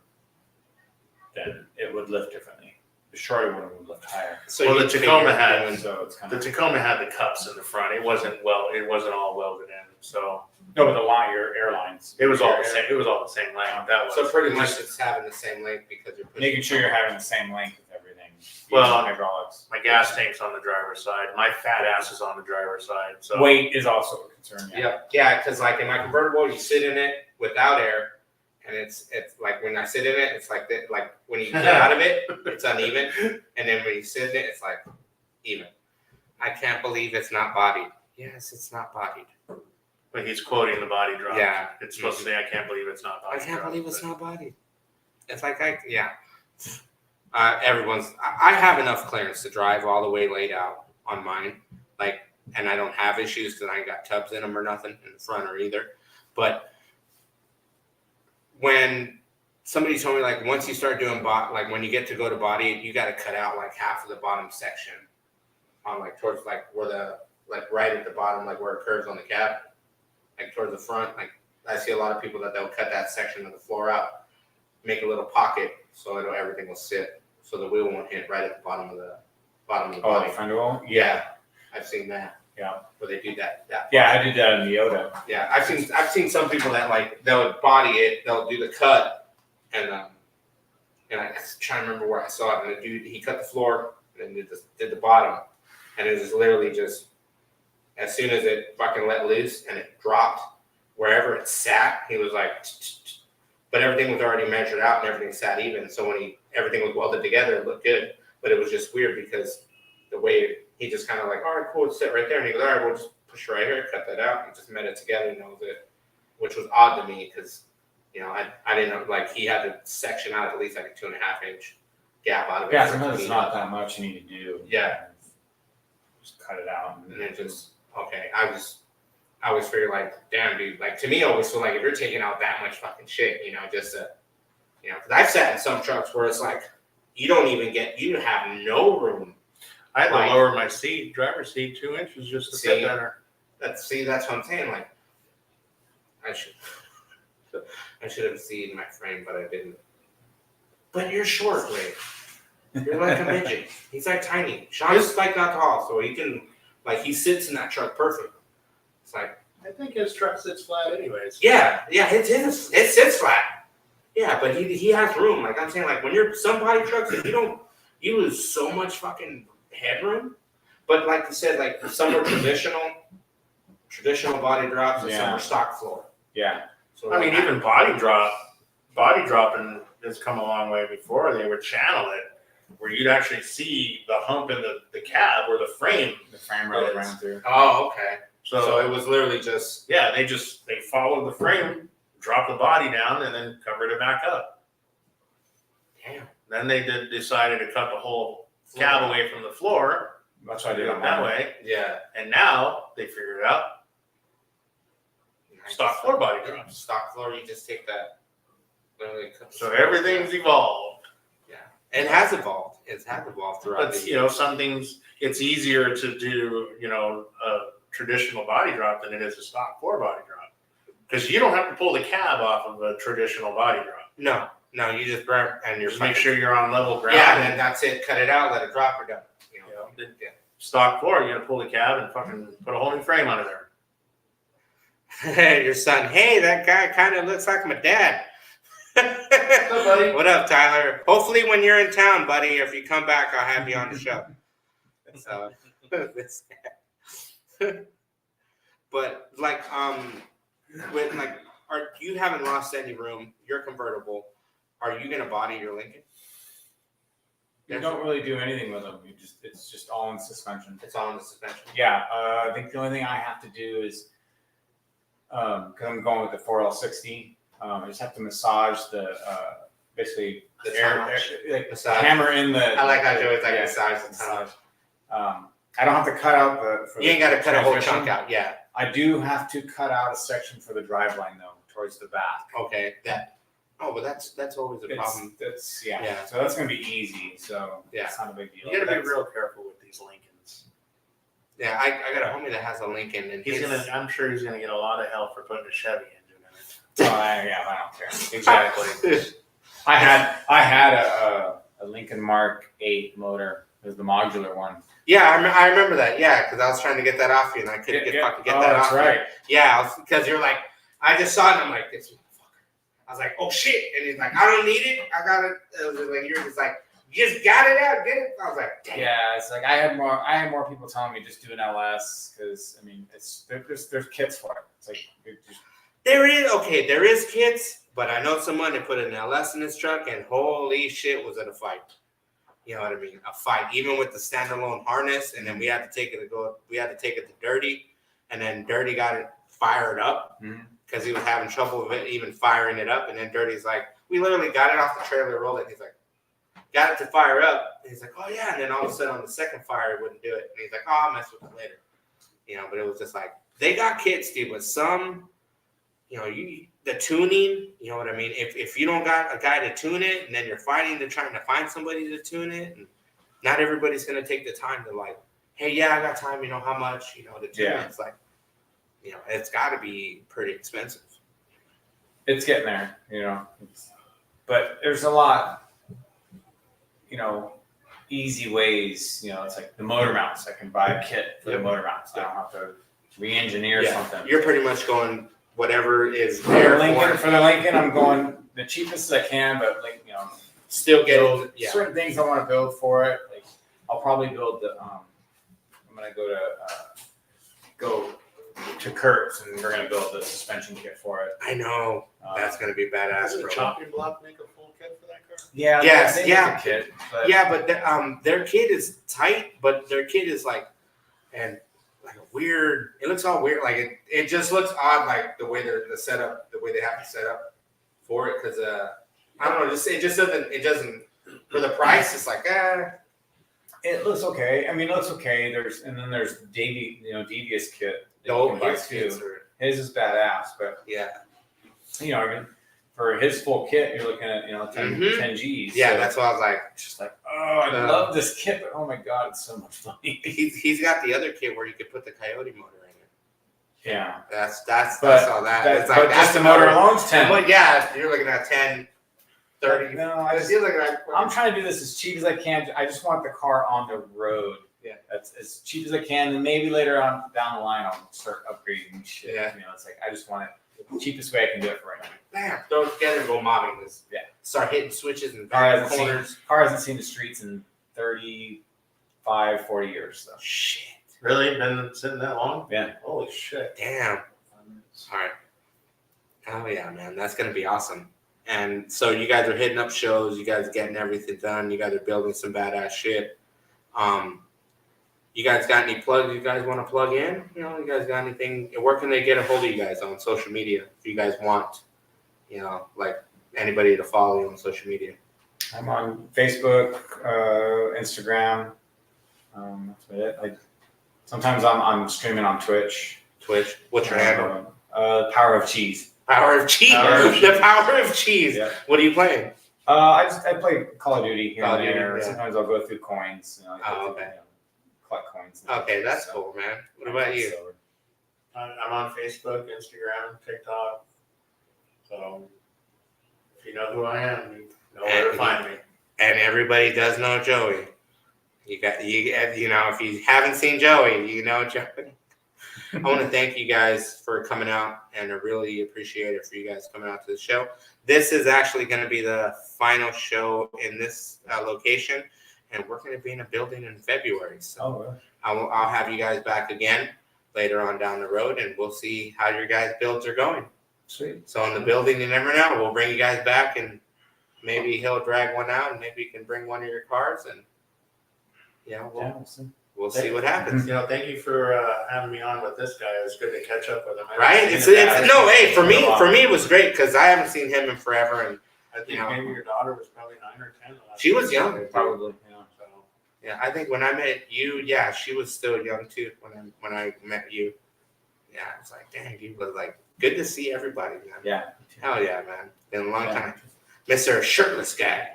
then it would lift differently. The shorter one would lift higher. so Well, you the figure Tacoma you're had- doing- So it's kind The of Tacoma had the cups in the front. It wasn't all welded in. So no, but the line, your airlines. it was all Your the same. It was all the same length. That was So pretty much just- it's having the same length because you're pushing making sure you're having the same length with everything. Well, using hydraulics. my gas tank's on the driver's side. My fat ass is on the driver's side. So Weight is also a concern. Yeah, because like in my convertible, you sit in it without air, and it's like when I sit in it, it's like that. Like when you get out of it, it's uneven, and then when you sit in it, it's like even. I can't believe it's not bodied. Yes, it's not bodied. But he's quoting the body drop. Yeah. It's supposed to say, I can't believe it's not I body can't drop, believe it's but- not bodied. It's like I have enough clearance to drive all the way laid out on mine, and I don't have issues because I ain't got tubs in them or nothing in the front or either. But when somebody told me like once you start doing like when you get to go to body it, you got to cut out like half of the bottom section on like towards like where the like right at the bottom like where it curves on the cab, like towards the front. Like I see a lot of people that they'll cut that section of the floor out, make a little pocket so everything will sit, so the wheel won't hit right at the bottom of the Oh, the body. front wheel? Yeah, I've seen that. Yeah. Where they do that. Yeah, I did that in the Yoda. Yeah, I've seen some people that like they'll body it, they'll do the cut, and I trying to remember where I saw it. And the dude he cut the floor and then did the bottom, and it was literally just as soon as it fucking let loose and it dropped wherever it sat, he was like, but everything was already measured out and everything sat even. So when everything was welded together, it looked good. But it was just weird because the way he just kind of like, all right, cool, it's sit right there, and he goes, all right, we'll just Schreier, cut that out, and just met it together, which was odd to me because, I didn't know, like, he had to section out at least like a 2.5 inch gap out of it. Yeah, for sometimes it's me. not that much you need to do. Yeah. Just cut it out. And then just, okay, I always figure like, damn, dude, like, to me, I always feel like if you're taking out that much fucking shit, just to, because I've sat in some trucks where it's like, you have no room. I had to Like- lower my seat, driver's seat, 2 inches just to See? fit better. That's what I'm saying. Like, I should have seen my frame, but I didn't. But you're short, Ray. You're like a midget. He's like tiny. Sean's like not tall, so he can, like, he sits in that truck perfect. It's like, I think his truck sits flat anyways. yeah, it sits flat. Yeah, but he has room. Like I'm saying, like when you're some body trucks, you lose so much fucking headroom. But like you said, like some are traditional body drops, and some Yeah. are stock floor. Yeah. So I mean, even body dropping has come a long way. Before they would channel it, where you'd actually see the hump in the cab or the frame. The frame rails ran through. Oh, okay. So, So it was literally just yeah, they followed the frame, dropped the body down, and then covered it back up. damn. Then they decided to cut the whole cab away from the floor, That's what I did do on it that mine. way, Yeah. and now they figured it out. Stock floor body drops. Stock floor, you just take that. Literally cut the So floor. everything's evolved. It has evolved. It has evolved throughout But the some things it's easier to do, a traditional body drop than it is a stock floor body drop, because you don't have to pull the cab off of a traditional body drop. No, you just burn and you're Just make fine. sure you're on level ground. Yeah, and then that's it. Cut it out, let it drop, we're done. The stock floor, you got to pull the cab and fucking put a whole new frame under there. Your son, hey, that guy kind of looks like my dad. What's up, buddy? What up, Tyler? Hopefully, when you're in town, buddy, or if you come back, I'll have you on the show. So, this guy. But like, with like, you haven't lost any room. You're convertible. Are you gonna body your Lincoln? You don't really do anything with them. It's just all in suspension. It's all in the suspension. Yeah, I think the only thing I have to do is, because I'm going with the 4L60, I just have to massage basically The air, tunnel. like Massage. hammer in the. I like how Joey's like yeah, massage the tunnel. I don't have to cut out the. You ain't got to cut a whole transmission. chunk out. Yeah. I do have to cut out a section for the driveline though, towards the back. Okay. But that's always a problem. Yeah. Yeah. So that's gonna be easy. So Yeah. it's not a big deal. You got to be That's- real careful with these Lincolns. Yeah, I got a homie that has a Lincoln, and I'm sure he's gonna get a lot of hell for putting a Chevy engine in it. I don't care. Exactly. I had a Lincoln Mark 8 motor. It was the modular one. Yeah, I remember that. Yeah, because I was trying to get that off you, and I couldn't get that that's off. right. Yeah, because you're like, I just saw it, and I'm like, this motherfucker. I was like, oh shit, and he's like, I don't need it. I got it. Like you're just like, you just got it out, get it. I was like, damn. Yeah, it's like I had more people telling me just do an LS because I mean there's kits for it. It's like There is kits, but I know someone that put an LS in his truck, and holy shit, was it a fight. You know what I mean? A fight, even with the standalone harness, and then we had to take it to Dirty, and then Dirty got it fired up because he was having trouble with it, even firing it up, and then Dirty's like, we literally got it off the trailer, rolled it. He's like, got it to fire up, and he's like, oh yeah, and then all of a sudden on the second fire, it wouldn't do it, and he's like, oh, I'll mess with it later. But it was just like they got kits, dude, but some, the tuning, you know what I mean? If you don't got a guy to tune it, and then you're trying to find somebody to tune it, and not everybody's gonna take the time to like, hey, yeah, I got time, how much, to tune it. It's like, it's got to be pretty expensive. it's getting there, but there's a lot, easy ways. It's like the motor mounts. I can buy a kit for the motor mounts. I don't have to re-engineer something. You're pretty much going whatever is For there the Lincoln, for I'm going the cheapest I can, but still build getting, yeah. certain things I want to build for it. Like I'll probably build the. I'm gonna go to Kurt's and we're gonna build the suspension kit for it. I know that's gonna be badass. Doesn't Bro. the chopping block make a full kit for that car? Yeah. Yes, they make yeah. a kit, but Yeah, but their kid is tight, but their kid is like, and like a weird. It looks all weird. Like it just looks odd. Like the way the setup, the way they have the setup for it. Because I don't know. It just doesn't. It doesn't. For the price, it's like It looks okay. I mean, it looks okay. There's Devious kit. that you No, can buy his too. kids are. His is badass, but Yeah. I mean, for his full kit, you're looking at 10 Mhm. 10 G's. Yeah, so that's why I was like, it's just like, oh, I love this kit, but oh my god, it's so much money. he's got the other kit where you could put the Coyote motor in it. Yeah, That's But all that. that, It's like but just the motor alone's 10. But yeah, you're looking at 10, 30. No, You're looking at. I'm trying to do this as cheap as I can. I just want the car on the road. Yeah. That's as cheap as I can, and maybe later on down the line I'll start upgrading shit. Yeah. It's like I just want it the cheapest way I can do it for right now. Bam, throw it together and go mobbing this. Yeah. Start hitting switches and Car hasn't seen- corners. Car hasn't seen the streets in 35, 40 years. So. Shit. Really? Been sitting that long? Yeah. Holy shit. Damn. All right. Oh yeah, man, that's gonna be awesome. And so you guys are hitting up shows. You guys are getting everything done. You guys are building some badass shit. You guys got any plugs you guys want to plug in? You guys got anything? Where can they get a hold of you guys on social media if you guys want? Like anybody to follow you on social media. I'm on Facebook, Instagram. That's about it. Sometimes I'm streaming on Twitch. Twitch. What's your handle? Power of Cheese. Power of Cheese. Power of The Power of Cheese. Yeah. What are you playing? I play Call of Duty here Call of and Duty, there. yeah. Sometimes I'll go through coins. Oh, okay. Collect coins. Okay, that's cool, man. What about you? So, I'm on Facebook, Instagram, TikTok. So if you know who I am, you know where to find me. And everybody does know Joey. If you haven't seen Joey, you know Joey. I want to thank you guys for coming out, and I really appreciate it for you guys coming out to the show. This is actually going to be the final show in this location, and we're going to be in a building in February. So really? I'll have you guys back again later on down the road, and we'll see how your guys' builds are going. Sweet. So in the building, you never know. We'll bring you guys back, and maybe he'll drag one out, and maybe you can bring one of your cars, and we'll see what happens. Thank you for having me on with this guy. It was good to catch up with him. I Right? haven't It's seen him back no way for in a me. while. For me, it was great because I haven't seen him in forever, and I think you know. maybe your daughter was probably 9 or 10. the last she was time. young. Probably. So, Yeah, I think when I met you, yeah, she was still young too. When I met you, yeah, I was like, dang, you was like good to see everybody, man. Yeah. Hell yeah, man. Been a long Yeah. time, Mr. Shirtless Guy.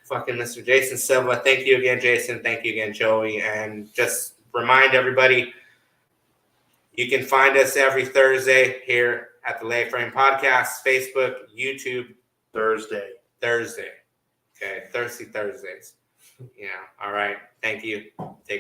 Fucking Mr. Jason Silva. Thank you again, Jason. Thank you again, Joey. And just remind everybody, you can find us every Thursday here at the Lay Frame Podcast, Facebook, YouTube, Thursday. Thursday. Okay, Thursdays. Yeah. All right. Thank you. Take